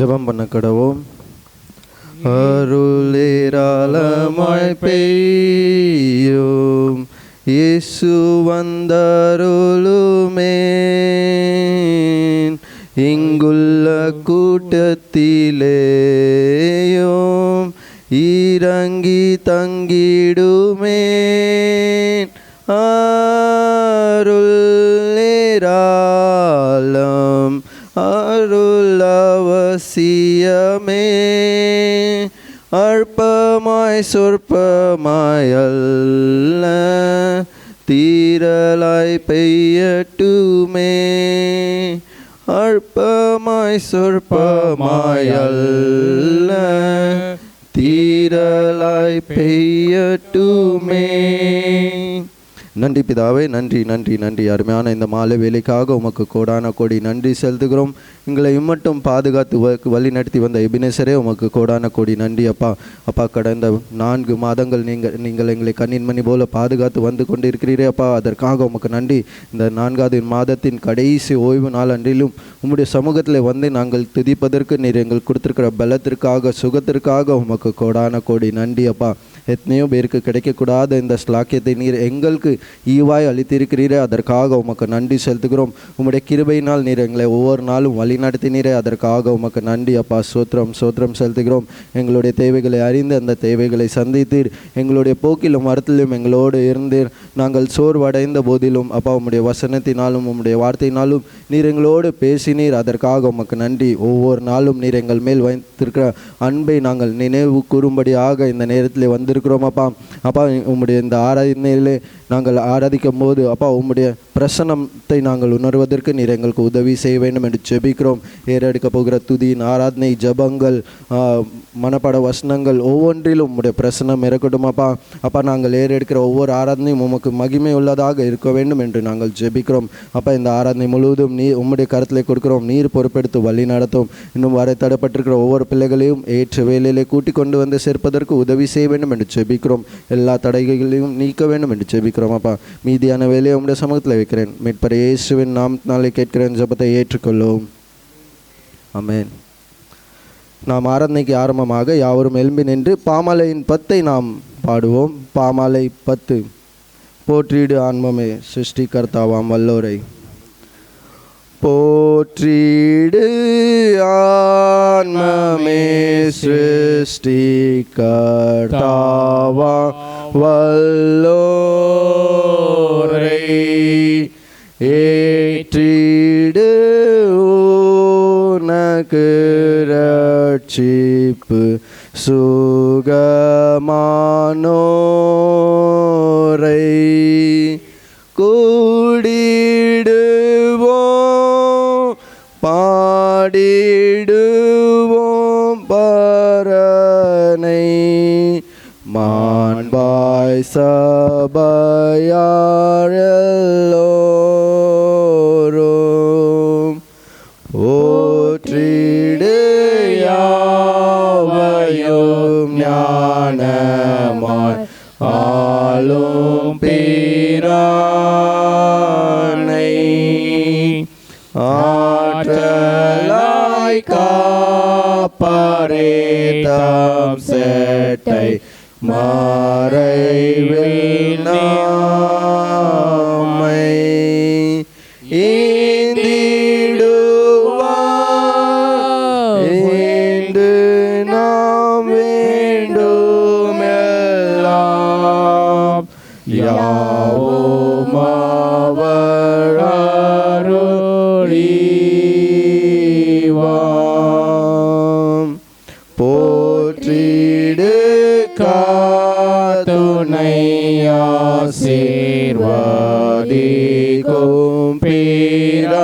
ஜெபம் பண்ண கடவோம். அருளேராளமாய் பெய்யும் இயேசு வந்தருளுமே, இங்குள்ள கூட்டத்திலேயும் இறங்கி தங்கிடுமே. அருளேராளம் அருள் அவசியமே, அற்பமாய் சொற்பமாய் அல்ல தீரலாய் பெய்யட்டுமே. அற்பமாய் சொற்பமாய் அல்ல தீரலாய் பெய்யட்டுமே. நன்றி பிதாவே, நன்றி நன்றி நன்றி. அருமையான இந்த மாலை வேலைக்காக உமக்கு கோடான கோடி நன்றி செலுத்துகிறோம். எங்களை இம்மட்டும் பாதுகாத்து வழி நடத்தி வந்த எபினேசரே உமக்கு கோடான கோடி நன்றி அப்பா. அப்பா, கடந்த 4 மாதங்கள் நீங்கள் எங்களை கண்ணின் மணி போல பாதுகாத்து வந்து கொண்டு இருக்கிறீரே அப்பா, அதற்காக உமக்கு நன்றி. இந்த 4வது மாதத்தின் கடைசி ஓய்வு நாள் அன்றிலும் உம்முடைய சமூகத்தில் வந்து நாங்கள் துதிப்பதற்கு நீர் எங்கள் கொடுத்திருக்கிற பலத்திற்காக, சுகத்திற்காக உமக்கு கோடான கோடி நன்றி அப்பா. எத்தனையோ பேருக்கு கிடைக்கக்கூடாத இந்த ஸ்லாக்கியத்தை நீர் எங்களுக்கு ஈவாய் அளித்திருக்கிறீரே, அதற்காக உமக்கு நன்றி செலுத்துகிறோம். உம்முடைய கிருபையினால் நீர் எங்களை ஒவ்வொரு நாளும் வழி நடத்தினீரே, அதற்காக உமக்கு நன்றி அப்பா. சோத்திரம் சோத்திரம் செலுத்துகிறோம். எங்களுடைய தேவைகளை அறிந்து அந்த தேவைகளை சந்தித்தீர். எங்களுடைய போக்கிலும் மரத்திலும் எங்களோடு இருந்தீர். நாங்கள் சோர்வடைந்த போதிலும் அப்பா உம்முடைய வசனத்தினாலும் உம்முடைய வார்த்தையினாலும் நீர் எங்களோடு பேசினீர், அதற்காக உமக்கு நன்றி. ஒவ்வொரு நாளும் நீர் எங்கள் மேல் வைத்திருக்கிற அன்பை நாங்கள் நினைவு கூறும்படியாக இந்த நேரத்தில் வந்திருக்கிறோம் அப்பா. அப்பா, உம்முடைய இந்த ஆராதனையிலே நாங்கள் ஆராதிக்கும் போது அப்பா உம்முடைய பிரசன்னத்தை நாங்கள் உணர்வதற்கு நீர் எங்களுக்கு உதவி செய்ய வேண்டும் என்று ஜெபிக்கிறோம். ஏறெடுக்க போகிற துதியின் ஆராதனை, ஜபங்கள், மனப்பாட வசனங்கள் ஒவ்வொன்றிலும் உம்முடைய பிரசன்னம் இருக்கட்டும் அப்பா. அப்பா, நாங்கள் ஏறெடுக்கிற ஒவ்வொரு ஆராதனையும் உமக்கு மகிமை உள்ளதாக இருக்க வேண்டும் என்று நாங்கள் ஜெபிக்கிறோம் அப்பா. இந்த ஆராதனை முழுவதும் உம்முடைய கருத்தில் கொடுக்கிறோம். நீர் பொறுப்பெடுத்து வழி நடத்தும். இன்னும் வரை தடப்பட்டிருக்கிற ஒவ்வொரு பிள்ளைகளையும் ஏற்ற வேலையிலே கூட்டி கொண்டு வந்து சேர்ப்பதற்கு உதவி செய்ய வேண்டும் என்று ஜெபிக்கிறோம். எல்லா தடைகளையும் நீக்க வேண்டும் என்று ஜெபிக்கிறோம் அப்பா. மீதியான வேலையை உம்முடைய சமூகத்தில் வைக்கிறேன். மீட்பர் இயேசுவின் நாமத்தினாலே கேட்கிறேன். ஜெபத்தை ஏற்றுக்கொள்ளும். ஆமென். நாம் ஆராதனைக்கு ஆரம்பமாக யாவரும் எழும்பி நின்று பாமாலையின் 10 நாம் பாடுவோம். பாமாலை 10. போற்றிடு ஆன்மமே சிருஷ்டிகர்த்தாவாம் வல்லோரை. போற்றிடு ஆன்மமே சிருஷ்டிகர்த்தாவாம் வல்லோரை. ஏற்றிடு உனக்கு ரட்சிப்பு சுகமானோரை. கூடிடுவோம் பாடிடுவோம் பரனை. மாண்பாய் சபையாரெல்லோரும் போற்றிடு யாவையும் ஞானமாய் ஆளும் பிரானை. ஆற்றலாய் காப்பரே தாம் செட்டை மறைவில் நாமை. ஈந்திடுவார் ஈண்டு நாம் வேண்டும் எல்லாம். யாவும் அவர் அருளிவாம். போற்றிடு காத்துணை ஆசீர்வதிக்கும் பிரானை.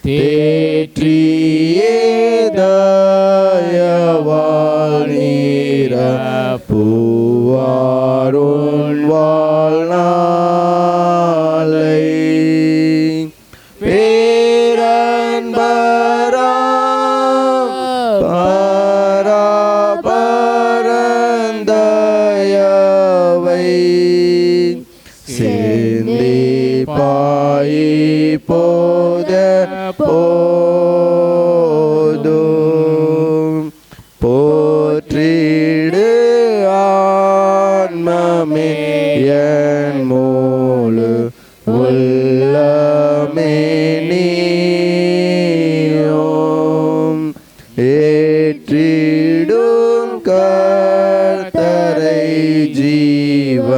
தேற்றியே தயவால் நீரப்புவாருன் வாழ்நாளை. போதும் போற்றிடு ஆன்மமே என் முழு உள்ளமே நீயும். ஏற்றிடும் கர்த்தரை ஜீவ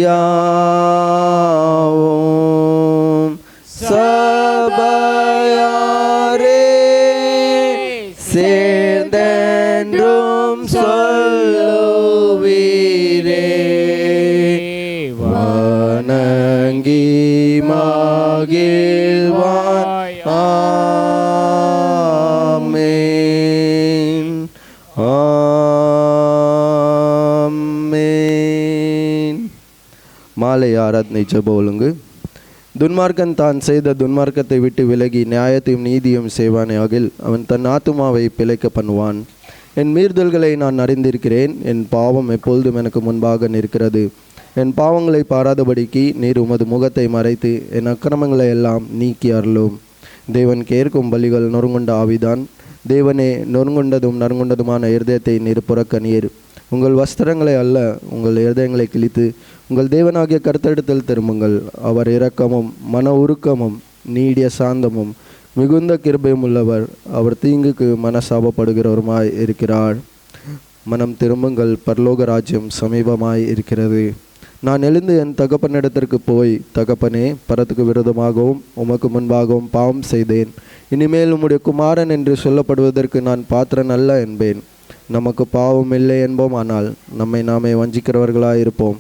யாவும். சபையாரே சேர்ந்தென்றும் சொல்லுவீரே. வணங்கி மகிழ்வாய். ஆமென் ஆமென். மாலை ஆராதனை ஜெப ஒழுங்கு. துன்மார்க்கன் தான் செய்த துன்மார்க்கத்தை விட்டு விலகி நியாயத்தையும் நீதியும் செய்வானே ஆகில் அவன் தன் ஆத்துமாவை பிழைக்க பண்ணுவான். என் மீறுதல்களை நான் அறிந்திருக்கிறேன், என் பாவம் எப்பொழுதும் எனக்கு முன்பாக நிற்கிறது. என் பாவங்களை பாராதபடிக்கு நீர் உமது முகத்தை மறைத்து என் அக்கிரமங்களை எல்லாம் நீக்கி அருளும். தேவன் கேட்கும் பலிகள் நொறுங்குண்ட ஆவிதான். தேவனே, நொறுங்குண்டதும் நறுங்குண்டதுமான இருதயத்தை நீர் புறக்கணீர். உங்கள் வஸ்திரங்களை அல்ல, உங்கள் இருதயங்களை கிழித்து உங்கள் தேவனாகிய கர்த்தரிடத்தில் திரும்புங்கள். அவர் இரக்கமும் மன உருக்கமும் நீடிய சாந்தமும் மிகுந்த கிருபையும் உள்ளவர். அவர் தீங்குக்கு மனசாபப்படுகிறவருமாய் இருக்கிறார். மனம் திரும்புங்கள், பரலோக ராஜ்யம் சமீபமாய் இருக்கிறது. நான் எழுந்து என் தகப்பனிடத்திற்கு போய், தகப்பனே, பரத்துக்கு விரோதமாகவும் உமக்கு முன்பாகவும் பாவம் செய்தேன். இனிமேல் உம்முடைய குமாரன் என்று சொல்லப்படுவதற்கு நான் பாத்திரன் அல்ல என்பேன். நமக்கு பாவம் இல்லை என்போம், ஆனால் நம்மை நாமே வஞ்சிக்கிறவர்களாயிருப்போம்.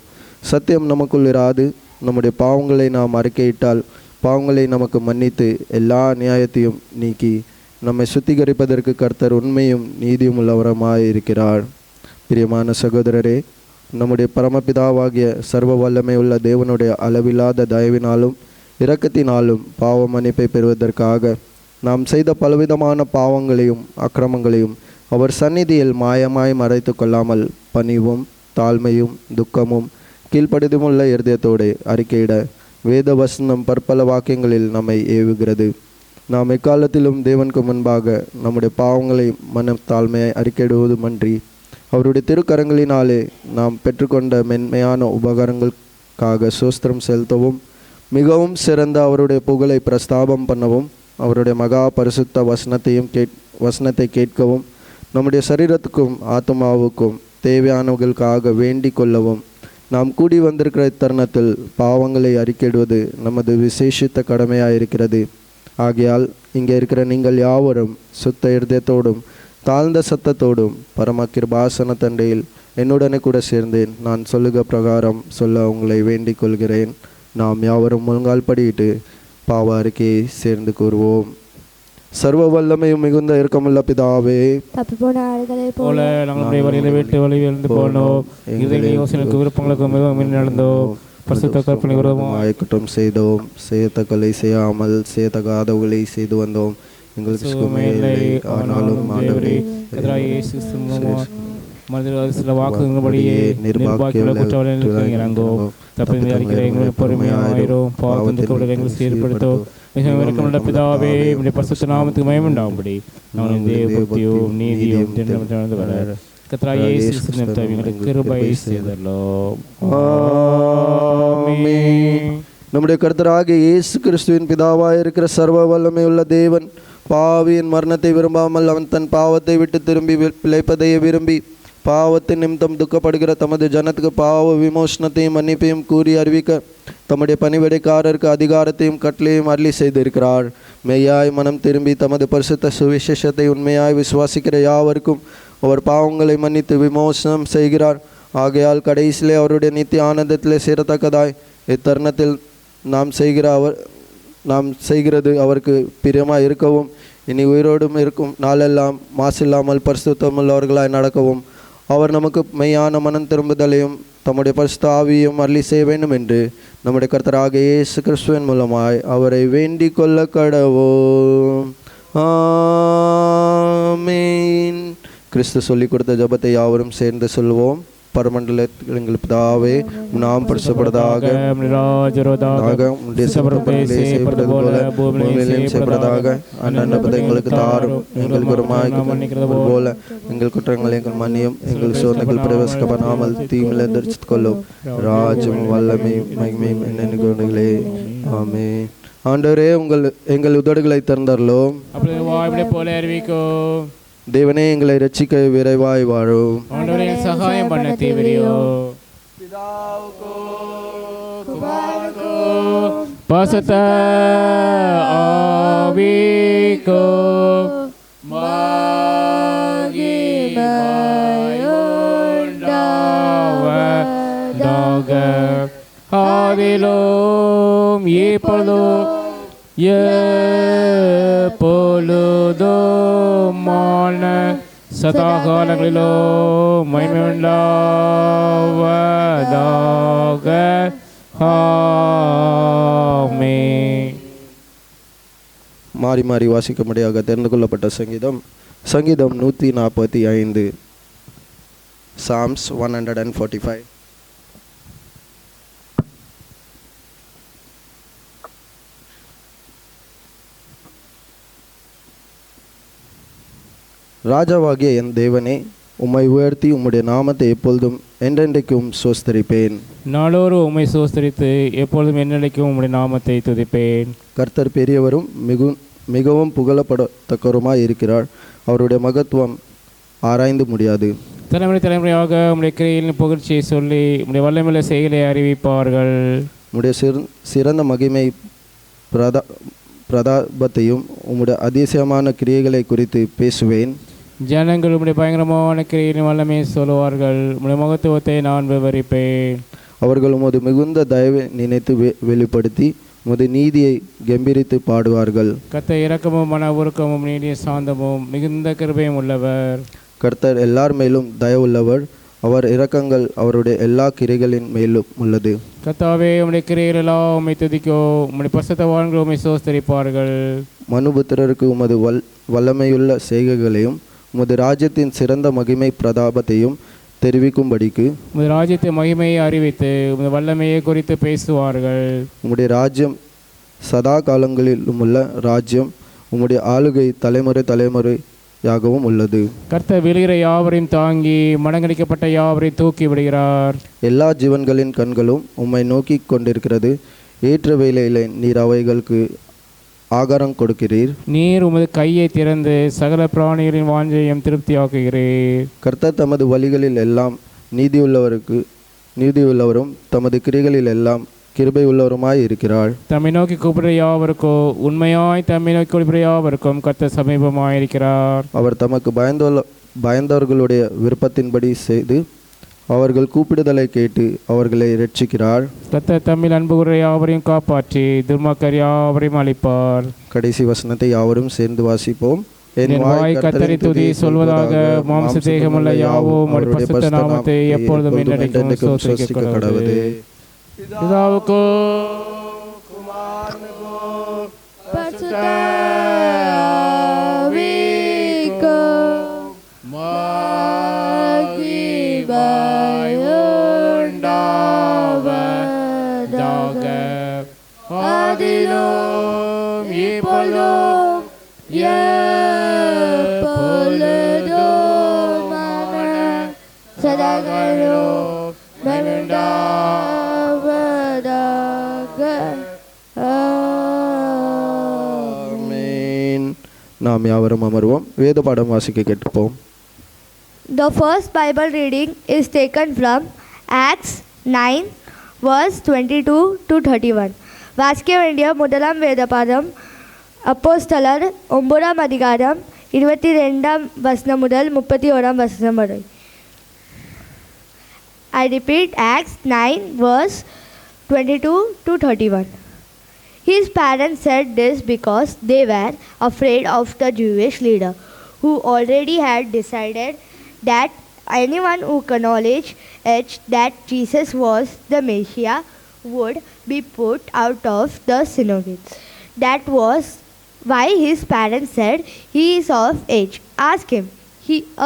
சத்தியம் நமக்குள் இராது. நம்முடைய பாவங்களை நாம் அறிக்கையிட்டால் பாவங்களை நமக்கு மன்னித்து எல்லா நியாயத்தையும் நீக்கி நம்மை சுத்திகரிப்பதற்கு கர்த்தர் உண்மையும் நீதியும் உள்ளவரமாய் இருக்கிறார். பிரியமான சகோதரரே, நம்முடைய பரமபிதாவாகிய சர்வ வல்லமை உள்ள தேவனுடைய அளவில்லாத தயவினாலும் இரக்கத்தினாலும் பாவ மன்னிப்பை பெறுவதற்காக நாம் செய்த பலவிதமான பாவங்களையும் அக்கிரமங்களையும் அவர் சந்நிதியில் மாயமாய் மறைத்து கொள்ளாமல் பணிவும் தாழ்மையும் துக்கமும் கீழ்ப்படிதுமுள்ள இருதயத்தோடு அறிக்கையிட வேத வசனம் பற்பல வாக்கியங்களில் நம்மை ஏவுகிறது. நாம் எக்காலத்திலும் தேவனுக்கு முன்பாக நம்முடைய பாவங்களை மனத்தாழ்மையை அறிக்கையிடுவதுமன்றி அவருடைய திருக்கரங்களினாலே நாம் பெற்றுக்கொண்ட மென்மையான உபகாரங்களுக்காக சோஸ்திரம் செலுத்தவும் மிகவும் சிறந்த அவருடைய புகழை பிரஸ்தாபம் பண்ணவும் அவருடைய மகா பரிசுத்த வசனத்தை கேட்கவும் நம்முடைய சரீரத்துக்கும் ஆத்மாவுக்கும் தேவையானவர்களுக்காக வேண்டிக் கொள்ளவும் நாம் கூடி வந்திருக்கிற தருணத்தில் பாவங்களை அறிக்கையிடுவது நமது விசேஷித்த கடமையாயிருக்கிறது. ஆகையால் இங்கே இருக்கிற நீங்கள் யாவரும் சுத்த இருதயத்தோடும் தாழ்ந்த சத்தத்தோடும் பரம கிருபாசன தண்டையில் என்னுடனே கூட சேர்ந்தேன் நான் சொல்லுக பிரகாரம் சொல்ல உங்களை வேண்டிக் கொள்கிறேன். நாம் யாவரும் முழங்கால் படியிட்டு பாவ அறிக்கையை சேர்ந்து கூறுவோம். சர்வ வல்லமையும் மிகுந்த இரக்கமுள்ள பிதாவே, தப்பிப்போன ஆடுகளை போல நம்முடைய வழியில விட்டு வழியிலிருந்து போனோம். யோசனைக்கு விருப்பங்களுக்கு மிகவும் நடந்தோம். பரிசுத்த கற்பனை விரோதமாய் குற்றம் செய்தோம். செய்யத்தக்கலை செய்யாமல் செய்யத்தகாதவர்களை செய்து வந்தோம். எங்களுக்கு சுகமே ஆனாலும் ஆண்டவரே, சில வாக்குகளின்படியே நிர்வாகிகளை குற்றவாளிகளுக்கு இறங்கும். தப்பி அறிக்கிற எங்களுக்கு பொறுமையாயிரும். பாவத்துக்கு எங்களை சீர்படுத்தோம். மிகவும் இரக்கமுள்ள பிதாவே, உம்முடைய பரிசுத்த நாமத்துக்கு மகிமை உண்டாகும்படி நாம் தேவபக்தியும் நீதியும் திண்ணம் வர கர்த்தராகிய இயேசு கிறிஸ்துவின் எங்களுக்கு கிருபை செய்தருளும். ஆமென். நம்முடைய கர்த்தராகிய இயேசு கிறிஸ்துவின் பிதாவாய் இருக்கிற சர்வ வல்லமை உள்ள தேவன் பாவியின் மரணத்தை விரும்பாமல் அவன் தன் பாவத்தை விட்டு திரும்பி பிழைப்பதையே விரும்பி பாவத்தின் நிமித்தம் துக்கப்படுகிற தமது ஜனத்துக்கு பாவ விமோசனத்தையும் மன்னிப்பையும் கூறி அறிவிக்க தம்முடைய பணிவிடைக்காரருக்கு அதிகாரத்தையும் கட்டளையும் அருளி செய்திருக்கிறார். மெய்யாய் மனம் திரும்பி தமது பரிசுத்த சுவிசேஷத்தை உண்மையாய் விசுவாசிக்கிற யாவருக்கும் அவர் பாவங்களை மன்னித்து விமோசனம் செய்கிறார். ஆகையால் கடைசியிலே அவருடைய நித்திய ஆனந்தத்திலே சேரத்தக்கதாய் இத்தருணத்தில் நாம் செய்கிறது அவருக்கு பிரியமாக இருக்கவும் இனி உயிரோடும் இருக்கும் நாளெல்லாம் மாசில்லாமல் பரிசுத்தமுள்ளவர்களாய் நடக்கவும் அவர் நமக்கு மெய்யான மனம் திரும்புதலையும் தம்முடைய பரிசுத்த ஆவியும் அருளி செய்ய வேண்டும் என்று நம்முடைய கர்த்தராகிய இயேசு கிறிஸ்துவின் மூலமாய் அவரை வேண்டிக் கொள்ள கடவோம். ஆமென். கிறிஸ்து சொல்லிக் கொடுத்த ஜெபத்தை யாவரும் சேர்ந்து சொல்வோம். பரமண்டலத்தில் எங்கள் பிதாவே, நாம் பரிசுத்தப்படுவதாக, செய்யப்படுவது போல பூமியிலும் செய்யப்படுவதாக. அன்னப்பதை எங்களுக்கு தாரும், எங்களுக்கு போல எங்கள் குற்றங்களை எங்கள் மன்னியும், எங்கள் சோதனைகள் பிரவேசிக்க பண்ணாமல் தீமையில தரிசித்துக் கொள்ளும். ராஜ்யம் வல்லமையும் மகிமையும் என்னென்ன. ஆமென். ஆண்டவரே, எங்கள் உதடுகளை திறந்தருளும். போல அறிவிக்கும். தேவனே, எங்களை ரட்சிக்க விரைவாய் வாழும். சகாயம் பண்ண தேவரையோ பரிசுத்த ஆவிக்கோ மகிமையுண்டாவதாக ஆதிலும் இப்பொழுதும் எப்பொழுதுமான சதா காலங்களிலோ மகிமையுண்டாவதாக. ஆமென். மாறி மாறி வாசிக்கும்படியாக தெரிந்து கொள்ளப்பட்ட சங்கீதம் சங்கீதம் 145. Psalms 145. ராஜாவாகிய என் தேவனே, உம்மை உயர்த்தி உம்முடைய நாமத்தை எப்பொழுதும் என்றென்றைக்கும் சோஸ்தரிப்பேன். நாளோறு உம்மை சோஸ்தரித்து எப்பொழுதும் என்னைக்கும் உம்முடைய நாமத்தை துதிப்பேன். கர்த்தர் பெரியவரும் மிகவும் புகழப்படத்தக்கவருமாய் இருக்கிறார். அவருடைய மகத்துவம் ஆராய்ந்து முடியாது. தலைமுறை தலைமுறையாக உம்முடைய கிரையின் புகழ்ச்சியை சொல்லி உம்முடைய வல்லமையுள்ள செயலை அறிவிப்பார்கள். உம்முடைய சிறந்த மகிமை பிரதாபத்தையும் உம்முடைய அதிசயமான கிரியைகளை குறித்து பேசுவேன். ஜனங்கள் உம்முடைய பயங்கரமான கிரையின் வல்லமையை சொல்லுவார்கள். உம்முடைய மகத்துவத்தை நான் விவரிப்பேன். அவர்கள் உமது மிகுந்த தயவை நினைத்து வெளிப்படுத்தி உமது நீதியை கம்பீரித்து பாடுவார்கள். கர்த்தர் இரக்கமும் மன உருக்கமும் நீடிய சாந்தமும் மிகுந்த கிருபையும் உள்ளவர். கர்த்தர் எல்லார் மேலும் தயவுள்ளவர். அவர் இரக்கங்கள் அவருடைய எல்லா கிரைகளின் மேலும் உள்ளது. கர்த்தாவே, உம்முடைய கிரைகள் எல்லாம் உம்மை துதிக்கோ. உம்முடைய பரிசுத்தவான்கள் உம்மை சோஸ்தரிப்பார்கள். மனுபுத்திரருக்கு உமது வல்லமையுள்ள செய்கைகளையும் உமது ராஜ்யத்தின் சிறந்த மகிமை பிரதாபத்தையும் தெரிவிக்கும்படிக்கு உமது ராஜ்யத்தின் மகிமையை அறிவித்து உமது வல்லமையை குறித்து பேசுவார்கள். உம்முடைய ராஜ்யம் சதா காலங்களிலும் உள்ள ராஜ்யம். உம்முடைய ஆளுகை தலைமுறை தலைமுறையாகவும் உள்ளது. கர்த்தர் விழுகிற யாவரையும் தாங்கி மடங்கடிக்கப்பட்ட யாவரையும் தூக்கி விடுகிறார். எல்லா ஜீவன்களின் கண்களும் உம்மை நோக்கி கொண்டிருக்கிறது. ஏற்ற வேளையிலே நீர் அவைகளுக்கு ஆகாரம் கொடுக்கிறீர். நீர் உமது கையை திறந்து சகல பிராணிகளின் வாஞ்சையும் திருப்தியாக்குகிறீர். கர்த்தர் தமது வழிகளில் எல்லாம் நீதியுள்ளவரும் தமது கிரிகளில் எல்லாம் கிருபை உள்ளவருமாய் இருக்கிறார். தம்மை நோக்கி கூப்பிடுற யாவருக்கோ உண்மையாய் தம்மை நோக்கி கூப்பிடுற யாவருக்கும் கர்த்தர் சமீபமாயிருக்கிறார். அவர் தமக்கு பயந்தவர்களுடைய விருப்பத்தின்படி செய்து அவர்கள் கூப்பிடுதலை கேட்டு அவர்களை இரட்சிக்கிறார். கர்த்தர் தம்மில் அன்பு கூற யாவரையும் காப்பாற்றி துர்மாக்கர் யாவரையும் அளிப்பார். கடைசி வசனத்தை யாவரும் சேர்ந்து வாசிப்போம். என் வாய் கர்த்தரை துதி சொல்வதாக, மாம்ச தேகமுள்ள யாவும் அவருடைய பரிசுத்த நாமத்தை எப்பொழுதும் என்றென்றைக்கும் ஸ்தோத்திரிக்க கடவுது. பிதாவுக்கோ குமாரனுக்கோ பரிசுத்த ஆவிக்கோ மகிமையுண்டாவதாக. ஆதியிலும் இப்பொழுதும் எப்பொழுதுமான சதாகாலம் மகிமையுண்டாவதாக. ஆமென். நாம் யாவரும் அமர்வோம். வேத பாடம் வாசிக்க கேட்போம். The first Bible reading is taken from Acts 9 verse 22 to 31. வாசிக்க வேண்டிய முதலாம் வேதபாடம் அப்போஸ்தலர் 9ஆம் அதிகாரம் 22ஆம் வசனம் முதல் 31ஆம் வசனம் வரை. I repeat, Acts 9 verse 22 to 31. His parents said this because they were afraid of the Jewish leader, who already had decided that anyone who acknowledged that Jesus was the Messiah would be put out of the synagogue. That was why his parents said, "He is of age. Ask him."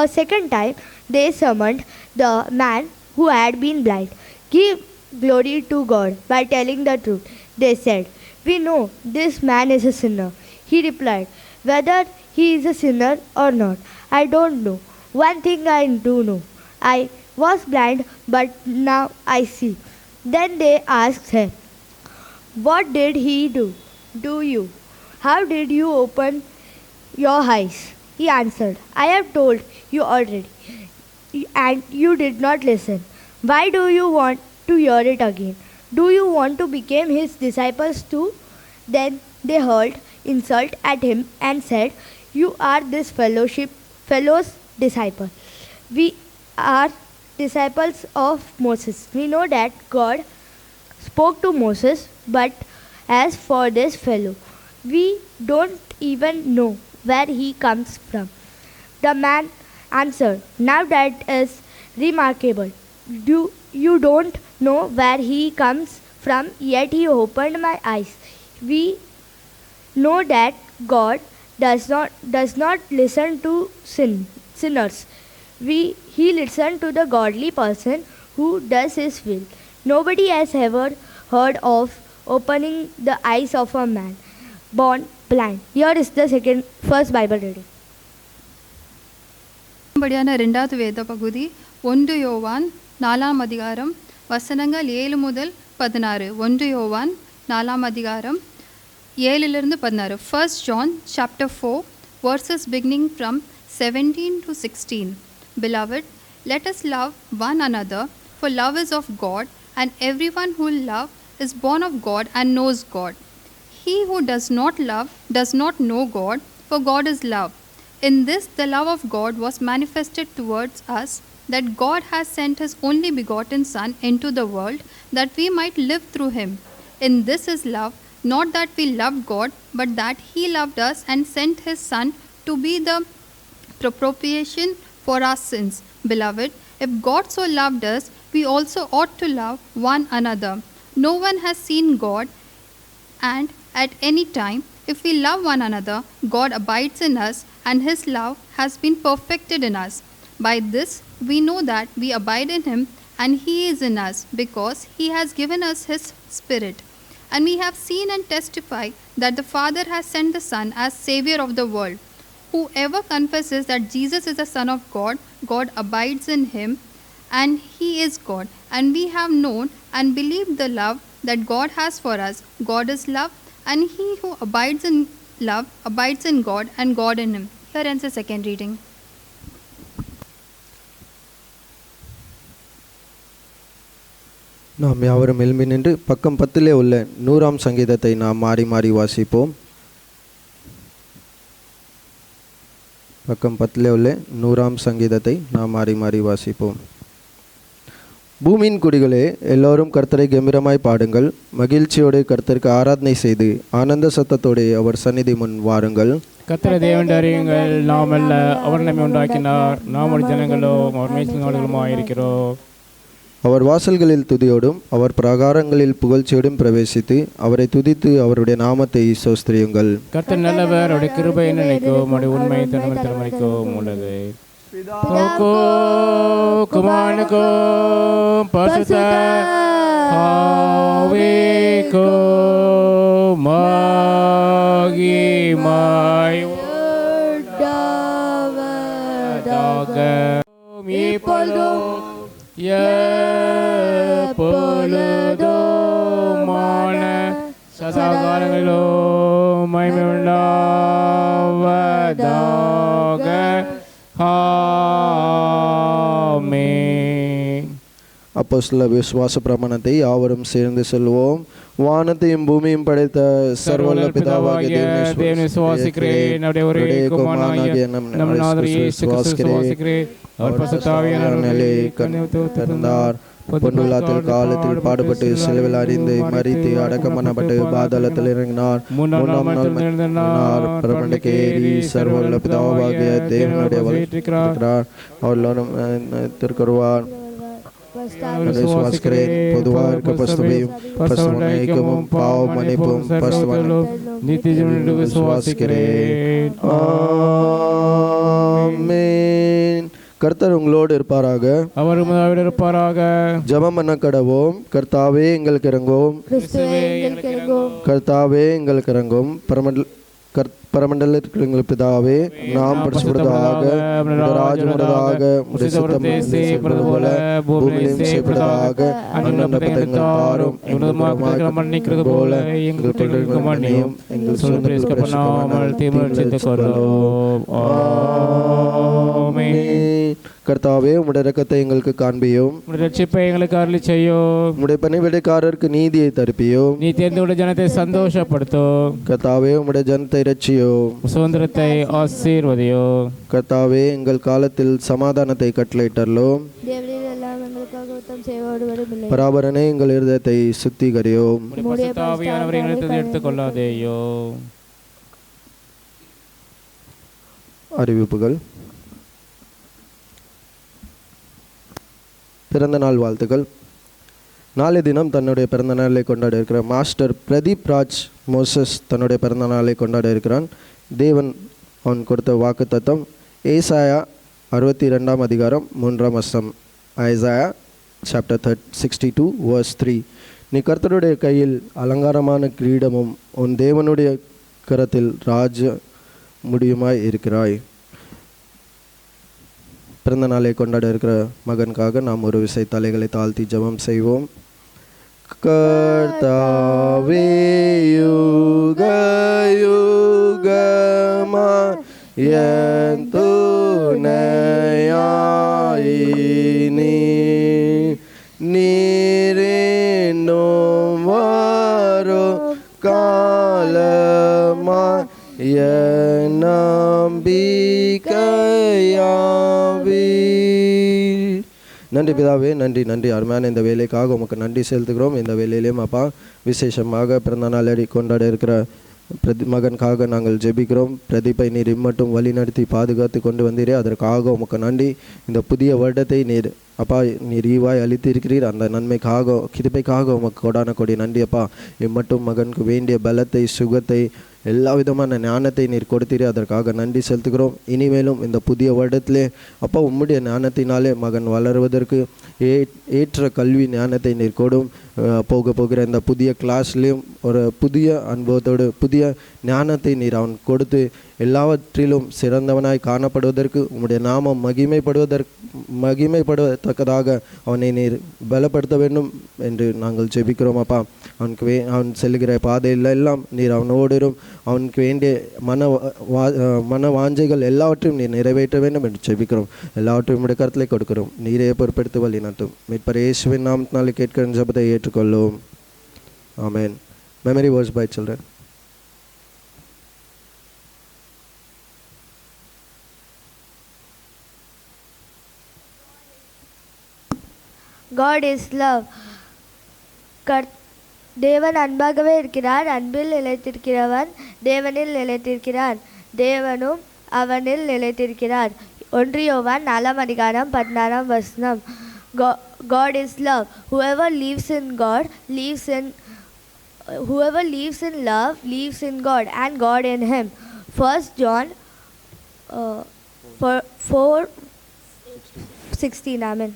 A second time they summoned the man who had been blind. "Give glory to God by telling the truth," they said. "We know this man is a sinner." He replied, "Whether he is a sinner or not, I don't know. One thing I do know. I was blind, but now I see." Then they asked him, "What did he do? How did you open your eyes?" He answered, "I have told you already, and you did not listen. Why do you want to hear it again? Do you want to become his disciples too?" Then they hurled insult at him and said, "You are this fellow's disciple. We are disciples of Moses. We know that God spoke to Moses, but as for this fellow, we don't even know where he comes from." The man answered, "Now that is remarkable. You don't know where he comes from, yet he opened my eyes. We know that God does not listen to sinners. He listens to the godly person who does his will. Nobody has ever heard of opening the eyes of a man born blind. Here is the first Bible reading. படியான ரெண்டாவது வேத பகுதி 1 யோவான் 4ஆம் அதிகாரம் வசனங்கள் 7 முதல் 16. 1 யோவான் 4ஆம் அதிகாரம் 7லிருந்து 16. 1 John chapter 4 verses beginning from 17 to 16. Beloved, let us love one another, for love is of God, and everyone who loves is born of God and knows God. He who does not love does not know God, for God is love. In this the love of God was manifested towards us, that God has sent his only begotten Son into the world, that we might live through him. In this is love, not that we loved God, but that he loved us and sent his Son to be the propitiation for our sins. Beloved, if God so loved us, we also ought to love one another. No one has seen God, and at any time, if we love one another, God abides in us, and his love has been perfected in us. By this we know that we abide in him, and he is in us, because he has given us his Spirit. And we have seen and testify that the Father has sent the Son as Savior of the world. Whoever confesses that Jesus is the Son of God, God abides in him, and he is God. And we have known and believed the love that God has for us. God is love, and he who abides in love abides in God, and God in him. Here ends the second reading. நாம் யாவரும் எழும்பி நின்று பக்கம் 10 உள்ள 100ஆம் சங்கீதத்தை நாம் மாறி மாறி வாசிப்போம். பக்கம் 10 உள்ள 100ஆம் சங்கீதத்தை நாம் மாறி மாறி வாசிப்போம். பூமியின் குடிகளே, எல்லோரும் கர்த்தரை கம்பீரமாய் பாடுங்கள். மகிழ்ச்சியோடு கர்த்தருக்கு ஆராதனை செய்து ஆனந்த சத்தத்தோடு அவர் சந்நிதி முன் வாருங்கள். கர்த்தரை தேவன் அறியுங்கள், நாம் அல்ல, அவர் நம்மை உண்டாக்கினார், நாம் ஒரு ஜனங்களோ அவர் மேய்ச்சல்களுமாயிருக்கிறோம். அவர் வாசல்களில் துதியோடும் அவர் பிரகாரங்களில் புகழ்ச்சியோடும் பிரவேசித்து அவரை துதித்து அவருடைய நாமத்தை ஸ்தோத்திரியுங்கள். கர்த்தர் நல்லவர், அவருடைய கிருபை நிலைக்கும், அவருடைய உண்மை தலைமுறைக்கும் உள்ளது. குமாரனுக்கும் பரிசுத்த ஆவிக்கும் மகிமை உண்டாவதாக இப்பொழுதும் எப்பொழுதுமான சதாகாலங்களிலும் மகிமை உண்டாவதாக. அப்போஸ்தல விசுவாச பிரமாணத்தை யாவரும் சேர்ந்து சொல்வோம். வானத்தையும் பூமியும் படைத்த சர்வவல்ல பிதாவாகிய தேவனை விசுவாசிக்கிறேன். அவருடைய ஒரே குமாரனாகிய நம் நாதர் இயேசு கிறிஸ்துவை விசுவாசிக்கிறேன். அவர் பரிசுத்த ஆவியானவராலே பிறந்தார். பொன்னுலாத்தில் காலத்தில் பாடுபட்டு சிலுவையில் அறைந்து மரித்து அடக்கம் பண்ணப்பட்டு பாதாளத்தில் இறங்கினார். 3ஆம் நாள் எழுந்தார். பரமண்டலத்துக்கு ஏறி சர்வவல்ல பிதாவாகிய தேவனுடைய வலதுபுறத்திருக்கிறார். அவர்களும் திருக்கருவார். விசுவாசிக்கிறேன். பொதுவாக இருக்க பரிசுத்தத்தையும் பரிசுத்தமும் பாவ மன்னிப்பும் விசுவாசிக்கிறேன். ஆமென். கர்த்தர் உங்களோடு இருப்பாராக. அவர் உம்மோடு இருப்பாராக. ஜெபம் பண்ண கடவோம். கர்த்தாவே எங்களுக்கு இறங்கும். கர்த்தாவே எங்களுக்கு இறங்கும். பரமண்டலத்தில் எங்கள் பிதாவே, நாம் பரிசுத்தமாக ராஜமுறதாக போல பூமியிலும் செய்யப்பட்டதாக அன்னப்பதங்கள் தாரும் மன்னிக்கிறது போல எங்கள் மன்னியும் எங்கள் சொந்தப்படாமல் தீர்மானித்துக் கொள்ளும். கர்த்தாவே, உம்முடைய இரக்கத்தை எங்களுக்கு காண்பியும், உம்முடைய ரட்சிப்பை எங்களுக்கு அருளி செய்யும். உம்முடைய பணிவிடைக்காரருக்கு நீதியை தருப்பியும், நீ தேர்ந்தெடுத்த ஜனத்தை சந்தோஷப்படுத்தும். கர்த்தாவே, உம்முடைய ஜனத்தை இரட்சியும், சுதந்திரத்தை ஆசீர்வதியும். கர்த்தாவே, எங்கள் காலத்தில் சமாதானத்தை கட்டளையிட்டருளும். பராபரனே, எங்கள் இருதயத்தை சுத்திகரியும். எடுத்துக் கொள்ளாதேயோ. அறிவிப்புகள். பிறந்த நாள் வாழ்த்துக்கள். நாளை தினம் தன்னுடைய பிறந்த நாளை கொண்டாட இருக்கிற மாஸ்டர் பிரதீப் ராஜ் மோசஸ் தன்னுடைய பிறந்த நாளை கொண்டாட இருக்கிறான். தேவன் அவன் கொடுத்த வாக்கு தத்தம் ஏசாயா 62 அதிகாரம் 3 வசனம். Isaiah chapter 62 verse 3. நீ கர்த்தருடைய கையில் அலங்காரமான கிரீடமும் உன் தேவனுடைய கரத்தில் ராஜ முடியுமாய் இருக்கிறாய். பிறந்த நாளை கொண்டாட இருக்கிற மகனுக்காக நாம் ஒரு விசை தலைகளை தாழ்த்தி ஜெபம் செய்வோம். கர்த்தாவே யுக யுகமா என் துணையாய் நீரென்னும் வரும் காலமா என் நம்பிக்கையாவே. நன்றி பிதாவே, நன்றி நன்றி அருமையான இந்த வேலைக்காக உமக்கு நன்றி செலுத்துகிறோம். இந்த வேலையிலேயும் அப்பா விசேஷமாக பிறந்த நாளை கொண்டாட இருக்கிற மகனுக்காக நாங்கள் ஜெபிக்கிறோம். பிரதீப்பை நீர் இம்மட்டும் வழி நடத்தி பாதுகாத்து கொண்டு வந்தீரே, அதற்காக உமக்கு நன்றி. இந்த புதிய வருடத்தை நீர் அப்பா நீர் ஈவாய் அளித்திருக்கிறீர். அந்த நன்மைக்காக கிருபைக்காக உமக்கு கொடான கொடி நன்றி அப்பா. இம்மட்டும் மகனுக்கு வேண்டிய பலத்தை சுகத்தை எல்லா விதமான ஞானத்தை நீர் கொடுத்தீரே, அதற்காக நன்றி செலுத்துகிறோம். இனிமேலும் இந்த புதிய வருடத்திலே அப்பா உம்முடைய ஞானத்தினாலே மகன் வளருவதற்கு ஏற்ற கல்வி ஞானத்தை நீர் கொடும். போகிற இந்த புதிய கிளாஸ்லேயும் ஒரு புதிய அனுபவத்தோடு புதிய ஞானத்தை நீர் அவன் கொடுத்து எல்லாவற்றிலும் சிறந்தவனாய் காணப்படுவதற்கு உம்முடைய நாமம் மகிமைப்படுவதற்கதாக அவனை நீர் பலப்படுத்த வேண்டும் என்று நாங்கள் ஜெபிக்கிறோம் அப்பா. அவன் செல்லுகிற பாதையில் எல்லாம் நீர் அவனோடும் அவனுக்கு வேண்டிய மன வாஞ்சைகள் எல்லாவற்றையும் நீர் நிறைவேற்ற வேண்டும் என்று ஜெபிக்கிறோம். எல்லாவற்றையும் உம்முடைய கருத்திலே கொடுக்கிறோம். நீரே பொறுப்பெடுத்து வழி நடத்தும். மீட்பர் இயேசுவின் நாமத்தினாலே கேட்கிற ஜெபத்தை ஏற்றுக்கொள்ளும். ஆமென். Memory verse by children. God is love. தேவன் அன்பாகவே இருக்கிறார். அன்பில் நிலைத்திருக்கிறவன் தேவனில் நிலைத்திருக்கிறான். தேவனும் அவனில் நிலைத்திருக்கிறார். 1 யோவான் 4 அதிகாரம் 16 வசனம். God is love. Whoever lives in love lives in God and God in him. 1 John 4:16. Amen.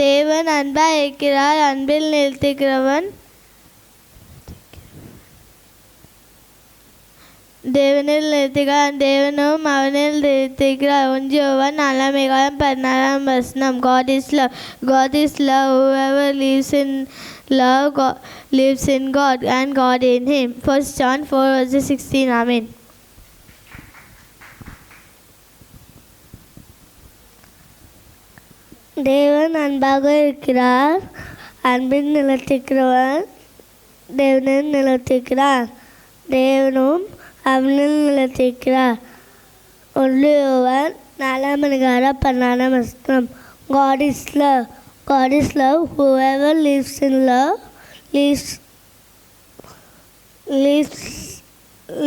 தேவன் அன்பாய் இருக்கிறார். அன்பில் நிலைத்திருக்கிறவன் தேவனில் நிலைத்திருக்கிறான். தேவனும் அவனில் நிலைத்திருக்கிறார். 1 யோவான் 4 அதிகாரம் 16 வசனம். God is love. God is love. Whoever lives in love lives in God and God in him. 1 John 4:16. Amen. தேவன் அன்பாக இருக்கிறார். அன்பில் நிலைத்திருக்கிறவன் தேவனில் நிலைத்திருக்கிறார். தேவனும் அவனில் நிலைத்திருக்கிறார். 1 யோவான் 4 அதிகாரம் 16 வசனம். God is love. God is love. Whoever lives in love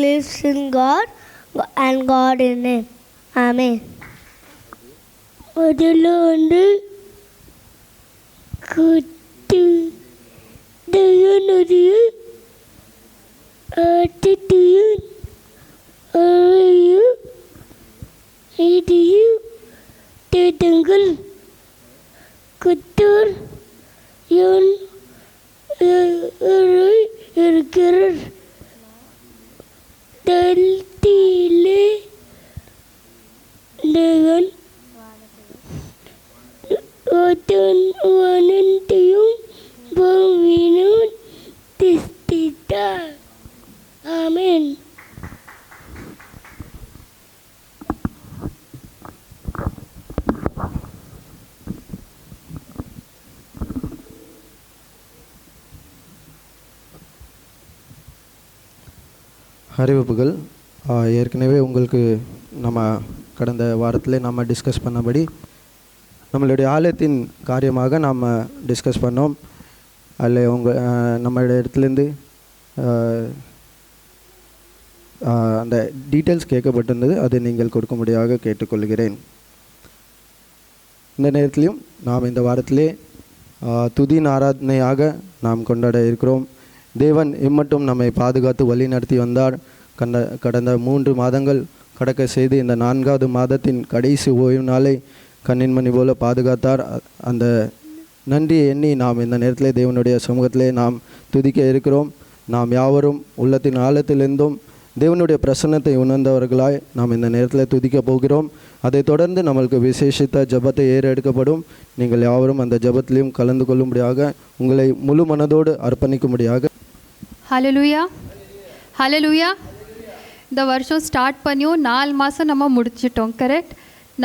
lives in God and God in him. Amen. அதில் குட்டி தேவனுடைய ஆட்டிட்டியும் அவையும் இதையும் தேடுங்கள். கர்த்தர் என் இருக்கிறார். தள்ளிலே தேவன் வானத்தையும் பூமியையும் சிருஷ்டித்தார். ஆமென். அறிவிப்புகள் ஏற்கனவே உங்களுக்கு நம்ம கடந்த வாரத்தில் நம்ம டிஸ்கஸ் பண்ணபடி நம்மளுடைய ஆலயத்தின் காரியமாக நாம் டிஸ்கஸ் பண்ணோம். அதில் நம்மளுடைய இடத்துலேருந்து அந்த டீட்டெயில்ஸ் கேட்கப்பட்டிருந்தது. அதை நீங்கள் கொடுக்கும்படியாக கேட்டுக்கொள்கிறேன். இந்த நேரத்திலையும் நாம் இந்த வாரத்திலே துதியின் ஆராதனையாக நாம் கொண்டாட இருக்கிறோம். தேவன் இம்மட்டும் நம்மை பாதுகாத்து வழி நடத்தி வந்தார். கடந்த 3 மாதங்கள் கடக்க செய்து இந்த 4வது மாதத்தின் கடைசி ஓய்வு நாளை கண்ணின் மணி போல பாதுகாத்தார். அந்த நன்றியை எண்ணி நாம் இந்த நேரத்திலே தேவனுடைய சமூகத்திலே நாம் துதிக்க இருக்கிறோம். நாம் யாவரும் உள்ளத்தின் ஆழத்திலிருந்தும் தேவனுடைய பிரசன்னத்தை உணர்ந்தவர்களாய் நாம் இந்த நேரத்தில் துதிக்க போகிறோம். அதை தொடர்ந்து நம்மளுக்கு விசேஷித்த ஜபத்தை ஏறெடுக்கப்படும். நீங்கள் யாவரும் அந்த ஜபத்திலையும் கலந்து கொள்ளும்படியாக உங்களை முழு மனதோடு அர்ப்பணிக்கும்படியாக. ஹல்லேலூயா, ஹல்லேலூயா. இந்த வருஷம் ஸ்டார்ட் பண்ணியும் 4 மாதம் நம்ம முடிச்சிட்டோம். கரெக்ட்.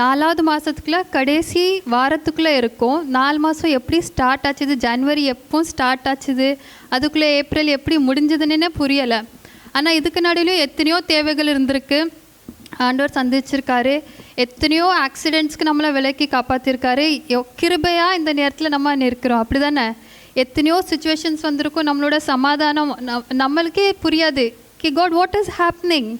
4வது மாதத்துக்குள்ளே கடைசி வாரத்துக்குள்ளே இருக்கும். 4 மாதம் எப்படி ஸ்டார்ட் ஆச்சுது, ஜனவரி எப்போ ஸ்டார்ட் ஆச்சுது, அதுக்குள்ளே ஏப்ரல் எப்படி முடிஞ்சதுன்னே புரியலை. ஆனால் இதுக்கு நடுவிலும் எத்தனையோ தேவைகள் இருந்திருக்கு, ஆண்டவர் சந்திச்சிருக்காரு. எத்தனையோ ஆக்சிடெண்ட்ஸ்க்கு நம்மளை விலக்கி காப்பாற்றிருக்காரு. கிருபையாக இந்த நேரத்தில் நம்ம நிற்கிறோம். அப்படி தானே? எத்தனையோ சுச்சுவேஷன்ஸ் வந்திருக்கும். நம்மளோட சமாதானம் நம்மளுக்கே புரியாது. காட் வாட் இஸ் ஹேப்னிங்,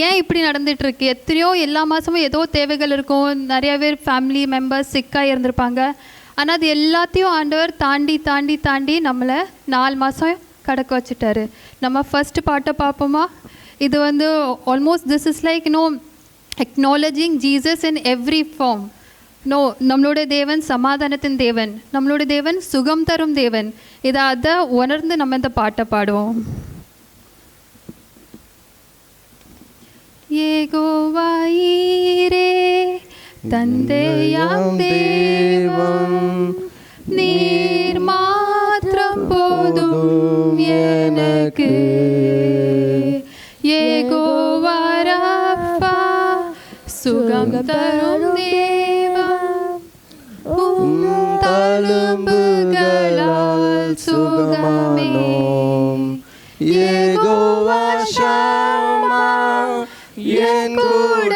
ஏன் இப்படி நடந்துகிட்ருக்கு. எத்தனையோ எல்லா மாதமும் ஏதோ தேவைகள் இருக்கும். நிறைய பேர் ஃபேமிலி மெம்பர்ஸ் சிக்காக இருந்திருப்பாங்க. ஆனால் அது எல்லாத்தையும் ஆண்டவர் தாண்டி தாண்டி தாண்டி நம்மளை 4 மாதம் கடக்க வச்சுட்டாரு. நம்ம ஃபஸ்ட்டு பாட்டை பார்ப்போமா? இது வந்து almost this is like acknowledging Jesus in every form. நம்மளுடைய தேவன் சமாதானத்தின் தேவன், நம்மளுடைய தேவன் சுகம் தரும் தேவன். அதை உணர்ந்து நம்ம இந்த பாட்டை பாடுவோம். யெகோவா ஈரே தந்தையாம் தேவன், நீர் மாத்திரம் போதும் எனக்கு. யெகோவா ரஃபா சுகம் தரும் தேவன், தழும்புகளால் சுகமானோம். யெகோவா ஷம்மா என் கூட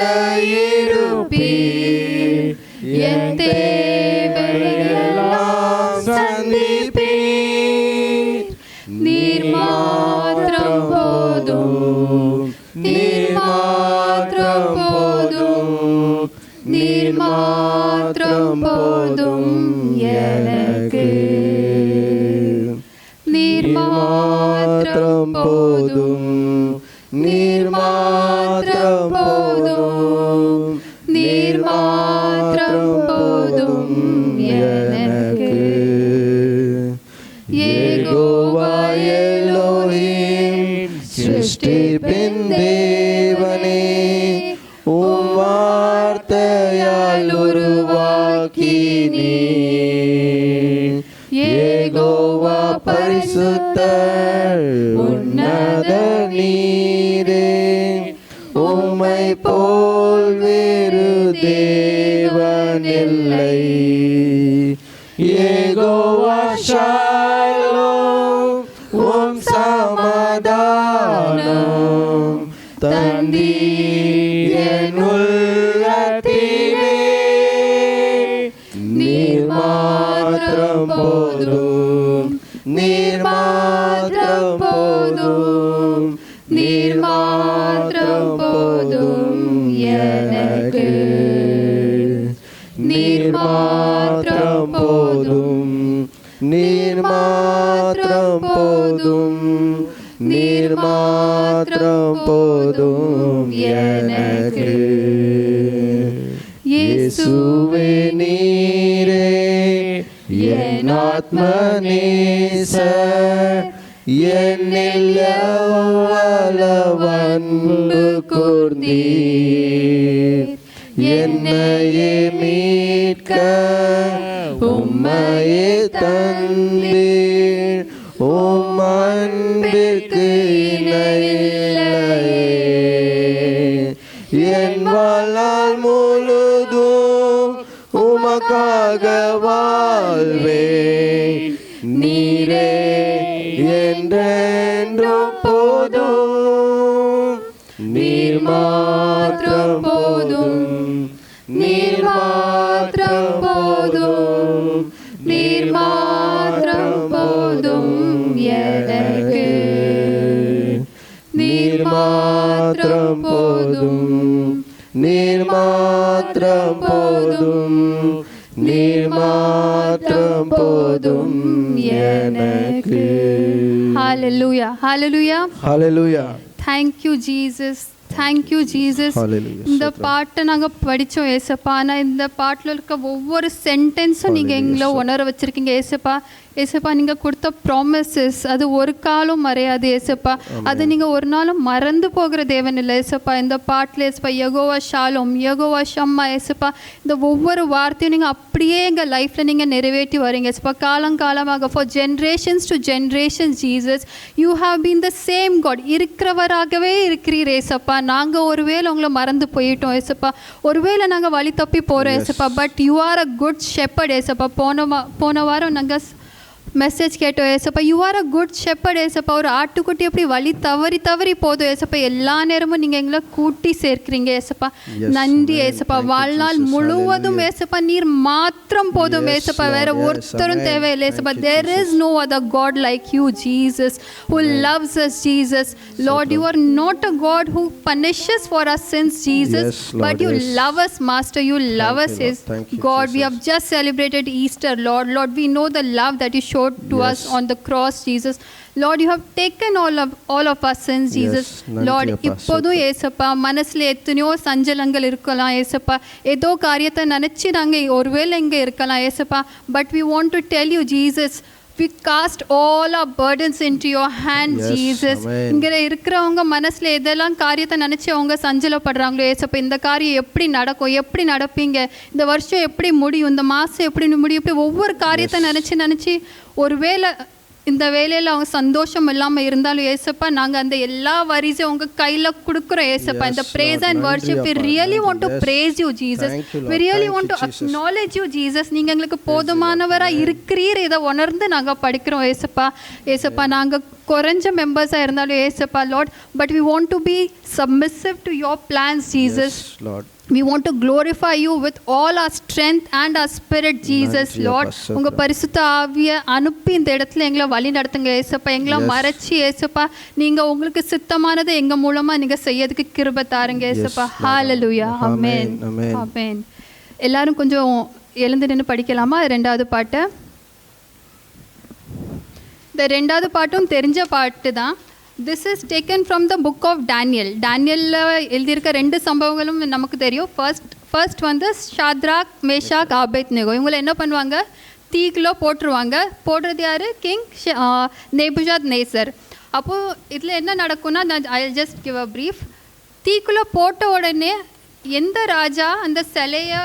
இருப்பீர், என் தேவையெல்லாம் சந்திப்பீர். நீர் மாத்திரம் போதும், நீர் மாத்திரம் போதும், நீர் மாத்திரம் போதும் எனக்கு. நீர் மாத்திரம் போதும், நீர் மாத்திரம் போதும், நீர் மாத்திரம் போதும் எனக்கு. யெகோவா எலோஹிம் சிருஷ்டிப்பின் தேவனே, உம் வார்த்தையால் உருவாக்கினீர். யெகோவா பரிசுத்தர் உன்னத நீரே, உம்மை போல் வேறு தேவன் இல்லை. யெகோவா ஷாலோம் உம் சமாதானம் தந்தீர் என் உள்ளத்திலே. நீர் மாத்திரம் போதும், நீர் மாத்திரம் போதும், நீர் மாத்திரம் போதும் எனக்கு. நீர் மாத்திரம் போதும், நீர் மாத்திரம் போதும், நீர் மாத்திரம் போதும் எனக்கு. இயேசுவே நீரே என் ஆத்ம நேசர், என்னில் எவ்வளவு அன்பு கூர்ந்தீர். என்னையே மீட்க உம்மையே தந்தீர். உம் அன்பிற்கு இணையில்லையே. என் வாழ்நாள் முழுதும் உமக்காக வாழ்வேன். நீரே என்றென்றும் போதும். நீர் மாத்திரம் போதும், நீர் மாத்திரம் போதும், நீர் மாத்திரம் போதும் எனக்கு. நீர் மாத்திரம் போதும், நீர் மாத்திரம் போதும், நீர் மாத்திரம் போதும் எனக்கு. Hallelujah. Hallelujah. Hallelujah. Thank you, Jesus. Thank you Jesus. இந்த பாட்டை நாங்கள் படித்தோம் ஏசப்பா. ஆனால் இந்த பாட்டில் இருக்க ஒவ்வொரு சென்டென்ஸும் நீங்கள் எங்களை உணர வச்சுருக்கீங்க ஏசப்பா. ஏசப்பா நீங்கள் கொடுத்த ப்ராமிசஸ் அது ஒரு காலம் மறையாது ஏசப்பா. அது நீங்கள் ஒரு நாளும் மறந்து போகிற தேவன் இல்லை ஏசப்பா. இந்த பாட்டில் ஏசப்பா யெகோவா ஷாலோம், யெகோவா ஷம்மா ஏசப்பா, இந்த ஒவ்வொரு வார்த்தையும் நீங்கள் அப்படியே எங்கள் லைஃப்பில் நீங்கள் நிறைவேற்றி வரீங்க ஏசப்பா. காலங்காலமாக for generations to generations Jesus you have been the same God. இருக்கிறவராகவே இருக்கிறீர் ஏசப்பா. நாங்கள் ஒருவேளை உங்களை மறந்து போயிட்டோம் ஏசப்பா, ஒருவேளை நாங்கள் வழி தப்பி போகிறோம் ஏசப்பா. But you are a good shepherd ஏசப்பா. போன வாரம் நாங்கள் மெசேஜ் கேட்டோம் ஏசப்பா. You are a good shepherd ஏசப்பா. ஒரு ஆட்டுக்குட்டி எப்படி வழி தவறி போதும் ஏசப்பா, எல்லா நேரமும் நீங்கள் எங்களை கூட்டி சேர்க்கிறீங்க ஏசப்பா. நன்றி ஏசப்பா. வாழ்நாள் முழுவதும் ஏசப்பா நீர் மாத்திரம் போதும் ஏசப்பா, வேற ஒருத்தரும் தேவையில்லை ஏசப்பா. There is no other God like you Jesus who loves us Jesus. Lord, you are not a God who punishes for our sins Jesus, but you love us Master. You love us God. We have just celebrated Easter Lord. We know the love that you showed to us on the cross Jesus. Lord, you have taken all of our sins Jesus. Lord, இப்போதும் ஏசப்பா மனசில் எத்தனையோ சஞ்சலங்கள் இருக்கலாம் ஏசப்பா. ஏதோ காரியத்தை நினச்சி நாங்கள் ஒருவேளை இங்கே இருக்கலாம் ஏசப்பா. But we want to tell you Jesus, we cast all our burdens into your hand Jesus. இங்கே இருக்கிறவங்க மனசில் எதெல்லாம் காரியத்தை நினச்சி அவங்க சஞ்சலப்படுறாங்களோ ஏசப்பா, இந்த காரியம் எப்படி நடக்கும், எப்படி நடப்பீங்க, இந்த வருஷம் எப்படி முடியும், இந்த மாதம் எப்படி முடியும், இப்படி ஒவ்வொரு காரியத்தை நினச்சி ஒருவேளை இந்த வேலையில் அவங்க சந்தோஷம் இல்லாமல் இருந்தாலும் ஏசப்பா நாங்கள் அந்த எல்லா வரிசையும் உங்கள் கையில் கொடுக்குறோம் ஏசப்பா. இந்த praise and worship we really want to praise you Jesus. We really want to acknowledge you Jesus. நீங்கள் எங்களுக்கு போதுமானவராக இருக்கிறீர் இதை உணர்ந்து நாங்கள் படிக்கிறோம் ஏசப்பா. நாங்கள் குறைஞ்ச மெம்பர்ஸாக இருந்தாலும் ஏசப்பா Lord, but we want to be submissive to your plans Jesus. We want to glorify you with all our strength and our spirit Jesus Lord. உங்கள் பரிசுத்த ஆவியை அனுப்பி இந்த இடத்துல எங்களை வழி நடத்துங்க ஏசப்பா. எங்களை மறைச்சி ஏசப்பா நீங்கள் உங்களுக்கு சித்தமானதை எங்கள் மூலமாக நீங்கள் செய்யறதுக்கு கிருபை தாருங்க ஏசப்பா. ஹalleluya. ஆமென் ஆமென். எல்லாரும் கொஞ்சம் எழுந்து நின்று படிக்கலாமா ரெண்டாவது பாட்டை? இந்த ரெண்டாவது பாட்டும் தெரிஞ்ச பாட்டு தான். This is taken from the book of Daniel. டேனியலில் எழுதியிருக்க ரெண்டு சம்பவங்களும் நமக்கு தெரியும். ஃபர்ஸ்ட் வந்து ஷாத்ராக் மேஷாக் ஆபேத்நேகோ. இவங்களை என்ன பண்ணுவாங்க, தீக்குள்ளே போட்டுருவாங்க. போடுறது யார்? கிங் நேபுஷாத் நேசர். அப்போது இதில் என்ன நடக்கும்னா, I just give a brief. தீக்குள்ளே போட்ட உடனே எந்த ராஜா அந்த சிலையை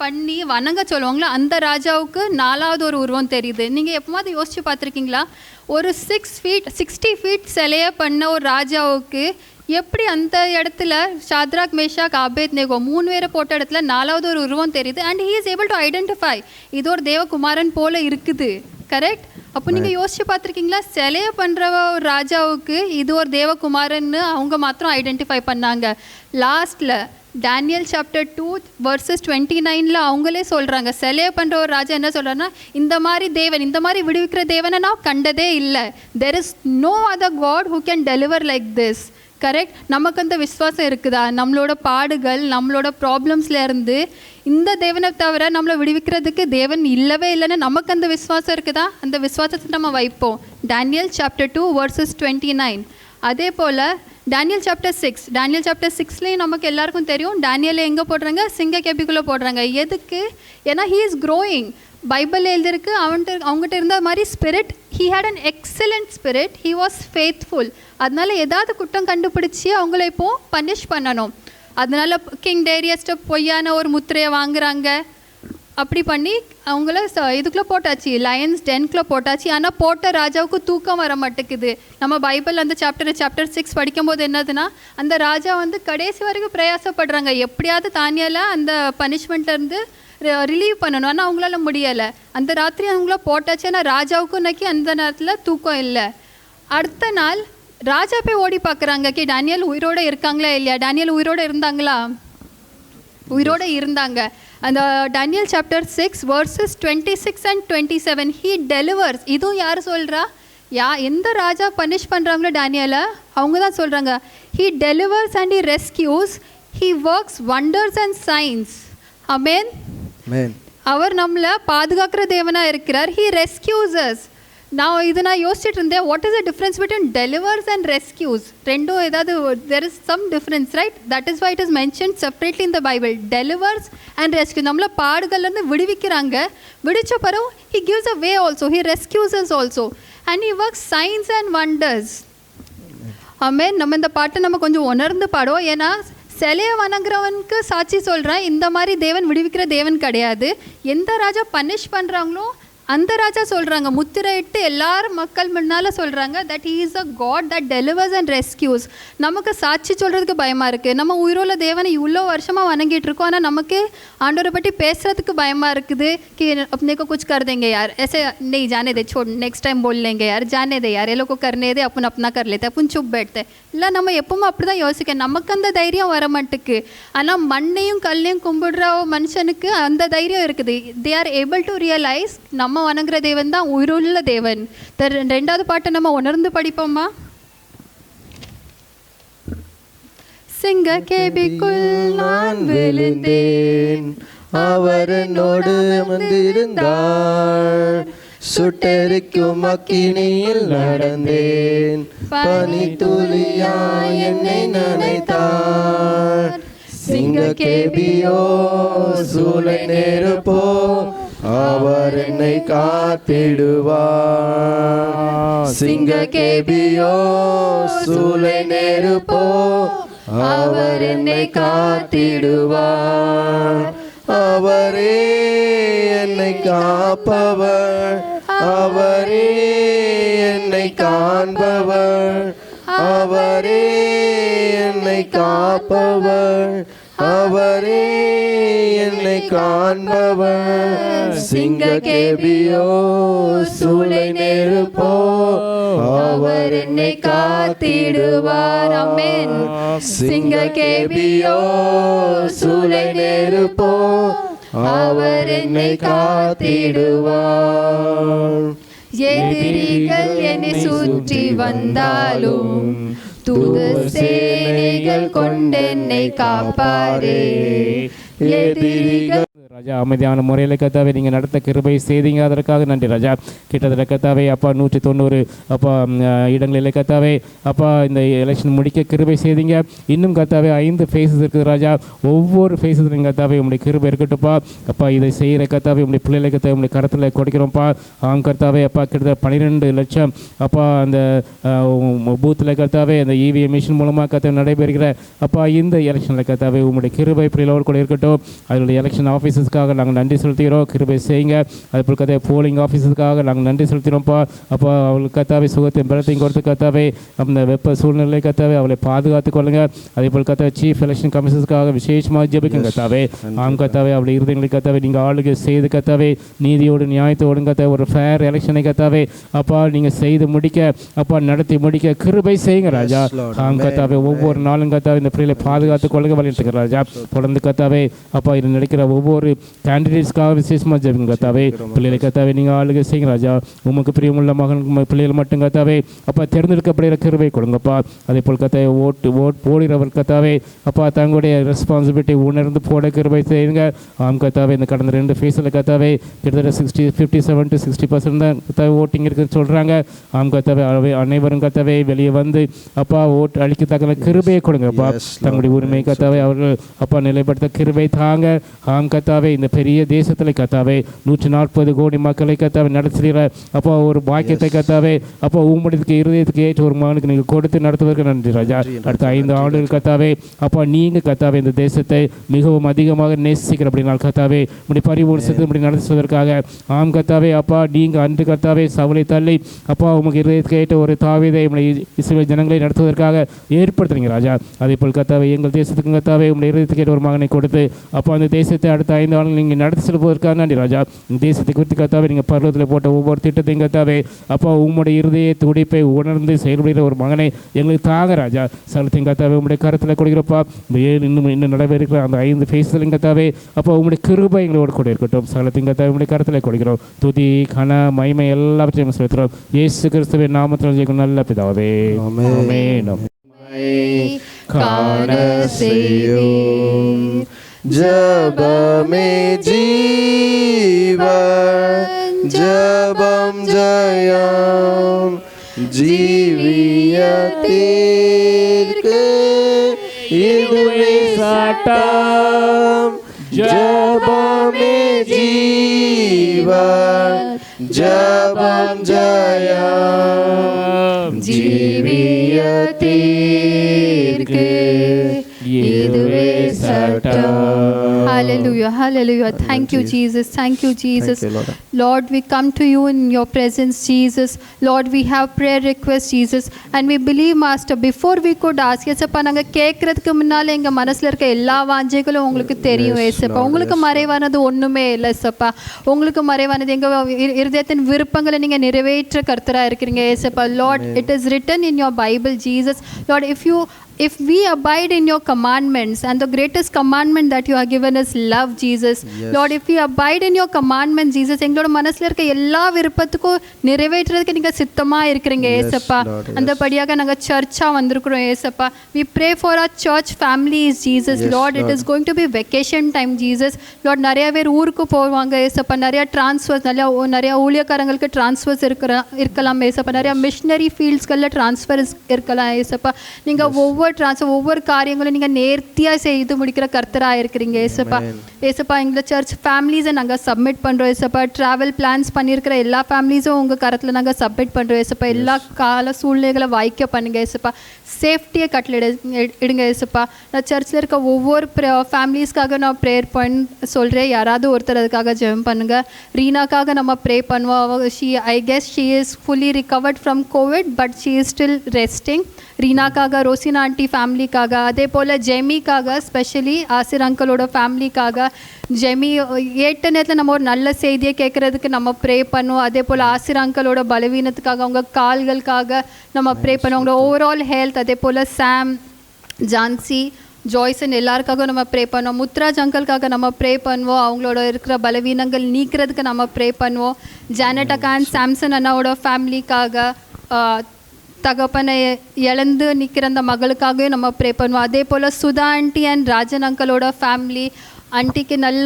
பண்ணி வணங்க சொல்லுவாங்களோ அந்த ராஜாவுக்கு நாலாவது ஒரு உருவம் தெரியுது. நீங்கள் எப்போது யோசிச்சு பார்த்துருக்கீங்களா? ஒரு 60 feet சிலையை பண்ண ஒரு ராஜாவுக்கு எப்படி அந்த இடத்துல ஷாத்ராக் மேஷாக் ஆபேத்நேகோ 3 பேரை போட்ட இடத்துல நாலாவது ஒரு உருவம் தெரியுது. And he is able to identify இது ஒரு தேவகுமாரன் போல இருக்குது. கரெக்ட்? அப்போ நீங்கள் யோசிச்சு பார்த்துருக்கீங்களா? சிலையை பண்ணுற ஒரு ராஜாவுக்கு இது ஒரு தேவகுமாரன்னு அவங்க மாத்திரம் ஐடென்டிஃபை பண்ணாங்க. லாஸ்ட்டில் Daniel chapter 2 verses 29 அவங்களே சொல்கிறாங்க, சிலையை பண்ணுற ஒரு ராஜா என்ன சொல்கிறாருன்னா, இந்த மாதிரி தேவன், இந்த மாதிரி விடுவிக்கிற தேவனை நான் கண்டதே இல்லை. there is no other God who can deliver like this. Correct? நமக்கு அந்த விசுவாசம் இருக்குதா? நம்மளோட பாடுகள் நம்மளோட ப்ராப்ளம்ஸ்லேருந்து இந்த தேவனை தவிர நம்மளை விடுவிக்கிறதுக்கு தேவன் இல்லவே இல்லைன்னு நமக்கு அந்த விசுவாசம் இருக்குதா? அந்த விசுவாசத்தை நம்ம வைப்போம். Daniel chapter 2 verses 29. அதே போல் Daniel chapter 6 நமக்கு எல்லாருக்கும் தெரியும். டேனியலை எங்கே போடுறாங்க? சிங்க கேபிக்குள்ளே போடுறாங்க. எதுக்கு? ஏன்னா ஹீ இஸ் க்ரோயிங். பைபிளில் எழுதிருக்கு அவங்ககிட்ட இருந்த மாதிரி spirit. He had an excellent spirit. He was faithful. அதனால ஏதாவது குற்றம் கண்டுபிடிச்சி அவங்கள இப்போது பனிஷ் பண்ணணும். அதனால கிங் டேரியஸ்ட்டை பொய்யான ஒரு முத்திரையை வாங்குறாங்க. அப்படி பண்ணி அவங்கள இதுக்குள்ளே போட்டாச்சு, லயன்ஸ் டென்க்குள்ளே போட்டாச்சு. ஆனால் போட்ட ராஜாவுக்கு தூக்கம் வர மாட்டேங்குது. நம்ம பைபிள் அந்த சாப்டர் 6 படிக்கும்போது என்னதுன்னா, அந்த ராஜா வந்து கடைசி வரைக்கும் பிரயாசப்படுறாங்க, எப்படியாவது தானியலை அந்த பனிஷ்மெண்ட்லேருந்து ரிலீவ் பண்ணணும். ஆனால் அவங்களால முடியலை. அந்த ராத்திரி அவங்கள போட்டாச்சு. ஆனால் ராஜாவுக்கும் இன்னைக்கு அந்த நேரத்தில் தூக்கம் இல்லை. அடுத்த நாள் ராஜா போய் ஓடி பார்க்குறாங்க, டேனியல் உயிரோடு இருக்காங்களா இல்லையா? டேனியல் உயிரோடு இருந்தாங்களா? உயிரோடு இருந்தாங்க. அந்த Daniel chapter 6 verses 26 and 27 he delivers. இதுவும் யார் சொல்கிறா? எந்த ராஜா பனிஷ் பண்ணுறாங்களோ டேனியலை அவங்க தான் சொல்கிறாங்க. he delivers and he rescues. he works wonders and signs. Amen. அவர் நம்மளை பாதுகாக்கிற தேவனாக இருக்கிறார். He rescues. நான் யோசிச்சுட்டு இருந்தேன், what is the difference between delivers and rescues? ரெண்டும் ஏதாவது there is some difference, right? That is why it is mention separately in the Bible. Delivers and rescue. நம்மளை பாடுகள்லேருந்து விடுவிக்கிறாங்க. விடுச்ச பிறகு he gives a way also. He rescues also. And he works signs and wonders. Amen. நம்ம இந்த பாட்டை நம்ம கொஞ்சம் உணர்ந்து பாடுவோம். ஏன்னா சிலையை வணங்குறவனுக்கு சாட்சி சொல்கிறேன், இந்த மாதிரி தேவன் விடுவிக்கிற தேவன் கிடையாது. எந்த ராஜா பனிஷ் பண்ணுறாங்களோ அந்த ராஜா சொல்கிறாங்க, முத்திரையிட்டு எல்லாரும் மக்கள் முன்னால் சொல்கிறாங்க that he is a god that delivers and rescues. நமக்கு சாட்சி சொல்கிறதுக்கு பயமாக இருக்குது. நம்ம உயிரோல தேவனை இவ்வளோ வருஷமாக வணங்கிட்டு இருக்கோம், ஆனால் நமக்கு ஆண்டவரை பற்றி பேசுகிறதுக்கு பயமாக இருக்குது. कि अपने को कुछ कर देंगे यार, ऐसे नहीं जाने दे, छोड़, नेक्स्ट टाइम बोल लेंगे यार, जाने दे यार, ये लोग को करने दे, अपन अपना कर लेते, अपन चुप बैठते. இல்லை நம்ம எப்பவுமே அப்படி தான் யோசிக்க. நமக்கு அந்த தைரியம் வர மாட்டுக்கு. ஆனால் மண்ணையும் கல்லையும் கும்பிடுற மனுஷனுக்கு அந்த தைரியம் இருக்குது. They are able to realise நம்ம வணங்குற தேவன் தான் உயிருள்ள தேவன். ரெண்டாவது பாட்டை நம்ம உணர்ந்து படிப்போமா? சிங்க கேபிக்குள் நான் விழுந்தேன், அவர் என்னோடு வந்திருந்தார். சுட்டெரிக்கும் அக்கினியில் நடந்தேன், பனி துளியாய் என்னை நனைத்தார். சிங்க கேபியோ சூளை நெருப்போ அவர் என்னை காத்திடுவார். சிங்க கேபியோ சூளை நெருப்போ அவர் என்னை காத்திடுவார். அவரே என்னை காப்பவர், அவரே என்னை காண்பவர், அவரே என்னை காப்பவர், அவரே என்னை காண்பவர். சிங்க கேபியோ சூளை நெருப்போ அவர் என்னை காத்திடுவார். ஆமென். சிங்க கேபியோ சூளை நெருப்போ அவர் என்னை காத்திடுவார். எதிரிகள் என்னை சுற்றி வந்தாலும் தூது சேனைகள் கொண்டென்னை காப்பாரே. எதிரிகள் ராஜா அமைதியான முறையில் கத்தாவே நீங்கள் நடத்த கிருபை செய்தீங்க, அதற்காக நன்றி ராஜா. கிட்டத்தட்ட கத்தாவே அப்பா 190 அப்பா இடங்களில் கத்தாவே அப்பா இந்த எலெக்ஷன் முடிக்க கிருபை செய்தீங்க. இன்னும் கத்தாவே 5 ஃபேஸஸ் இருக்குது ராஜா. ஒவ்வொரு ஃபேஸஸ்லையும் கத்தாவே உங்களுடைய கிருபை இருக்கட்டும்ப்பா. அப்பா இதை செய்கிற கத்தாவே உங்களுடைய பிள்ளைகளை கத்தாவே உங்களுடைய கருத்தில் கொடுக்கிறோம்ப்பா. கர்த்தாவே அப்பா கிட்டத்தட்ட 12 லட்சம் அப்பா அந்த பூத்தில் கத்தாவே அந்த இவிஎம் மிஷின் மூலமாக கத்தாவே நடைபெறுகிற அப்பா இந்த எலெக்ஷனில் கத்தாவே உங்களுடைய கிருபை பிள்ளைகளோடு கூட இருக்கட்டும். அதனுடைய எலெக்ஷன் ஆஃபீஸஸ் நாங்கள் நன்றி செலுத்துகிறோம், கிருபை செய்யுங்க. அதுபோல் கத்தாவே போலிங் ஆஃபீஸுக்காக நாங்கள் நன்றி செலுத்துகிறோம்ப்பா. அப்போ அவங்களுக்கு கத்தாவே சுகத்தையும் பலத்தையும் கொடுத்து கத்தாவே அந்த வெப்ப சூழ்நிலை கத்தாவே அவளை பாதுகாத்து கொள்ளுங்க. அதேபோல் கத்தாவே சீஃப் எலெக்ஷன் கமிஷனருக்காக விசேஷமாக ஜெபிக்கும் கத்தாவே. கத்தாவே அவளை இருதயங்களை கத்தாவே நீங்கள் ஆளுகை செய்து கத்தாவே நீதியோடு நியாயத்தோடு கத்தாவே ஒரு ஃபேர் எலெக்ஷனை கத்தாவே அப்பா நீங்கள் செய்து முடிக்க அப்பா நடத்தி முடிக்க கிருபை செய்யுங்க ராஜா. கத்தாவே ஒவ்வொரு நாளும் கத்தாவே இந்த பிள்ளைகளை பாதுகாத்து கொள்ளுங்க வழியிருக்கிற ராஜா. தொடர்ந்து கத்தாவே அப்பா இது நடக்கிற ஒவ்வொரு கேண்டிடேட்ஸ்க்காக விசேஷமாக ஜெபிங்க கத்தாவே. பிள்ளைகளை கத்தாவே நீங்கள் ஆளுகை செய்யுங்க ராஜா. உமக்கு பிரியமுள்ள மகன் பிள்ளைகள் மட்டும் கத்தாவே அப்பா தேர்ந்தெடுக்கப்படுகிற கிருபை கொடுங்கப்பா. அதே போல் கத்தாவே போடுகிறவர் கத்தாவே அப்பா தங்களுடைய ரெஸ்பான்சிபிலிட்டி உணர்ந்து போட கிருபை செய்யுங்க. கத்தாவே இந்த கடந்த 2 ஃபேஸில் கத்தாவே கிட்டத்தட்ட 57 to 60% தான் கத்தாவே ஓட்டிங் இருக்குன்னு சொல்கிறாங்க. கத்தாவே அனைவரும் கத்தாவே வெளியே வந்து அப்பா ஓட்டு அளிக்கத்தக்க கிருபையை கொடுங்கப்பா. தங்களுடைய உரிமை கத்தாவே அவர்கள் அப்பா நிலைப்படுத்த கிருபை தாங்க. கத்தாவே இந்த பெரிய தேசத்தில் கத்தாவே 140 கோடி மக்களை கத்தாவே நடத்துகிற அப்போ ஒரு பாக்கியத்தை கத்தாவே அப்போ உம்முடையதுக்கு இருதயத்துக்கு ஏற்ற ஒரு மகனுக்கு நீங்கள் கொடுத்து நடத்துவதற்கு நன்றி ராஜா. அடுத்த 5 ஆண்டுகள் கத்தாவே அப்போ நீங்கள் கத்தாவே இந்த தேசத்தை மிகவும் அதிகமாக நேசிக்கிற அப்படினால் கத்தாவே இப்படி பரிபூர்ண இப்படி நடத்துவதற்காக கத்தாவே அப்பா நீங்கள் அன்று கத்தாவே சவுளை தள்ளி அப்பா உங்களுக்கு இருதயத்துக்கு ஏற்ற ஒரு தாவீதை இஸ்ரவேல் ஜனங்களை நடத்துவதற்காக ஏற்படுத்துறீங்க ராஜா. அதே போல் கத்தாவே எங்கள் தேசத்துக்கு கத்தாவே உங்களுடைய இருதயத்துக்கு ஏற்ற ஒரு மகனை கொடுத்து அப்போ அந்த தேசத்தை அடுத்த 5 ஆண்டுகள் நீங்கள் நடத்தி செல்வதற்காக நன்றி ராஜா. இந்த தேசத்தை குறித்து கத்தாவே நீங்கள் பருவத்தில் போட்ட ஒவ்வொரு திட்டத்தையும் கத்தாவே அப்போ உங்களுடைய இருதய துடிப்பை உணர்ந்து செயல்படுகிற ஒரு மகனை எங்களுக்கு தாங்க ராஜா. சகலத்தையும் கத்தாவே உங்களுடைய கருத்தில் கொடுக்கிறப்பா. இன்னும் நடைபெறுகிற அந்த 5 ஃபேஸ்லையும் கத்தாவே அப்போ உங்களுடைய கிருபை எங்களோடு கூட இருக்கட்டும். சகலத்தையும் கத்தாவே உங்களுடைய கருத்தில் கொடுக்கிறோம். துதி கன மகிமை எல்லாவற்றையும் செலுத்துகிறோம். இயேசு கிறிஸ்துவின் நாமத்தில் ஜெயிக்கும் நல்ல பிதாவே ஆமென். காண செய்வீர் ஜபமே ஜீவன், ஜபம் ஜெயம், ஜீவியத்திற்கு இதுவே சட்டம். ஜபமே ஜீவன், ஜபம் ஜெயம், ஜீவியத்திற்கு இதுவே சட்டம். Hallelujah, hallelujah. Thank you, Jesus. Thank you, Jesus. Thank you, Lord. Lord, we come to you in your presence, Jesus. Lord, we have prayer requests, Jesus. And we believe, Master, before we could ask, ஏசப்பா நாங்கள் கேட்கறதுக்கு முன்னால் எங்கள் மனசில் இருக்க எல்லா வாஞ்சைகளும் உங்களுக்கு தெரியும் ஏசப்பா. உங்களுக்கு மறைவானது ஒன்றுமே இல்லை ஏசப்பா. உங்களுக்கு மறைவானது எங்கள் இருதயத்தின் விருப்பங்களை நீங்கள் நிறைவேற்ற கர்த்தராக இருக்கிறீங்க ஏசப்பா. Lord, it is written in your Bible, Jesus. Lord, if we abide in your commandments, and the greatest commandment that you have given us love, Jesus. Yes. Lord, if we abide in your commandments, Jesus, எங்களோட மனசுல இருக்க எல்லா விருப்பத்துக்கும் நிறைவேற்றுறதுக்கு நீங்க சித்தமா இருக்கிறீங்க ஏசப்பா. அந்தபடியாக நாங்க சர்ச்சா வந்திருக்கிறோம் ஏசப்பா. We pray for our church families, Jesus. Yes, Lord, it is going to be vacation time, Jesus. Lord, நிறைய பேர் ஊருக்கு போவாங்க ஏசப்பா. நிறைய டிரான்ஸ்ஃபர்ஸ், நிறைய ஊழியக்காரங்களுக்கு டிரான்ஸ்ஃபர்ஸ் இருக்கலாம் ஏசப்பா. நிறைய மிஷனரி ஃபீல்ட்ஸ்களில் டிரான்ஸ்ஃபர்ஸ் இருக்கலாம் ஏசப்பா. நீங்க ஒவ்வொரு காரியங்களும் நீங்கள் நேர்த்தியாக செய்து முடிக்கிற கர்த்தராக இருக்கிறீங்க ஏசப்பா. ஏசப்பா, எங்களை சர்ச் ஃபேமிலிஸை நாங்கள் சப்மிட் பண்ணுறோம் ஏசப்பா. ட்ராவல் பிளான்ஸ் பண்ணியிருக்கிற எல்லா ஃபேமிலிஸும் உங்கள் கரத்தில் நாங்கள் சப்மிட் பண்ணுறோம் ஏசப்பா. எல்லா கால சூழ்நிலைகளை வாய்க்க பண்ணுங்க ஏசப்பா. சேஃப்டியை இடுங்க ஏசப்பா. நான் சர்ச்சில் இருக்க ஒவ்வொரு ஃபேமிலிஸ்க்காக நான் ப்ரேயர் சொல்கிறேன். யாராவது ஒருத்தர் அதுக்காக ஜெபம் பண்ணுங்க. ரீனாக்காக நம்ம ப்ரே பண்ணுவோம். I guess she is fully recovered from COVID, but she is still resting. ரீனாக்காக, ரோசினா ஆண்டி ஃபேமிலிக்காக, அதே போல் ஜெமிக்காக, ஸ்பெஷலி ஆசிர் அங்கிளோட ஃபேமிலிக்காக. ஜெமி ஏட்ட நேரத்தில் நம்ம ஒரு நல்ல செய்தியை கேட்குறதுக்கு நம்ம ப்ரே பண்ணுவோம். அதே போல் ஆசிர் அங்கிளோட பலவீனத்துக்காக, அவங்க கால்களுக்காக நம்ம ப்ரே பண்ணுவோம். அவங்களோட ஓவரால் ஹெல்த், அதே போல் சாம், ஜான்சி, ஜாய்சன் எல்லாருக்காக நம்ம ப்ரே பண்ணுவோம். முத்ராஜ் அங்கிளுக்காக நம்ம ப்ரே பண்ணுவோம். அவங்களோட இருக்கிற பலவீனங்கள் நீக்கிறதுக்கு நம்ம ப்ரே பண்ணுவோம். ஜானட் அக்கா அண்ட் சாம்சன் அண்ணாவோட ஃபேமிலிக்காக, தகப்பனை இழந்து நிற்கிற அந்த மகளுக்காகவே நம்ம ப்ரே பண்ணுவோம். அதே போல் சுதா ஆண்டி அண்ட் ராஜன் அங்கிளோட ஃபேமிலி. ஆண்டிக்கு நல்ல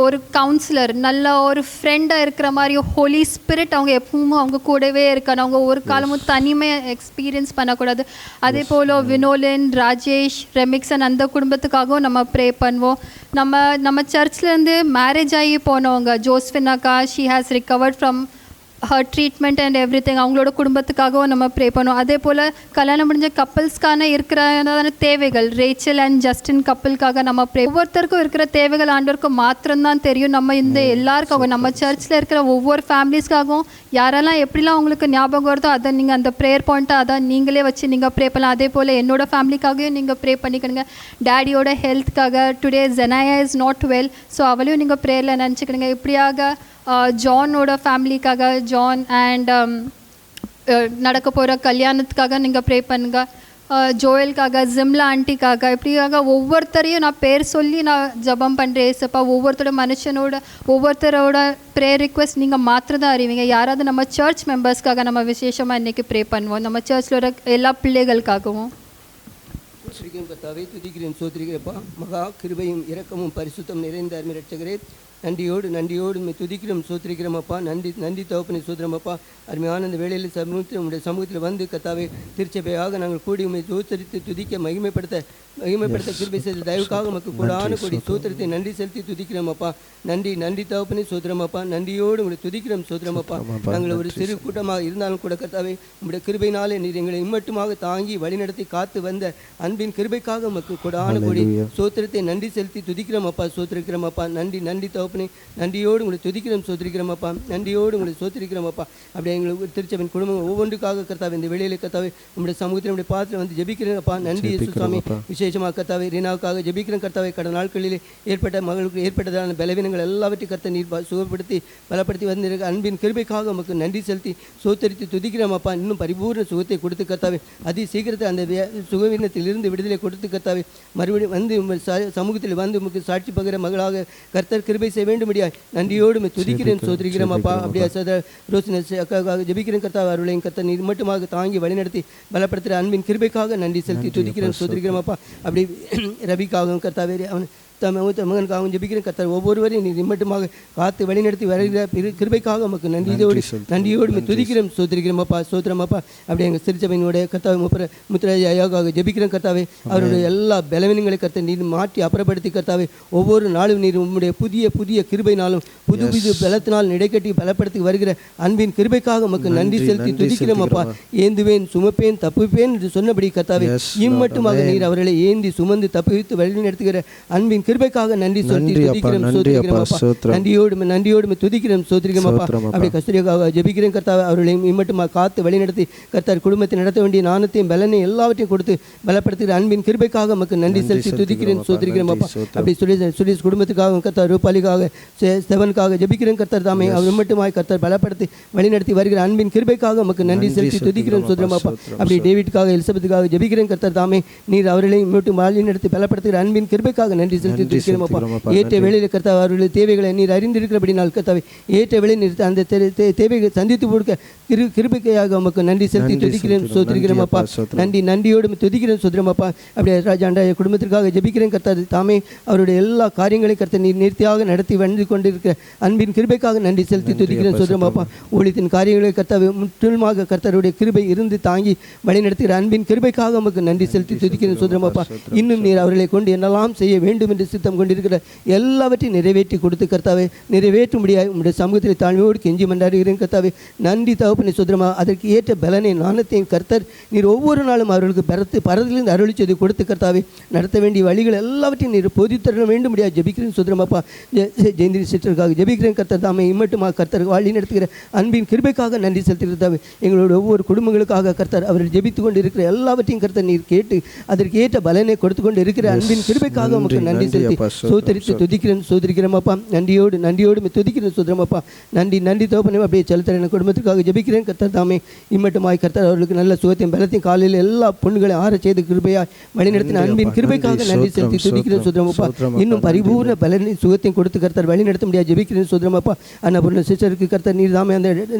ஒரு கவுன்சிலர், நல்ல ஒரு ஃப்ரெண்டாக இருக்கிற மாதிரி ஹோலி ஸ்பிரிட் அவங்க எப்பவும் அவங்க கூடவே இருக்கணும். அவங்க ஒரு காலமும் தனிமையை எக்ஸ்பீரியன்ஸ் பண்ணக்கூடாது. அதே போல் வினோலின், ராஜேஷ், ரெமிக்சன் அந்த குடும்பத்துக்காகவும் நம்ம ப்ரே பண்ணுவோம். நம்ம சர்ச்லேருந்து மேரேஜ் ஆகி போனவங்க, ஜோஸ்ஃபின் அக்கா, she has recovered from her treatment and every thing. அவங்களோட குடும்பத்துக்காகவும் நம்ம ப்ரே பண்ணுவோம். அதே போல் கல்யாணம் முடிஞ்ச கப்பல்ஸ்க்கான இருக்கிற தேவைகள், ரேச்சல் அண்ட் ஜஸ்டின் கப்பலுக்காக நம்ம ப்ரே. ஒவ்வொருத்தருக்கும் இருக்கிற தேவைகள் ஆண்டவருக்கு மாத்திரம்தான் தெரியும். நம்ம இந்த எல்லாருக்காகவும், நம்ம சர்ச்சில் இருக்கிற ஒவ்வொரு ஃபேமிலிஸ்க்காகவும் யாரெல்லாம் எப்படிலாம் உங்களுக்கு ஞாபகம் வருதோ அதை நீங்கள் அந்த ப்ரேயர் பாயிண்ட்டை அதான் நீங்களே வச்சு நீங்கள் ப்ரே பண்ணலாம். அதே போல் என்னோடய ஃபேமிலிக்காகவும் நீங்கள் ப்ரே பண்ணிக்கணுங்க. டேடியோட ஹெல்த்துக்காக, today Jenaya is not well, so அவளையும் நீங்கள் ப்ரேயரில் நினச்சிக்கணுங்க. இப்படியாக ஜானோட ஃபேமிலிக்காக, ஜான் அண்ட் நடக்க போகிற கல்யாணத்துக்காக நீங்கள் ப்ரே பண்ணுங்கள். ஜோயலுக்காக, ஜிம்லா ஆண்டிக்காக, இப்படியாக ஒவ்வொருத்தரையும் நான் பேர் சொல்லி நான் ஜபம் பண்ணுறேன் ஏசப்பா. ஒவ்வொருத்தரோட ப்ரேயர் ரிக்வெஸ்ட் நீங்கள் மாத்திரம் தான் அறிவீங்க. யாராவது நம்ம சர்ச் மெம்பர்ஸ்க்காக நம்ம விசேஷமாக இன்றைக்கி ப்ரே பண்ணுவோம். நம்ம சர்ச்சில் வர எல்லா பிள்ளைகளுக்காகவும். கர்த்தாவே, துதிக்கிறேன், சோத்திரிக்கிறப்பா. மகா கிருபையும் இரக்கமும் பரிசுத்தம் நிறைந்த அருமை ரட்சகரே, நன்றியோடு துதிக்கிறோம், சோத்திரிக்கிறோம் அப்பா. நன்றி தகப்பனை சோத்திரம் அப்பா. அருமையான அந்த வேளையில் உங்களுடைய சமூகத்தில் வந்து கர்த்தாவே திருச்சபையாக நாங்கள் கூடி உண்மை சோத்தரித்து துதிக்க மகிமைப்படுத்த கிருபை செய்த தயவுக்காக நமக்கு கூடான கூடி சோத்திரத்தை நன்றி செலுத்தி துதிக்கிறோம் அப்பா. நன்றி தகப்பனை சோத்திரம் அப்பா. நன்றியோடு உங்களை துதிக்கிறோம், சோத்திரம் அப்பா. நாங்கள் ஒரு சிறு கூட்டமாக இருந்தாலும் கூட கர்த்தாவே, உங்களுடைய கிருபையினாலே நீர் எங்களை இம்மட்டுமாக தாங்கி வழிநடத்தி காத்து வந்த அன்பின் கிருபைக்காக நமக்கு கூடான கூடி சோத்திரத்தை நன்றி செலுத்தி துதிக்கிறோம் அப்பா, சோத்திரிக்கிறோம் அப்பா. நன்றி தகப்பனே. நன்றியோடு உங்களை துதிக்கிறோம், சோத்திரிக்கிறோம் அப்பா. நன்றியோடு உங்களை சோத்திரிக்கிறோம் அப்பா. அப்படியே எங்களுக்கு திருச்சபையின் குடும்பம் ஒவ்வொன்றுக்காக கர்த்தாவே இந்த வேளையிலே கர்த்தாவே உங்களுடைய சமூகத்தில் நம்முடைய பாத்திரம் வந்து ஜெபிக்கிறேன் அப்பா. நன்றி சுவாமி. விசேஷமாக கர்த்தாவே ரீனாவுக்காக ஜெபிக்கிறேன் கர்த்தாவே. கடந்த நாட்களிலே மகளுக்கு ஏற்பட்டதான பலவீனங்கள் எல்லாவற்றையும் கர்த்தர் நீர் சுகப்படுத்தி பலப்படுத்தி வந்து அன்பின் கிருபைக்காக நமக்கு நன்றி செலுத்தி சோத்தரித்து துதிக்கிறோம் அப்பா. இன்னும் பரிபூர்ண சுகத்தை கொடுத்து கர்த்தாவே, அதி சீக்கிரத்தை அந்த சுகவீனத்தில் இருந்து விடுதலை கொடுத்து கர்த்தாவே மறுபடியும் வந்து உங்கள் சமூகத்தில் வந்து உங்களுக்கு சாட்சி பகிர மகளாக கர்த்தர் கிருபை செய்ய வேண்டும்படியாய் நன்றியோடு துதிக்கிறேன், சோதரிக்கிறோம் அப்பா. அப்படியே ரோசின அக்காவுக்காக ஜெபிக்கிறேன் கர்த்தாவே. அவர்களையும் கர்த்தர் நீர் மட்டுமாக தாங்கி வழிநடத்தி பலப்படுத்துகிற அன்பின் கிருபைக்காக நன்றி செலுத்தி துதிக்கிறேன், சோதரிக்கிறோம் அப்பா. அப்படி ரவிக்காகவும் கர்த்தாவே அவன் மகனுக்காகவும் ஜெபிக்கிறேன் கர்த்தர். ஒவ்வொருவரையும் நீர் இம்மட்டுமாக காத்து வழிநடத்தி வருகிற கிருபைக்காக உமக்கு நன்றியோடு துதிக்கிறோம் சோத்திரிக்கிறோம் அப்பா. சோத்திரம் அப்பா. அப்படியே எங்கள் திருச்சபையினுடைய கர்த்தாவை முத்துராஜ் ஐயாவுக்காக ஜெபிக்கிறேன் கர்த்தாவே. அவருடைய எல்லா பலவீனங்களை கர்த்தர் நீர் மாற்றி அப்புறப்படுத்தி கர்த்தாவே. ஒவ்வொரு நாளும் நீர் உம்முடைய புதிய புதிய கிருபைனாலும் புது புது பலத்தினால் இடைக்கட்டி பலப்படுத்தி வருகிற அன்பின் கிருபைக்காக உமக்கு நன்றி செலுத்தி துதிக்கிறோம் அப்பா. ஏந்துவேன் சுமப்பேன் தப்புப்பேன் என்று சொன்னபடி கர்த்தாவே இம்மட்டுமாக நீர் அவர்களை ஏந்தி சுமந்து தப்புவித்து வழி நடத்துகிற அன்பின் கிருபைக்காக நன்றி செலுத்தி துதிக்கிறோம் சோத்திரிக்கிறோம் அப்பா. நன்றியோடு துதிக்கிறோம் சோத்திரிக்கிறோம் அப்பா. அப்படியே கஸ்தூரிக்காக ஜெபிக்கிறேன் கர்த்தாவே. அவர்களையும் இம்மட்டுமாக காத்து வழி நடத்தி கர்த்தர் குடும்பத்தை நடத்த வேண்டிய நாணத்தையும் பலனையும் எல்லாவற்றையும் கொடுத்து பலப்படுத்துகிற அன்பின் கிருபைக்காக நமக்கு நன்றி செலுத்தி துதிக்கிறேன் சோத்திரிக்கிறேன் அப்பா. அப்படி சுரேஷ் குடும்பத்துக்காக கர்த்தர் ரூபாலிக்காக ஸ்டெவனுக்காக ஜெபிக்கிறேன் கர்த்தர் தாமே. அவர் மட்டுமாய் கர்த்தர் பலப்படுத்தி வழிநடத்தி வருகிற அன்பின் கிருபைக்காக நமக்கு நன்றி செலுத்தி துதிக்கிறேன் சோத்திரம் அப்பா. அப்படி டேவிட்காக எலிசபெத்துக்காக ஜெபிக்கிறேன் கர்த்தர் தாமே. நீர் அவர்களையும் மட்டும் வழிநடத்தி பலப்படுத்துகிற அன்பின் கிருபைக்காக நன்றி செலுத்தி துதிக்கிறோம் அப்பா. ஏற்ற வேளையில் கர்த்தர் அவர்களுடைய தேவைகளை நீர் அறிந்திருக்கிறபடி நாள் கர்த்தாவே ஏற்ற வேலை நிறுத்த அந்த தேவைகளை சந்தித்து கொடுக்க கிருபைக்காக நமக்கு நன்றி செலுத்தி துதிக்கிறேன் சோத்திரிக்கிறோம் அப்பா. நன்றியோடு துதிக்கிறேன் சோத்திரம் அப்பா. அப்படியே ராஜாண்டா குடும்பத்திற்காக ஜெபிக்கிறேன் கர்த்தர் தாமே. அவருடைய எல்லா காரியங்களையும் கர்த்தர் நீர் நேர்த்தியாக நடத்தி வந்து கொண்டிருக்கிற அன்பின் கிருபைக்காக நன்றி செலுத்தி துதிக்கிறேன் சோத்திரம் அப்பா. ஊழியத்தின் காரியங்களை கர்த்தர் முற்றிலுமாக கர்த்தருடைய கிருபை இருந்து தாங்கி வழிநடத்துகிற அன்பின் கிருபைக்காக நமக்கு நன்றி செலுத்தி துதிக்கிறேன் சோத்திரம் அப்பா. இன்னும் நீர் அவர்களை கொண்டு என்னெல்லாம் செய்ய வேண்டும் என்று சித்தம் கொண்டிருக்கிற எல்லாவற்றையும் நிறைவேற்றி கொடுத்து கர்த்தாவே நிறைவேற்றும்படியாக உங்களுடைய சமூகத்தில் தாழ்மையோடு கெஞ்சி மன்றாடுகிறேன் கர்த்தாவே. நன்றி தகப்பனே சோத்திரமா. அதற்கு ஏற்ற பலனை நாணத்தையும் கர்த்தர் நீர் ஒவ்வொரு நாளும் அவர்களுக்கு பரத்திலிருந்து அருளி செய்து கொடுத்து கர்த்தாவே நடத்த வேண்டிய வழிகள் எல்லாவற்றையும் நீர் பொதித்தர வேண்டும் முடியாது ஜெபிக்கிறேன் சோத்திரமாப்பா. ஜெயந்திரி சிஸ்டருக்காக ஜெபிக்கிறேன் கர்த்தர் தாமே. இம்மட்டுமாக கர்த்தர் வழி நடத்துகிற அன்பின் கிருபைக்காக நன்றி செலுத்துகிறதாவே. எங்களோட ஒவ்வொரு குடும்பங்களுக்காக கர்த்தர் அவர்கள் ஜெபித்து கொண்டு இருக்கிற எல்லாவற்றையும் கர்த்தர் நீர் கேட்டு அதற்கு ஏற்ற பலனை கொடுத்து கொண்டு இருக்கிற அன்பின் கிருபைக்காக உங்களுக்கு நன்றி செலுத்தி சோதரித்து துதிக்கிறேன் சோதரிக்கிறோமாப்பா. நன்றியோடு துதிக்கிறேன் சோதரமாப்பா. நன்றி தோப்பனே. அப்படியே செலுத்துற குடும்பத்துக்காக ஜெபிக்கிறேன் கர்த்தர் தாமே. இம்மட்டுமாய் கர்த்தர் அவர்களுக்கு நல்ல சுகத்தையும் பலத்தையும் காலையில் எல்லா பொண்ணுகளை ஆற செய்து கிருபையாய் வழிநடத்தின அன்பின் கிருபைக்காக நன்றி செலுத்தி துதிக்கிறேன் சோதரமாப்பா. இன்னும் பரிபூர்ண பலனை சுகத்தையும் கொடுத்து கர்த்தர் வழி நடத்த முடியாது ஜெபிக்கிறேன் சோதரமாப்பா. அன்னபூர்ண சிஸ்டருக்கு கர்த்தர் நீர் தாமே அந்த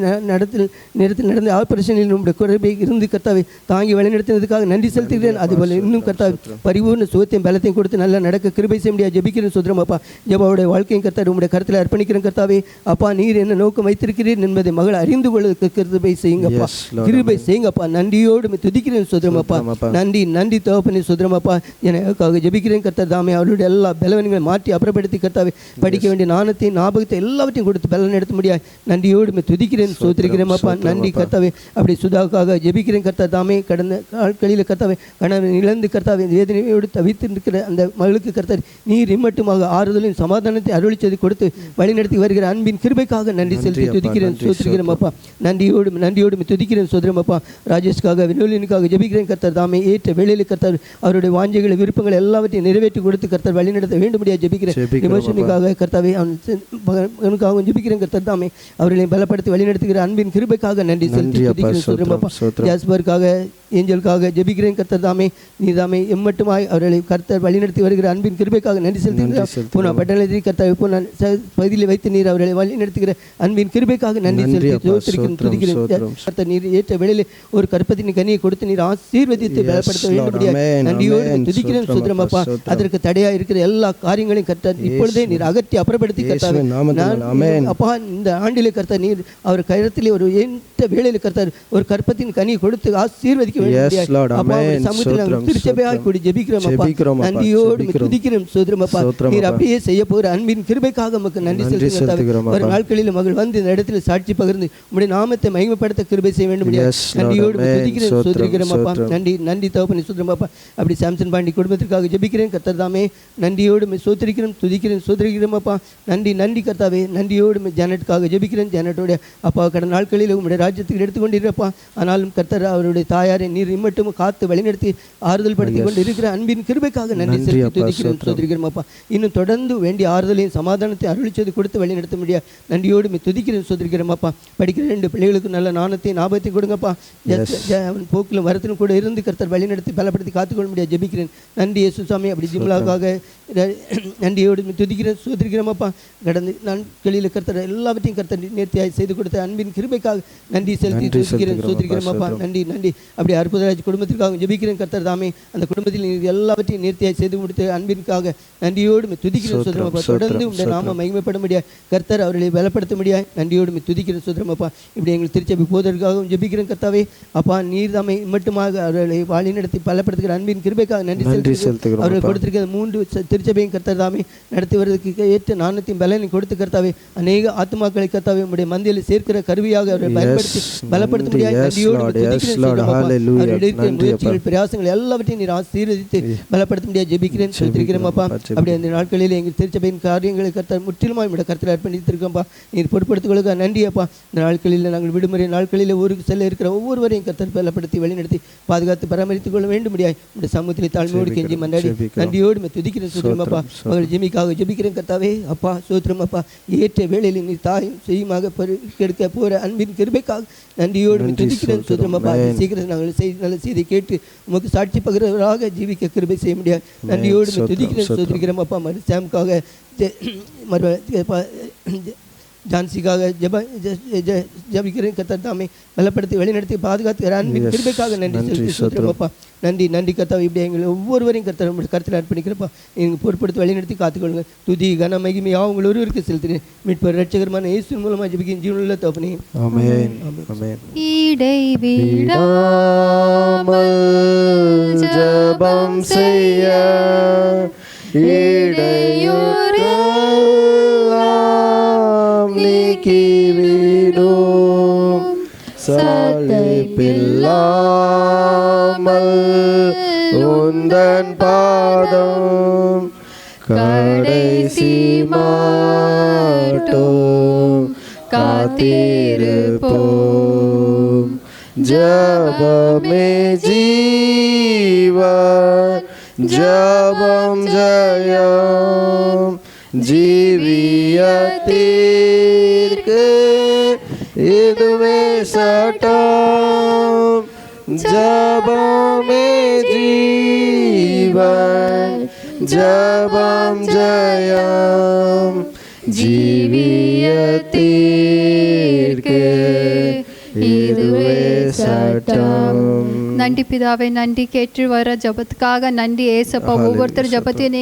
நேரத்தில் நடந்த ஆபரேஷனில் நம்முடைய குறைவை இருந்து கர்த்தாவை தாங்கி வழி நடத்தினதுக்காக நன்றி செலுத்துகிறேன். அதுபோல இன்னும் கர்த்தாவை பரிபூர்ண சுகத்தையும் பலத்தையும் கொடுத்து நல்லா நடக்க கிருபை செய்ய முடியாது ஜெபிக்கிறேன் சோதரமாப்பா. ஜெபாவுடைய வாழ்க்கையும் கர்த்தர் உங்களுடைய கருத்தில் அர்ப்பணிக்கிறேன் கர்த்தாவே. அப்பா நீர் என்ன நோக்கம் வைத்திருக்கிறீர் என்பதை மகள் அறிந்து கொள்வதற்கு கிருபை செய்யுங்கப்பா. கிருபை செய்யுங்கப்பா. நன்றியோடு துதிக்கிறேன் சோதரமாப்பா. நன்றி தகப்பனே சோதரமாப்பா. எனக்காக ஜெபிக்கிறேன் கர்த்தர் தாமே. அவருடைய எல்லா பலவீனங்களை மாற்றி அப்புறப்படுத்தி கர்த்தாவை படிக்க வேண்டிய நாணத்தையும் ஞாபகத்தை எல்லாவற்றையும் கொடுத்து பலன் எடுத்த முடியாது நன்றியோடு துதிக்கிறேன் சோதரிக்கிறேன்ப்பா. நன்றி கர்த்தாவே. அப்படி சுதாவுக்காக ஜெபிக்கிறேன் கர்த்தர் தாமே. கடந்த நாட்களில் கர்த்தாவை கணவன் இழந்து கர்த்தாவை வேதனையோடு தவித்து இருக்கிற அந்த மகளுக்கு கர்த்தர் நீர் இம்மட்டுமாக ஆறுதலின் சமாதானத்தை அருளிச்சதை கொடுத்து வழிநடத்தி வருகிற அன்பின் கிருபைக்காக நன்றி செலுத்தி துதிக்கிறேன் சோதரிக்கிறோம்ப்பா. நன்றியோடு துதிக்கிறேன் சோதரமாப்பா. ராஜேஷ்காக வினோலினுக்காக ஜெபிக்கிறேன் கர்த்தர் தாமே. ஏற்ற வேளையில் கர்த்தர் அவருடைய வாஞ்சைகளை விருப்பங்கள் எல்லாவற்றையும் நிறைவேற்றி கொடுத்து கர்த்தர் வழிநடத்த வேண்டும்படியாக ஜெபிக்கிறேன். எமோஷனுக்காக கர்த்தாவே அவனுக்காகவும் ஜெபிக்கிறேன் கர்த்தர் தாமே. அவர்களை பலப்படுத்தி வழிநடத்துகிற அன்பின் கிருபைக்காக நன்றி செலுத்தி துதிக்கிறேன் சோதரமாப்பா. ஜாஸ்பருக்காக ஏஞ்சலுக்காக ஜெபிக்கிறேன் கர்த்தர் தாமே. நீர் தாமே எம்மட்டுமாய் அவர்களை கர்த்தர் வழிநடத்தி வருகிற அன்பின் கிருபைக்காக நன்றி செலுத்துகிறேன். பூனா பட்டணத்தை கர்த்தர் இப்போ நான் பகுதியில் வைத்து நீர் அவர்களை வழிநடத்துகிற அன்பின் கிருபைக்காக நன்றி செலுத்தி துதிக்கிறேன் கர்த்தர். நீர் ஏற்ற வேளையில் ஒரு கற்பத்தின் கனியை கொடுத்து நீர் ஆசீர்வதித்து பலப்படுத்த வேண்டும் நன்றியோடு துதிக்கிறேன் சோதரமாப்பா. அதற்கு தடையா இருக்கிற எல்லா காரியங்களையும் கர்த்தர் இப்பொழுதே நீர் அகற்றி அப்புறப்படுத்தி கர்த்தர் அப்பா இந்த ஆண்டிலே கர்த்தர் நீர் அவர் கருத்திலே ஒரு ஏற்ற வேளையில் கர்த்தர் ஒரு கற்பத்தின் கனியை கொடுத்து ஆசீர்வதிக்க அப்படியே செய்ய போகிற அன்பின் கிருபைக்காக நமக்கு நன்றி செலுத்துகிறோம். ஒரு நாட்களில் மகள் வந்து இந்த இடத்துல சாட்சி பகிர்ந்து உடைய நாமத்தை மகிமைப்படுத்த கிருபை செய்ய வேண்டும். நன்றியோடு துதிக்கிறேன் சோதரிக்கிறோம்ப்பா. நன்றி தகப்பனே சோதரமாப்பா. அப்படி சாம்சன் பாண்டி குடும்பத்திற்காக ஜெபிக்கிறேன் கர்த்தர் தாமே. நன்றியோடு சோதரிக்கிறேன் துதிக்கிறேன் சோதரிக்கிறோம்ப்பா. நன்றி கர்த்தாவே. நன்றியோடு ஜானட்டுக்காக ஜெபிக்கிறேன். ஜானட்டோடைய அப்பா கடந்த நாட்களில் உங்களுடைய ராஜ்யத்துக்கு எடுத்துக்கொண்டிருப்பா. ஆனாலும் கர்த்தர் அவருடைய தாயாரை நீர் இம்மட்டும் காத்து வழிநடத்தி ஆறுதல் படுத்தி கொண்டு இருக்கிற அன்பின் கிருபைக்காக நன்றி செலுத்தி துதிக்கிறேன் சோதரிக்கிறோம்ப்பா. இன்னும் தொடர்ந்து வேண்டிய ஆறுதலையும் சமாதானத்தை அருளிச்சது கொடுத்து வழிநடத்த முடியாது நன்றியோடு துதிக்கிறேன் சோதரிக்கிறோம்ப்பா. படிக்கிற 2 பிள்ளைகளுக்கு நல்ல நாணத்தையும் ஞாபகத்தையும் கொடுங்கப்பா. அவன் போக்கிலும் வரத்திலும் கூட இருந்து கர்த்தர் வழிநடத்தி பலப்படுத்தி காத்துக்கொள்ள முடியாது ஜெபிக்கிறேன். நன்றி இயேசு சாமி. அப்படி ஜிம்லாவுக்காக நன்றியோடு துதிக்கிறேன் சோதரிக்கிறோம்ப்பா. கடந்த நாட்களில் கர்த்தர் எல்லாவற்றையும் கர்த்தர் நேர்த்தியாய் செய்து கொடுத்த அன்பின் கிருபைக்காக நன்றி செலுத்தி துதிக்கிறேன் சோதரிக்கிறோம்ப்பா. நன்றி. அப்படி அற்புதராஜ் குடும்பத்திற்காக ஜெபிக்கிறேன் கர்த்தர் தாமே. அந்த குடும்பத்தில் எல்லாவற்றையும் நேர்த்தியாய் செய்து கொடுத்து அன்பிற்காக நன்றியோடு துதிக்கிறோம் சுதரமப்பா. தொடர்ந்து உடைய நாம மகிமைப்பட முடியாது கர்த்தர் அவர்களை பலப்படுத்த முடியாது. நன்றியோடு துதிக்கிறோம் சுதரமப்பா. இப்படி எங்கள் திருச்சபை போவதற்காகவும் ஜெபிக்கிறேன் கர்த்தாவே. அப்பா நீர் தாமை மட்டுமாக அவர்களை வழி நடத்தி பலப்படுத்துகிற அன்பின் கிருபைக்காக நன்றி செலுத்துகிறோம். அவர்கள் கொடுத்திருக்கிற 3 திருச்சபையும் கர்த்தர் தாமே நடத்தி வருவதற்கு ஏற்ற நாணத்தையும் பலனை கொடுத்து கர்த்தாவே அநேக ஆத்மாக்களை கர்த்தாவே உடைய மந்தியில் சேர்க்கிற கருவியாக அவர்கள் பயன்படுத்தி பலப்படுத்த முடியாது. முயற்சிகள் பிரயாசங்கள் எல்லாவற்றையும் நீர் ஆசீர்வதித்து பலப்படுத்த முடியாது ஜெபிக்கிறேன் சொல்லிருக்கிறோம் அப்பா. அப்படி அந்த நாட்களில் எங்கள் திருச்சபையின் காரியங்களை கர்த்தர் முற்றிலுமாக நம்முடைய கர்த்தர் அர்ப்பணித்திருக்கோம்ப்பா. நீர் பொறுப்படுத்துகளுக்கு நன்றி அப்பா. இந்த நாட்களில் நாங்கள் விடுமுறை நாட்களில் ஊருக்கு செல்ல இருக்கிற ஒவ்வொருவரையும் கர்த்தர் பலப்படுத்தி வழிநடத்தி பாதுகாத்து பராமரித்துக் கொள்ள வேண்டும் முடியாது உடைய சமூகத்திலே தாழ்மையோடு கெஞ்சி மன்னாடி நன்றியோடு துதிக்கிறேன் சொல்லுறோம் அப்பா. அவர்கள் ஜெமிக்காக ஜெபிக்கிறேன் கர்த்தாவே அப்பா. சோத்திரம் அப்பா. ஏற்ற வேளையில் நீ தாயும் செய்யுமாக கெடுக்க போற அன்பின் கிருபைக்காக நன்றியோடு துதிக்கிறேன் சோத்திரம் அப்பா. சீக்கிரம் நாங்கள் நல்ல செய்தி கேட்டு உமக்கு சாட்சி பகிர்வராக ஜீவிக்க கிருபை செய்ய முடியாது. நன்றியோடு துதிக்கிறேன் சோத்திரிக்கிறோம் அப்பா. மறு சாமுக்காக ஜான்சிக்காக ஜபிக்கிறேன் கர்த்தர் தாமே பலப்படுத்தி வழிநடத்தி பாதுகாத்து அன்பின் கிருபைக்காக நன்றி சொல்லுறப்பா. நன்றி நன்றி கர்த்தாவே. இப்படி எங்களை ஒவ்வொருவரையும் கர்த்தர் உங்களுடைய கருத்தில் அர்ப்பணிக்கிறப்பா. நீங்கள் பொறுப்படுத்தி வழிநடத்தி காத்துக்கொள்ளுங்க. துதி கன மகிமையாக உங்கள் ஒருவருக்கு செலுத்துகிறேன். மீட்பர் இரட்சகரமான இயேசு மூலமாக ஜெபிக்கிறேன் ஜீவனுள்ள தகப்பனே. ஆமென் ஆமென். இடைவிடாமல் ஜெபம் செய்ய நீக்கிவிடும் சலிப்பில்லாமல் உந்தன் பாதம் கடைசி மாட்டோம் காத்திருப்போம். ஜபமே ஜீவன் ஜபம் ஜெயம் ஜீவியத்திற்கு இதுவே சட்டம். ஜபமே ஜீவன் ஜபம் ஜெயம் ஜீவியத்திற்கு இதுவே சட்டம். நன்றி பிதாவே, நன்றி. கேட்டு வர ஜபத்துக்காக நன்றி ஏசப்பா. ஒவ்வொருத்தர் ஜபத்தையும்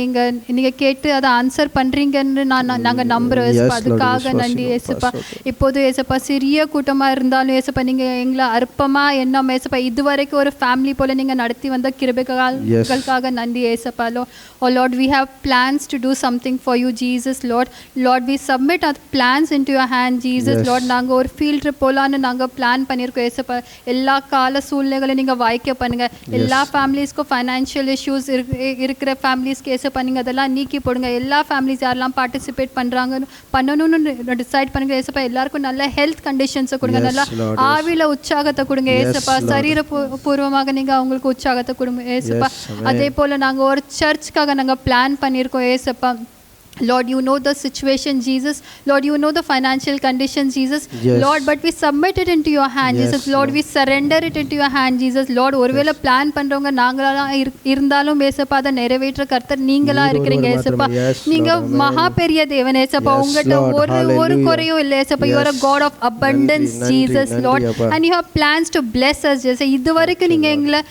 நீங்கள் கேட்டு அதை ஆன்சர் பண்ணுறீங்கன்னு நாங்கள் நம்புகிறோம் ஏசப்பா. அதுக்காக நன்றி ஏசப்பா. இப்போது ஏசப்பா சிறிய கூட்டமாக இருந்தாலும் ஏசப்பா நீங்கள் எங்களை அற்பமாக எண்ணம் ஏசப்பா இதுவரைக்கும் ஒரு ஃபேமிலி போல் நீங்கள் நடத்தி வந்த கிருபைகளுக்காக நன்றி ஏசப்பா. Oh Lord, we have plans to do something for you Jesus Lord. Lord, we submit our plans into your hand Jesus Lord. நாங்கள் ஒரு ஃபீல்ட் ட்ரிப் போகலான்னு நாங்கள் பிளான் பண்ணியிருக்கோம் ஏசப்பா. எல்லா கால சூழ்நிலைகளை நீங்கள் வாய்க்க பண்ணுங்க. எல்லா ஃபேமிலிஸ்க்கும் ஃபைனான்ஷியல் இஷ்யூஸ் இருக்கிற ஃபேமிலிஸ்க்கு ஏசப்பா நீங்கள் அதெல்லாம் நீக்கி போடுங்க. எல்லா ஃபேமிலிஸ் யாரெல்லாம் பார்ட்டிசிபேட் பண்ணணும்னு டிசைட் பண்ணுங்க ஏசப்பா. எல்லாருக்கும் நல்ல ஹெல்த் கண்டிஷன்ஸை கொடுங்க. நல்லா ஆவில உற்சாகத்தை கொடுங்க ஏசப்பா. சரீர பூர்வமாக நீங்கள் அவங்களுக்கு உற்சாகத்தை கொடுங்க ஏசப்பா. அதே போல் நாங்கள் ஒரு சர்ச்சுக்காக நாங்கள் பிளான் பண்ணியிருக்கோம் ஏசப்பா. Lord, you know the situation, Jesus. Lord, you know the financial conditions, Jesus. Lord, but we submit it into your hand, Jesus. Lord, we surrender it into your hand, Jesus. Lord, ஒருவேளை plan பண்ணுறவங்க நாங்களாம் இருந்தாலும் ஏசப்பா அதை நிறைவேற்ற கர்த்தர் நீங்களா இருக்கிறீங்க ஏசப்பா. நீங்க மகா பெரிய தேவன் ஏசப்பா. உங்கள்கிட்ட ஒரு குறையும் இல்லை ஏசப்பா. You are a God of abundance, Jesus, Lord. And you have plans to bless us, Jesus. இது வரைக்கும் நீங்கள் எங்களை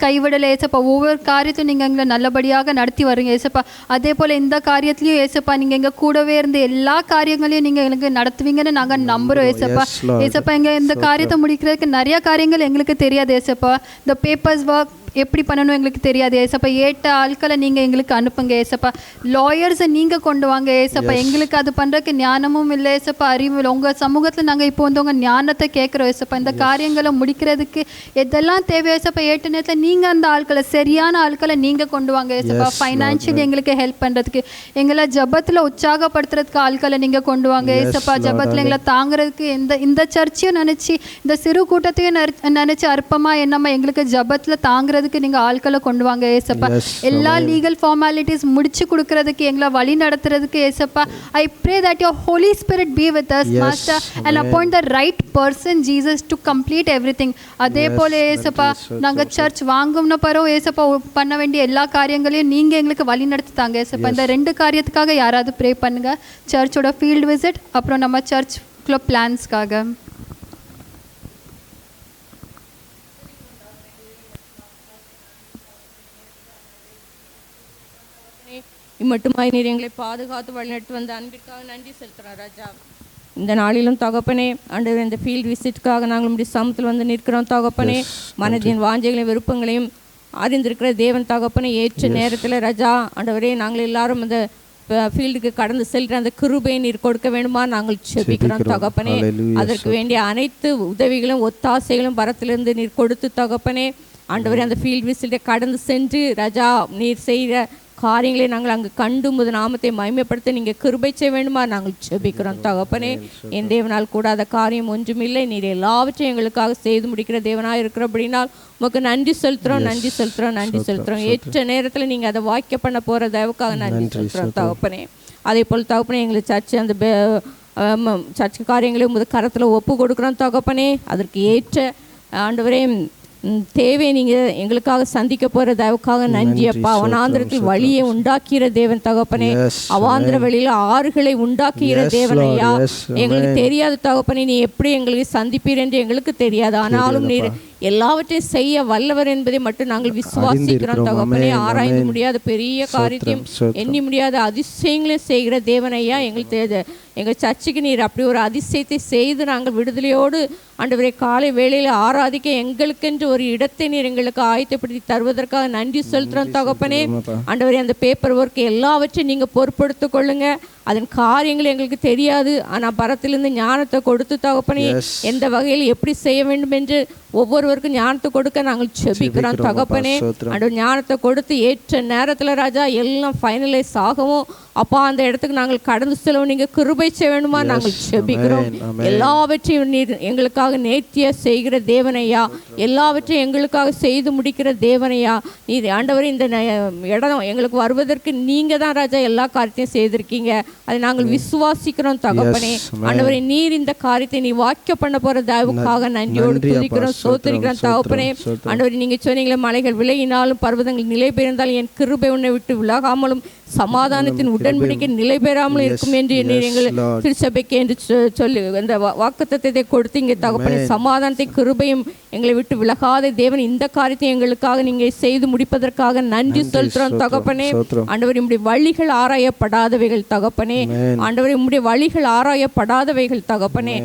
கைவிடலை ஏசப்பா. ஒவ்வொரு காரியத்தையும் நீங்கள் எங்களை நல்லபடியாக நடத்தி வருங்க ஏசப்பா. அதே போல் இந்த காரியத்திலையும் ஏசப்பா நீங்கள் எங்கள் கூடவே இருந்து எல்லா காரியங்களையும் நீங்கள் எங்களுக்கு நடத்துவீங்கன்னு நாங்கள் நம்புகிறோம் ஏசப்பா. ஏசப்பா எங்கள் இந்த காரியத்தை முடிக்கிறதுக்கு நிறைய காரியங்கள் எங்களுக்கு தெரியாது ஏசப்பா. இந்த பேப்பர்ஸ் ஒர்க் எப்படி பண்ணணும் எங்களுக்கு தெரியாது ஏசப்பா. ஏற்ற ஆட்களை நீங்கள் எங்களுக்கு அனுப்புங்க ஏசப்பா. லாயர்ஸை நீங்கள் கொண்டு வாங்க ஏசப்பா. எங்களுக்கு அது பண்ணுறதுக்கு ஞானமும் இல்லை ஏசப்பா, அறிவும் இல்லை. உங்கள் சமூகத்தில் நாங்கள் இப்போ வந்து உங்கள் ஞானத்தை கேட்குறோம் ஏசப்பா. இந்த காரியங்களை முடிக்கிறதுக்கு எதெல்லாம் தேவை ஏசப்பா. ஏற்ற நேரத்தில் நீங்கள் அந்த ஆட்களை சரியான ஆட்களை நீங்கள் கொண்டு வாங்க ஏசப்பா. ஃபைனான்ஷியலி எங்களுக்கு ஹெல்ப் பண்ணுறதுக்கு, எங்களை ஜபத்தில் உற்சாகப்படுத்துறதுக்கு ஆட்களை நீங்கள் கொண்டு வாங்க ஏசப்பா. ஜபத்தில் எங்களை தாங்கிறதுக்கு இந்த சர்ச்சையும் நினச்சி இந்த சிறு கூட்டத்தையும் நினச்சி அற்பமாக என்னம்மா எங்களுக்கு ஜபத்தில் தாங்கிறது நீங்க ஆட்களை கொண்டு வாங்க ஏசப்பா. எல்லா லீகல் ஃபார்மாலிட்டிஸ் முடிச்சு கொடுக்கிறதுக்கு எங்களை வழி நடத்துறதுக்கு ஏசப்பா. I pray that your Holy Spirit be with us, Master, and appoint the right person, Jesus, to complete everything. அதே போல ஏசப்பா நாங்க சர்ச் வாங்கும்னு பரோ ஏசப்பா பண்ண வேண்டிய எல்லா காரியங்களையும் நீங்க எங்களுக்கு வழி நடத்தி தாங்க ஏசப்பா. இந்த 2 காரியத்துக்காக யாராவது ப்ரே பண்ணுங்க. சர்ச்சோட ஃபீல்ட் விசிட், அப்புறம் நம்ம சர்ச் பிளான்ஸ்க்காக. இம்மட்டுமாய் நீர் எங்களை பாதுகாத்து வழிநடத்தி வந்த அன்பிற்காக நன்றி செலுத்துகிறோம் ராஜா. இந்த நாளிலும் தகப்பனே ஆண்டவரே, இந்த ஃபீல்டு விசிட்டுக்காக நாங்கள் உடைய சமூகத்தில் வந்து நிற்கிறோம் தகப்பனே. மனதின் வாஞ்சைகளையும் விருப்பங்களையும் அறிந்திருக்கிற தேவன் தகப்பனே, ஏற்ற நேரத்தில் ராஜா ஆண்டவரே நாங்கள் எல்லாரும் அந்த ஃபீல்டுக்கு கடந்து செல்கிற அந்த கிருபையை நீர் கொடுக்க வேண்டுமா நாங்கள் செபிக்கிறோம் தகப்பனே. அதற்கு வேண்டிய அனைத்து உதவிகளும் ஒத்தாசைகளும் பரத்திலிருந்து நீர் கொடுத்து தகப்பனே ஆண்டவரே, அந்த ஃபீல்டு விசிட்டை கடந்து சென்று ராஜா நீர் செய்கிற காரியங்களை நாங்கள் அங்கு கண்டு முத நாமத்தை மகிமைப்படுத்த நீங்கள் கிருபை செய்ய வேண்டுமா நாங்கள் செபிக்கிறோம் தகப்பனே. என் தேவனால் கூடாத காரியம் ஒன்றுமில்லை. நீர் எல்லாவற்றையும் எங்களுக்காக செய்து முடிக்கிற தேவனாக இருக்கிறபடினால் உமக்கு நன்றி செலுத்துகிறோம், நன்றி செலுத்துகிறோம், நன்றி செலுத்துகிறோம். ஏற்ற நேரத்தில் நீங்கள் அதை வாக்கிய பண்ண போகிற தயவுக்காக நன்றி செலுத்துகிறோம் தகப்பனே. அதே போல் தகப்பனே, எங்களுக்கு சர்ச்சு அந்த சர்ச்சு காரியங்களையும் முத கரத்தில் ஒப்பு கொடுக்குறோம் தகப்பனே. அதற்கு ஏற்ற ஆண்டவரே தேவை நீங்கள் எங்களுக்காக சந்திக்க போகிற தயவுக்காக நன்றி அப்பா. வனாந்திரத்தில் வழியை உண்டாக்குகிற தேவன் தகப்பனே, அவாந்திர வழியில் ஆறுகளை உண்டாக்குகிற தேவன் ஐயா. எங்களுக்கு தெரியாது தகப்பனே, நீ எப்படி எங்களுக்கு சந்திப்பீர் என்று எங்களுக்கு தெரியாது. ஆனாலும் நீர் எல்லாவற்றையும் செய்ய வல்லவர் என்பதை மட்டும் நாங்கள் விசுவாசிக்கிறோம் தகப்பனே. ஆராய்ந்து முடியாத பெரிய காரியத்தையும் எண்ணி முடியாத அதிசயங்களையும் செய்கிற தேவன் ஐயா. எங்கள் சர்ச்சுக்கு நீர் அப்படி ஒரு அதிசயத்தை செய்து நாங்கள் விடுதலையோடு ஆண்டவரே காலை வேளையில் ஆராதிக்க எங்களுக்கென்று ஒரு இடத்தை நீர் எங்களுக்கு ஆயத்தப்படுத்தி தருவதற்காக நன்றி செலுத்துகிறோம் தகப்பனே. ஆண்டவரே, அந்த பேப்பர் ஒர்க் எல்லாவற்றையும் நீங்கள் பொறுப்படுத்தி கொள்ளுங்க. அதன் காரியங்கள் எங்களுக்கு தெரியாது, ஆனால் பரத்திலிருந்து ஞானத்தை கொடுத்து தகப்பனே எந்த வகையில் எப்படி செய்ய வேண்டும் என்று ஒவ்வொருவருக்கும் ஞானத்தை கொடுக்க நாங்கள் செபிக்கிறோம் தகப்பனே. ஆண்டவர் ஞானத்தை கொடுத்து ஏற்ற நேரத்தில் ராஜா எல்லாம் ஃபைனலைஸ் ஆகவும் அப்பா அந்த இடத்துக்கு நாங்கள் கடந்து செல்லவும் நீங்கள் கிருபை செய்ய வேண்டுமா நாங்கள் செபிக்கிறோம். எல்லாவற்றையும் நீர் எங்களுக்காக நேர்த்தியா செய்கிற தேவனையா, எல்லாவற்றையும் எங்களுக்காக செய்து முடிக்கிற தேவனையா. நீர் ஆண்டவரே, இந்த இடம் எங்களுக்கு வருவதற்கு நீங்க தான் ராஜா எல்லா காரியத்தையும் செய்திருக்கீங்க. அதை நாங்கள் விசுவாசிக்கிறோம் தகப்பனே. ஆண்டவரே, நீர் இந்த காரியத்தை நீ வாக்கிய பண்ண போற தயவுக்காக நன்றியோடு துதிக்கிறோம், சோத்திரிக்கிறோம் தகப்பனே. ஆண்டவரே, நீங்க சொன்னீங்களே, மலைகள் விலகினாலும் பர்வதங்கள் நிலை பெயர்ந்தாலும் என் கிருபை உன்னை விட்டு விலகாமலும் சமாதானத்தின் உடன்படிக்கை நிலை பெறாமலும் இருக்கும் என்று நீர் எங்கள் திருச்சபைக்கு என்று சொல்லி அந்த வாக்குத்தத்தத்தை கொடுத்தீங்க தகப்பனே. சமாதானத்தை கிருபையும் எங்களை விட்டு விலகாத தேவன் இந்த காரியத்தை எங்களுக்காக நீங்க செய்து முடிப்பதற்காக நன்றி செலுத்துறோம் தகப்பனே. ஆண்டவர், உம்முடைய வழிகள் ஆராயப்படாதவைகள் தகப்பனே. ஆண்டவர், உம்முடைய வழிகள் ஆராயப்படாதவைகள் தகப்பனே.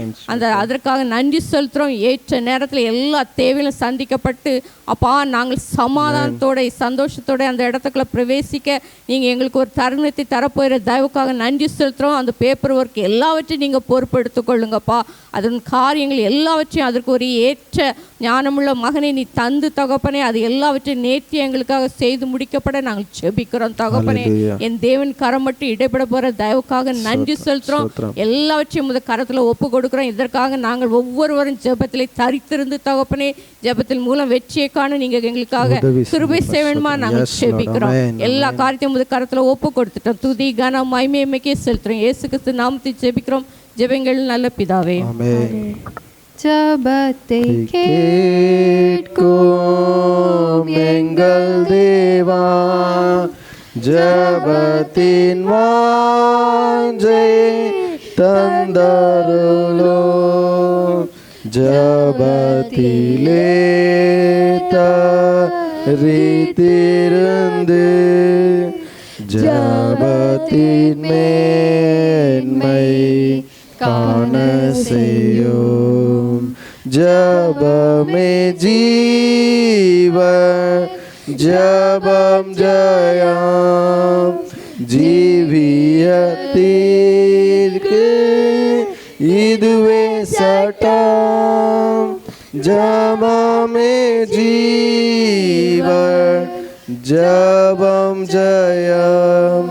அதற்காக நன்றி செலுத்துறோம். ஏற்ற நேரத்தில் எல்லா தேவையிலும் சந்திக்கப்பட்டு அப்பா நாங்கள் சமாதானத்தோட சந்தோஷத்தோட அந்த இடத்துக்குள்ள பிரவேசிக்க நீங்க எங்களுக்கு ஒரு தருணத்தை தரப்போகிற தயவுக்காக நன்றி செலுத்துறோம். அந்த பேப்பர் ஒர்க் எல்லாவற்றையும் நீங்க பொறுப்பெடுத்துக் கொள்ளுங்கப்பா. அதன் காரியங்கள் எல்லாவற்றையும் அதற்கு ஒரு ஏற்ற ஞானமுள்ள மகனை நீ தந்து தகப்பனே, அது எல்லாவற்றையும் நேர்த்தி எங்களுக்காக செய்து முடிக்கப்பட நாங்கள் செபிக்கிறோம் தகப்பனே. என் தேவன் கரம் மட்டும் இடைப்பட போற தயவுக்காக நன்றி செலுத்துறோம். எல்லாவற்றையும் முத கரத்துல ஒப்பு கொடுக்கிறோம். இதற்காக நாங்கள் ஒவ்வொருவரும் ஜெபத்திலே தரித்திருந்து தகப்பனே, ஜெபத்தின் மூலம் வெற்றியை காண நீங்க எங்களுக்காக கிருபை செய்ய வேண்டுமா நாங்கள் செபிக்கிறோம். எல்லா காரியத்தையும் முத கரத்துல ஒப்பு கொடுத்துட்டோம். துதி கனம் மகிமைக்கே செலுத்துறோம். இயேசு கிறிஸ்து நாமத்தை ஜெபிக்கிறோம். ஜெபங்கள் நல்ல பிதாவே. ஜெபத்தை கேட்கும் எங்கள் தேவா, ஜெபத்தின் வாஞ்சை தந்தருளும், ஜெபத்திலே தரித்திருந்து ஜெபத்தின் மேன்மை காண செய்யும். ஜெபமே ஜீவன், ஜெபம் ஜெயம், ஜீவியத்திற்கு இதுவே சட்டம். ஜெபமே ஜீவன், ஜெபம் ஜெயம்,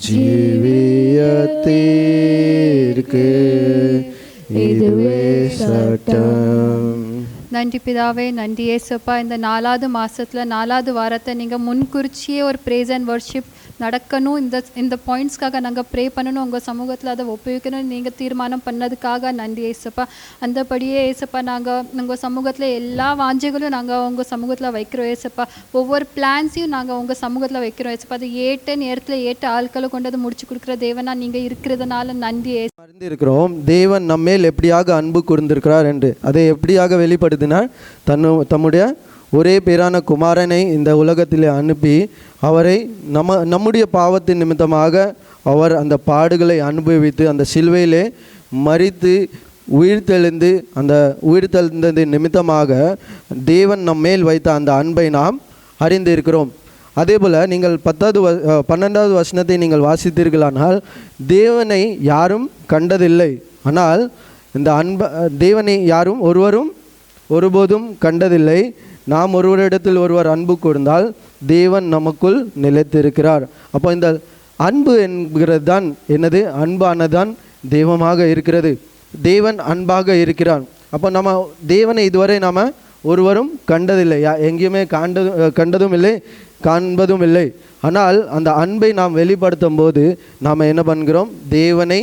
ஜீவியத்திற்கு இதுவே சட்டம். நன்றி பிதாவே, நன்றி ஏசப்பா. இந்த 4வது மாதத்தில் 4வது வாரத்தை நீங்கள் முன்குறிச்சியே ஒரு ப்ரேஸ் அண்ட் வர்ஷிப் நடக்கணும், இந்த பாயிண்ட்ஸ்க்காக நாங்கள் ப்ரே பண்ணணும், உங்கள் சமூகத்தில் அதை ஒப்புவிக்கணும்னு நீங்கள் தீர்மானம் பண்ணதுக்காக நன்றி ஏசப்பா. அந்தபடியே ஏசப்பா, நாங்கள் உங்கள் சமூகத்தில் எல்லா வாஞ்சைகளும் நாங்கள் உங்கள் சமூகத்தில் வைக்கிறோம் ஏசப்பா. ஒவ்வொரு பிளான்ஸையும் நாங்கள் உங்கள் சமூகத்தில் வைக்கிறோம் ஏசப்பா. அது ஏற்ற நேரத்தில் ஏற்ற ஆட்களை கொண்டு அதை முடிச்சு கொடுக்குற தேவனா நீங்கள் இருக்கிறதுனால நன்றி ஏசப்பா. அறிந்திருக்கிறோம் தேவன் நம்மேல் எப்படியாக அன்பு கூர்ந்திருக்கிறார் என்று. அதை எப்படியாக வெளிப்படுத்தினார்? தம்முடைய ஒரே பேரான குமாரனை இந்த உலகத்திலே அனுப்பி அவரை நம்முடைய பாவத்தின் நிமித்தமாக அவர் அந்த பாடுகளை அனுபவித்து அந்த சிலுவையிலே மரித்து உயிர்த்தெழுந்து அந்த உயிர்த்தெழுந்தது நிமித்தமாக தேவன் நம் மேல் வைத்த அந்த அன்பை நாம் அறிந்திருக்கிறோம். அதே போல் நீங்கள் 12வது வசனத்தை நீங்கள் வாசித்தீர்களானால், தேவனை யாரும் கண்டதில்லை, ஆனால் இந்த தேவனை யாரும் ஒருபோதும் கண்டதில்லை. நாம் ஒருவரிடத்தில் ஒருவர் அன்பு கூர்ந்தால் தேவன் நமக்குள் நிலைத்திருக்கிறார். அப்போ இந்த அன்பு என்கிறது தான் என்னது? அன்பானதான் தெய்வமாக இருக்கிறது. தேவன் அன்பாக இருக்கிறார். அப்போ நம்ம தேவனை இதுவரை நாம் ஒருவரும் கண்டதில்லை, எங்கேயுமே கண்டதும் இல்லை, காண்பதும் இல்லை. ஆனால் அந்த அன்பை நாம் வெளிப்படுத்தும் போது நாம் என்ன பண்ணுகிறோம்? தேவனை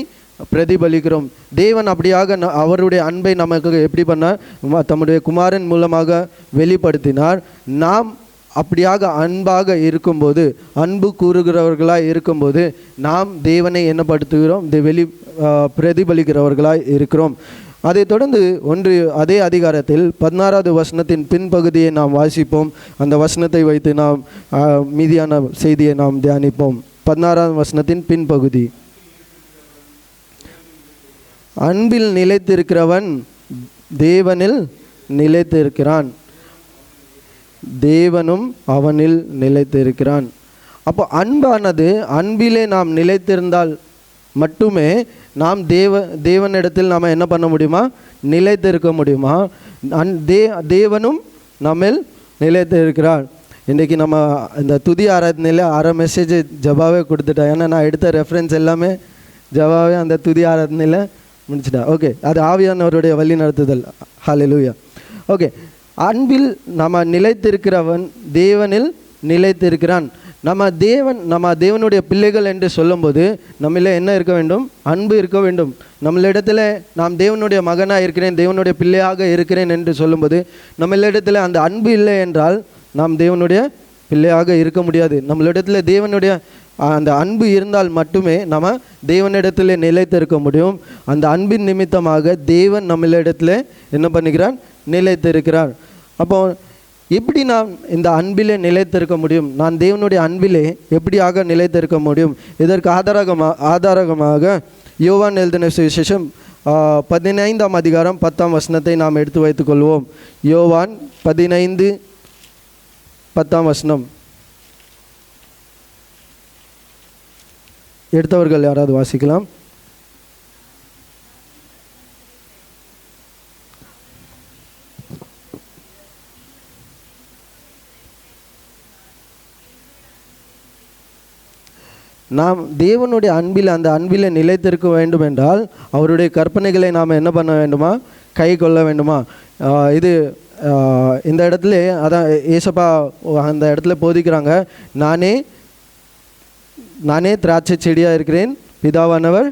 பிரதிபலிக்கிறோம். தேவன் அப்படியாக அவருடைய அன்பை நமக்கு எப்படி பண்ணார்? தம்முடைய குமாரன் மூலமாக வெளிப்படுத்தினார். நாம் அப்படியாக அன்பாக இருக்கும்போது, அன்பு கூறுகிறவர்களாய் இருக்கும்போது நாம் தேவனை என்னப்படுத்துகிறோம்? பிரதிபலிக்கிறவர்களாய் இருக்கிறோம். அதை தொடர்ந்து அதே அதிகாரத்தில் 16வது வசனத்தின் பின்பகுதியை நாம் வாசிப்போம். அந்த வசனத்தை வைத்து நாம் மீதியான செய்தியை நாம் தியானிப்போம். 16வது வசனத்தின் பின்பகுதி, அன்பில் நிலைத்திருக்கிறவன் தேவனில் நிலைத்திருக்கிறான், தேவனும் அவனில் நிலைத்திருக்கிறான். அப்போ அன்பானது, அன்பிலே நாம் நிலைத்திருந்தால் மட்டுமே நாம் தேவனிடத்தில் நாம் என்ன பண்ண முடியுமா? நிலைத்திருக்க முடியுமா? தேவனும் நம்மில் நிலைத்திருக்கிறார். இன்றைக்கி நம்ம இந்த துதி ஆராதனையில் அரை மெசேஜ் ஜபாவே கொடுத்துட்டேன். ஏன்னா நான் எடுத்த ரெஃபரன்ஸ் எல்லாமே ஜபாவே அந்த துதி ஆராதனையில் முடிச்சுட்டா. ஓகே, அது ஆவியானவருடைய வழி நடத்துதல். ஹல்லேலூயா. ஓகே, அன்பில் நம்ம நிலைத்திருக்கிறவன் தேவனில் நிலைத்திருக்கிறான். நம்ம தேவனுடைய பிள்ளைகள் என்று சொல்லும்போது நம்மள என்ன இருக்க வேண்டும்? அன்பு இருக்க வேண்டும். நம்மளிடத்தில் நாம் தேவனுடைய மகனாக இருக்கிறேன், தேவனுடைய பிள்ளையாக இருக்கிறேன் என்று சொல்லும்போது நம்மளிடத்தில் அந்த அன்பு இல்லை என்றால் நாம் தேவனுடைய பிள்ளையாக இருக்க முடியாது. நம்மளிடத்தில் தேவனுடைய அந்த அன்பு இருந்தால் மட்டுமே நம்ம தேவனிடத்தில் நிலைத்திருக்க முடியும். அந்த அன்பின் நிமித்தமாக தேவன் நம்மளிடத்தில் என்ன பண்ணுகிறான்? நிலைத்திருக்கிறார். அப்போ எப்படி நாம் இந்த அன்பிலே நிலைத்திருக்க முடியும்? நான் தேவனுடைய அன்பிலே எப்படியாக நிலைத்திருக்க முடியும்? இதற்கு ஆதாரமாக யோவான் எழுதின சுவிசேஷம் 15ஆம் அதிகாரம் 10ஆம் வசனத்தை நாம் எடுத்து வைத்துக்கொள்வோம். யோவான் 15 10ஆம் வசனம். எடுத்தவர்கள் யாராவது வாசிக்கலாம்? நாம் தேவனுடைய அன்பில் அந்த அன்பில் நிலைத்திருக்க வேண்டும் என்றால் அவருடைய கற்பனைகளை நாம் என்ன பண்ண வேண்டுமா? கை கொள்ள வேண்டுமா? இது இந்த இடத்துல அதான் ஏசப்பா அந்த இடத்துல போதிக்கிறாங்க, நானே திராட்சை செடியாக இருக்கிறேன், பிதாவானவர்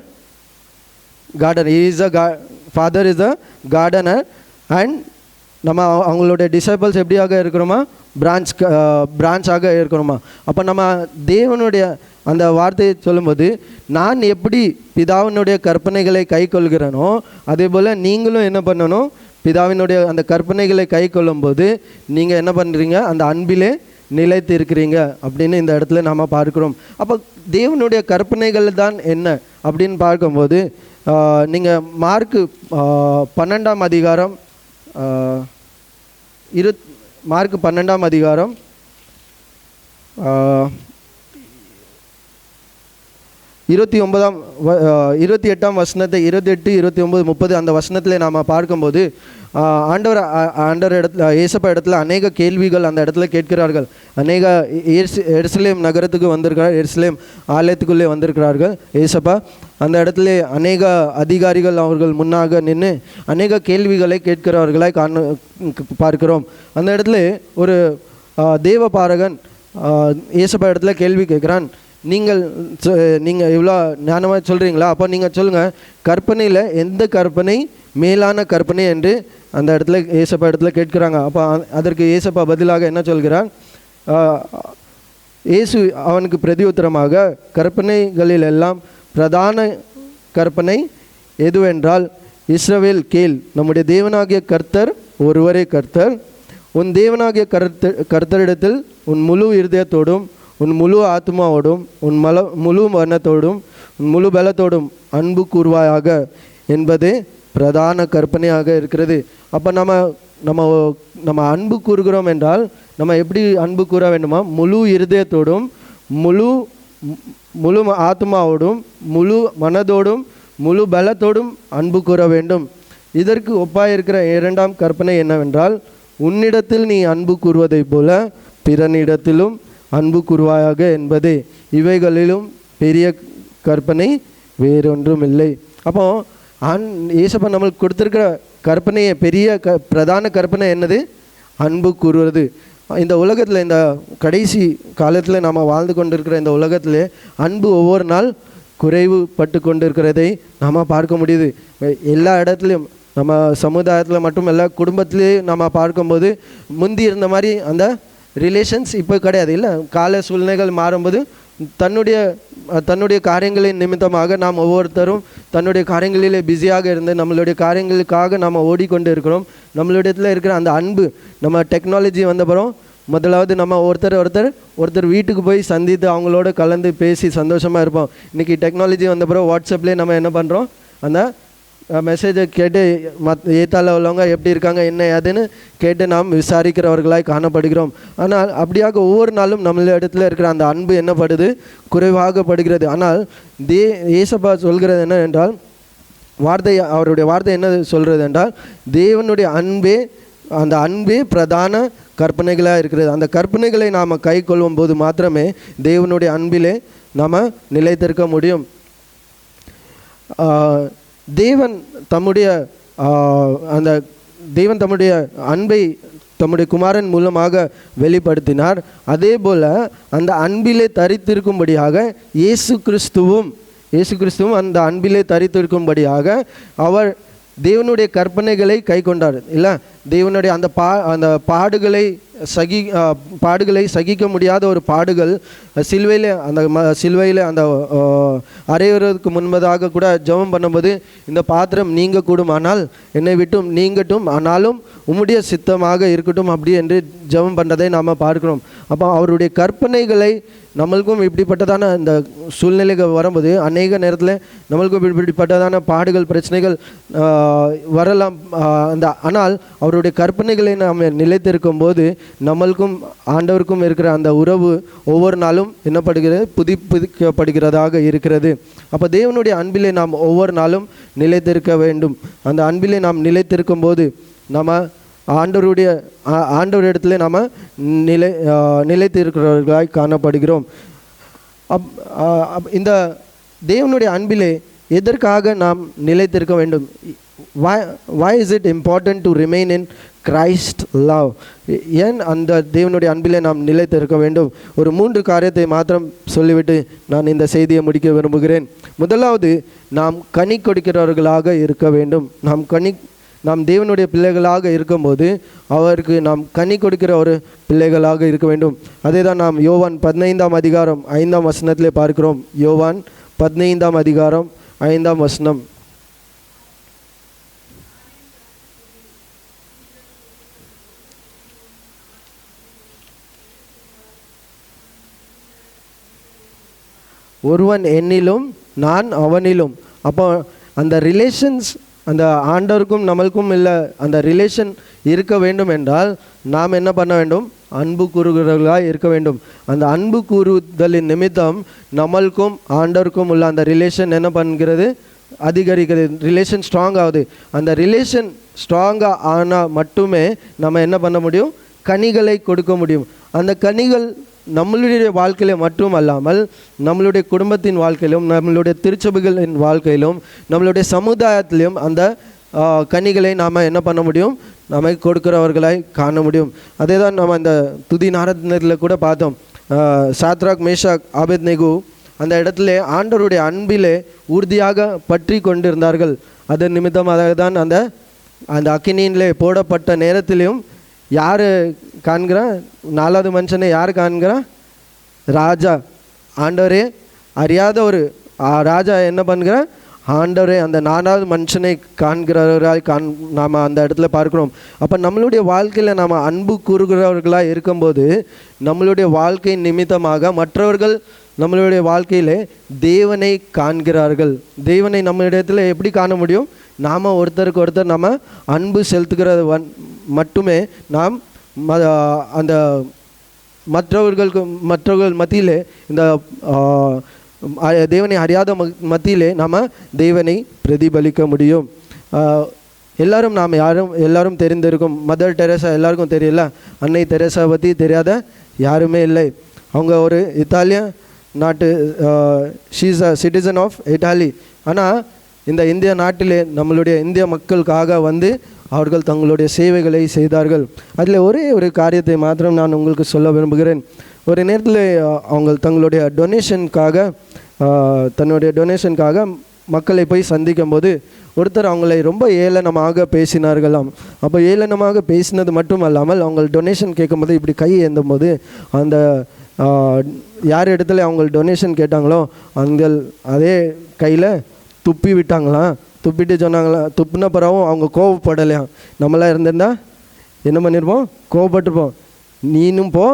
gardener, father is a gardener. And நம்ம அவங்களுடைய டிசைபிள்ஸ் எப்படியாக இருக்கிறோமா? பிரான்ச்சாக இருக்கணுமா? அப்போ நம்ம தேவனுடைய அந்த வார்த்தையை சொல்லும்போது, நான் எப்படி பிதாவினுடைய கற்பனைகளை கை கொள்கிறேனோ அதே போல் நீங்களும் என்ன பண்ணணும்? பிதாவினுடைய அந்த கற்பனைகளை கை கொள்ளும்போது நீங்கள் என்ன பண்ணுறீங்க? அந்த அன்பிலே நிலைத்து இருக்கிறீங்க அப்படின்னு இந்த இடத்துல நாம் பார்க்குறோம். அப்போ தேவனுடைய கற்பனைகள் தான் என்ன அப்படின்னு பார்க்கும்போது நீங்கள் மார்க்கு 12ஆம் அதிகாரம் மார்க்கு 12ஆம் அதிகாரம் 28ஆம் வசனத்தை 28, 29, 30 அந்த வசனத்தில் நாம் பார்க்கும்போது ஆண்டவர் இடத்துல ஏசப்பா இடத்துல அநேக கேள்விகள் அந்த இடத்துல கேட்கிறார்கள். அநேக எருசலேம் நகரத்துக்கு வந்திருக்கிறார், எருசலேம் ஆலயத்துக்குள்ளே வந்திருக்கிறார்கள் ஏசப்பா. அந்த இடத்துல அநேக அதிகாரிகள் அவர்கள் முன்னாக நின்று அநேக கேள்விகளை கேட்கிறவர்களாய் பார்க்கிறோம். அந்த இடத்துல ஒரு தேவபாரகன் ஏசப்பா இடத்துல கேள்வி கேட்குறான், நீங்கள் இவ்வளோ ஞானமாக சொல்கிறீங்களா? அப்போ நீங்கள் சொல்லுங்கள், கற்பனையில் எந்த கற்பனை மேலான கற்பனை என்று அந்த இடத்துல ஏசப்பா இடத்துல கேட்குறாங்க. அப்போ அதற்கு ஏசப்பா பதிலாக என்ன சொல்கிறார்? இயேசு அவனுக்கு பிரதியுத்தரமாக, கற்பனைகளில் எல்லாம் பிரதான கற்பனை எதுவென்றால், இஸ்ரவேல் கேள், நம்முடைய தேவனாகிய கர்த்தர் ஒருவரே கர்த்தர், உன் தேவனாகிய கர்த்தரிடத்தில் உன் முழு இருதயத்தோடும் உன் முழு ஆத்மாவோடும் உன் முழு மனத்தோடும் உன் முழு பலத்தோடும் அன்பு கூர்வாயாக என்பதே பிரதான கற்பனையாக இருக்கிறது. அப்போ நம்ம அன்பு கூறுகிறோம் என்றால் நம்ம எப்படி அன்பு கூற வேண்டுமா? முழு இருதயத்தோடும் முழு ஆத்மாவோடும் முழு மனதோடும் முழு பலத்தோடும் அன்பு கூற வேண்டும். இதற்கு ஒப்பாயிருக்கிற இரண்டாம் கற்பனை என்னவென்றால், உன்னிடத்தில் நீ அன்பு கூறுவதைப் போல பிறனிடத்திலும் அன்பு கூறுவாயாக என்பதே. இவைகளிலும் பெரிய கற்பனை வேறொன்றும் இல்லை. அப்போ ஏசப்பா நம்மளுக்கு கொடுத்துருக்கிற கற்பனையை பெரிய பிரதான கற்பனை என்னது? அன்பு கூறுவது. இந்த உலகத்தில், இந்த கடைசி காலத்தில் நாம் வாழ்ந்து கொண்டிருக்கிற இந்த உலகத்தில் அன்பு ஒவ்வொரு நாள் குறைவுபட்டு கொண்டிருக்கிறதை நாம் பார்க்க முடியுது. எல்லா இடத்துலையும், நம்ம சமுதாயத்தில் மட்டும் எல்லா குடும்பத்திலேயே நம்ம பார்க்கும்போது முந்தி இருந்த மாதிரி அந்த ரிலேஷன்ஸ் இப்போ கிடையாது. இல்லை, கால சூழ்நிலைகள் மாறும்போது தன்னுடைய காரியங்களின் நிமித்தமாக நாம் ஒவ்வொருத்தரும் தன்னுடைய காரியங்களிலே பிஸியாக இருந்து நம்மளுடைய காரியங்களுக்காக நாம் ஓடிக்கொண்டு இருக்கிறோம். நம்மளுடைய இருக்கிற அந்த அன்பு, நம்ம டெக்னாலஜி வந்தப்பறம் முதலாவது நம்ம ஒருத்தர் வீட்டுக்கு போய் சந்தித்து அவங்களோட கலந்து பேசி சந்தோஷமாக இருப்போம். இன்றைக்கி டெக்னாலஜி வந்தப்பறம் வாட்ஸ்அப்லேயே நம்ம என்ன பண்ணுறோம், அந்த மெசேஜை கேட்டு ஏத்தால உள்ளவங்க எப்படி இருக்காங்க என்ன ஏதுன்னு கேட்டு நாம் விசாரிக்கிறவர்களாய் காணப்படுகிறோம். ஆனால் அப்படியாக ஒவ்வொரு நாளும் நம்மள இடத்துல இருக்கிற அந்த அன்பு என்னப்படுது? குறைவாகப்படுகிறது. ஆனால் ஏசப்பா சொல்கிறது என்ன என்றால், அவருடைய வார்த்தை என்ன சொல்கிறது என்றால், தேவனுடைய அந்த அன்பே பிரதான கற்பனைகளாக இருக்கிறது. அந்த கற்பனைகளை நாம் கை கொள்ளும் போது மாத்திரமே தேவனுடைய அன்பிலே நாம் நிலைத்திருக்க முடியும். தேவன் தம்முடைய அன்பை தம்முடைய குமாரன் மூலமாக வெளிப்படுத்தினார். அதே போல் அந்த அன்பிலே தரித்திருக்கும்படியாக இயேசு கிறிஸ்துவும் அந்த அன்பிலே தரித்திருக்கும்படியாக அவர் தேவனுடைய கற்பனைகளை கை கொண்டார். இல்லை, தேவனுடைய அந்த பாடுகளை சகிக்க முடியாத ஒரு பாடுகள் சிலுவையில் அந்த அறைவதற்கு முன்பதாக கூட ஜெபம் பண்ணும்போது, இந்த பாத்திரம் நீங்க கூடுமானால் என்னை விட்டும் நீங்கட்டும், ஆனாலும் உம்முடைய சித்தமாக இருக்கட்டும் அப்படி என்று ஜெபம் பண்ணுறதை நாம் பார்க்கிறோம். அப்போ அவருடைய கற்பனைகளை நம்மளுக்கும் இப்படிப்பட்டதான இந்த சூழ்நிலைகள் வரும்போது அநேக நேரத்தில் நம்மளுக்கும் இப்படிப்பட்டதான பாடுகள் பிரச்சனைகள் வரலாம். ஆனால் அவருடைய கற்பனைகளை நாம் நிலைத்திருக்கும் போது நம்மளுக்கும் ஆண்டவருக்கும் இருக்கிற அந்த உறவு ஒவ்வொரு நாளும் என்னப்படுகிறது? புதுப்பிக்கப்படுகிறதாக இருக்கிறது. அப்போ தேவனுடைய அன்பிலே நாம் ஒவ்வொரு நாளும் நிலைத்திருக்க வேண்டும். அந்த அன்பிலே நாம் நிலைத்திருக்கும் போது நம்ம ஆண்டவரிடத்தில் நாம் நிலைத்திருக்கிறவர்களாய் காணப்படுகிறோம். இந்த தேவனுடைய அன்பிலே எதற்காக நாம் நிலைத்திருக்க வேண்டும்? why is it important to remain in Christ love? ஏன் அந்த தேவனுடைய அன்பிலே நாம் நிலைத்திருக்க வேண்டும்? ஒரு 3 காரியத்தை மாத்திரம் சொல்லிவிட்டு நான் இந்த செய்தியை முடிக்க விரும்புகிறேன். முதலாவது, நாம் கனி கொடுக்கிறவர்களாக இருக்க வேண்டும். நாம் தேவனுடைய பிள்ளைகளாக இருக்கும்போது அவருக்கு நாம் கனி கொடுக்கிற ஒரு பிள்ளைகளாக இருக்க வேண்டும். அதே தான் நாம் யோவான் 15ஆம் அதிகாரம் 5ஆம் வசனத்திலே பார்க்கிறோம். யோவான் 15ஆம் அதிகாரம் 5ஆம் வசனம். ஒருவன் என்னிலும் நான் அவனிலும். அப்போ அந்த ரிலேஷன்ஸ், அந்த ஆண்டவருக்கும் நம்மளுக்கும் இல்லை அந்த ரிலேஷன் இருக்க வேண்டும் என்றால் நாம் என்ன பண்ண வேண்டும்? அன்பு கூறுகிறவர்களாக இருக்க வேண்டும். அந்த அன்பு கூறுதலின் நிமித்தம் நம்மளுக்கும் ஆண்டவருக்கும் உள்ள அந்த ரிலேஷன் என்ன பண்ணுகிறது? அதிகரிக்கிறது. ரிலேஷன் ஸ்ட்ராங் ஆகுது. அந்த ரிலேஷன் ஸ்ட்ராங்காக ஆனால் மட்டுமே நம்ம என்ன பண்ண முடியும்? கனிகளை கொடுக்க முடியும். அந்த கனிகள் நம்மளுடைய வாழ்க்கையில மட்டும் அல்லாமல் நம்மளுடைய குடும்பத்தின் வாழ்க்கையிலும் நம்மளுடைய திருச்சபைகளின் வாழ்க்கையிலும் நம்மளுடைய சமுதாயத்திலும் அந்த கனிகளை நாம் என்ன பண்ண முடியும்? நமக்கு கொடுக்கிறவர்களாய் காண முடியும். அதே தான் நம்ம அந்த துதி நாரத்தில் கூட பார்த்தோம். சாத்ராக், மேஷாக், ஆபேத்நேகோ அந்த இடத்துல ஆண்டவருடைய அன்பிலே உறுதியாக பற்றி கொண்டிருந்தார்கள். அதன் நிமித்தமாக தான் அந்த அக்கினியிலே போடப்பட்ட நேரத்திலையும் யார் காண்கிறா? 4வது மனுஷனை யார் காண்கிறா? ராஜா. ஆண்டவரே அறியாத ஒரு ராஜா என்ன பண்ணுகிறா? ஆண்டவரே அந்த நானாவது மனுஷனை காண்கிறவராய் நாம் அந்த இடத்துல பார்க்கிறோம். அப்போ நம்மளுடைய வாழ்க்கையில் நாம் அன்பு கூறுகிறவர்களாக இருக்கும்போது நம்மளுடைய வாழ்க்கை நிமித்தமாக மற்றவர்கள் நம்மளுடைய வாழ்க்கையில் தேவனை காண்கிறார்கள். தேவனை நம்ம இடத்துல எப்படி காண முடியும்? நாம் ஒருத்தருக்கு ஒருத்தர் நம்ம அன்பு செலுத்துகிறது மட்டுமே நாம் அந்த மற்றவர்கள் மத்தியிலே இந்த தேவனை அறியாத மத்தியிலே நாம் தேவனை பிரதிபலிக்க முடியும். நாம் எல்லாரும் தெரிந்திருக்கும் மதர் தெரேசா எல்லாருக்கும் தெரியல. அன்னை தெரேசா பற்றி தெரியாத யாருமே இல்லை. அவங்க ஒரு இத்தாலியன் நாட்டு, she is a citizen of Italy. ஆனால் இந்த இந்திய நாட்டிலே நம்மளுடைய இந்திய மக்களுக்காக வந்து அவர்கள் தங்களுடைய சேவைகளை செய்தார்கள். அதில் ஒரே ஒரு காரியத்தை மாத்திரம் நான் உங்களுக்கு சொல்ல விரும்புகிறேன். ஒரு நேரத்தில் அவங்க தங்களுடைய டொனேஷனுக்காக மக்களை போய் சந்திக்கும் போது ஒருத்தர் அவங்களை ரொம்ப ஏளனமாக பேசினார்களாம். அப்போ ஏளனமாக பேசினது மட்டும் அல்லாமல் அவங்க டொனேஷன் கேட்கும்போது இப்படி கை ஏந்தும் போது அந்த யார் இடத்துல அவங்க டொனேஷன் கேட்டாங்களோ அந்த அதே கையில் துப்பி விட்டாங்களாம். துப்பிட்டு சொன்னாங்களா, துப்புன பிறகும் அவங்க கோவப்படலையாம். நம்மளாம் இருந்திருந்தா என்ன பண்ணியிருப்போம்? கோவப்பட்டிருப்போம். நீனும் போ,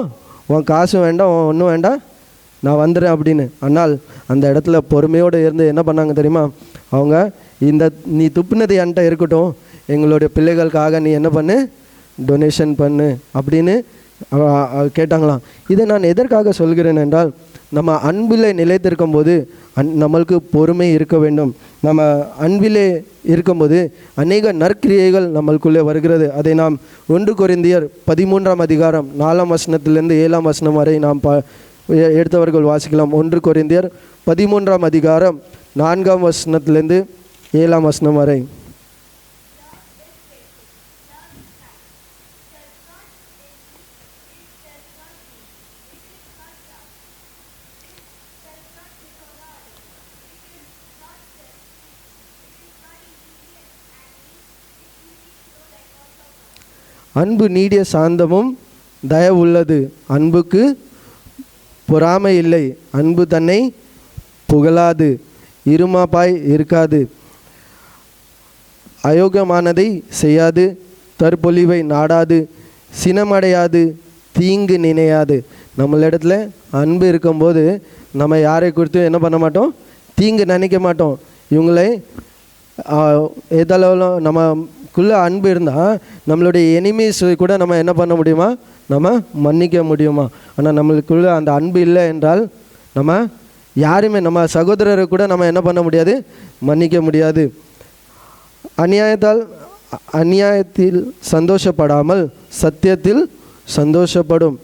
உன் காசும் வேண்டாம், உன் ஒன்றும் வேண்டாம், நான் வந்துடுறேன் அப்படின்னு. ஆனால் அந்த இடத்துல பொறுமையோடு இருந்து என்ன பண்ணாங்க தெரியுமா? அவங்க நீ துப்புனது என்கிட்ட இருக்கட்டும், எங்களுடைய பிள்ளைகளுக்காக நீ என்ன பண்ணு, டொனேஷன் பண்ணு அப்படின்னு கேட்டாங்களாம். இதை நான் எதற்காக சொல்கிறேன் என்றால், நம்ம அன்பிலே நிலைத்திருக்கும் போது நம்மளுக்கு பொறுமை இருக்க வேண்டும். நம்ம அன்பிலே இருக்கும்போது அநேக நற்கிரியைகள் நம்மளுக்குள்ளே வருகிறது. அதை நாம் 1 கொரிந்தியர் 13ஆம் அதிகாரம் 4ஆம் வசனத்திலிருந்து 7ஆம் வசனம் வரை நாம் எடுத்தவர்கள் வாசிக்கலாம். 1 கொரிந்தியர் 13ஆம் அதிகாரம் 4ஆம் வசனத்திலிருந்து 7ஆம் வசனம் வரை. அன்பு நீடிய சாந்தமும் தயவுள்ளது, அன்புக்கு பொறாமை இல்லை, அன்பு தன்னை புகழாது, இருமாப்பாய் இருக்காது, அயோக்கியமானதை செய்யாது, தற்பொழிவை நாடாது, சினமடையாது, தீங்கு நினையாது. நம்மளிடத்துல அன்பு இருக்கும்போது நம்ம யாரை குறித்து என்ன பண்ண மாட்டோம்? தீங்கு நினைக்க மாட்டோம். இவங்களை எதளவு நமக்குள்ளே அன்பு இருந்தால் நம்மளுடைய எனிமீஸ் கூட நம்ம என்ன பண்ண முடியுமா? நம்ம மன்னிக்க முடியுமா? ஆனால் நம்மளுக்குள்ளே அந்த அன்பு இல்லை என்றால் நம்ம யாருமே, நம்ம சகோதரரை கூட நம்ம என்ன பண்ண முடியாது? மன்னிக்க முடியாது. அநியாயத்தில் சந்தோஷப்படாமல் சத்தியத்தில் சந்தோஷப்படும்,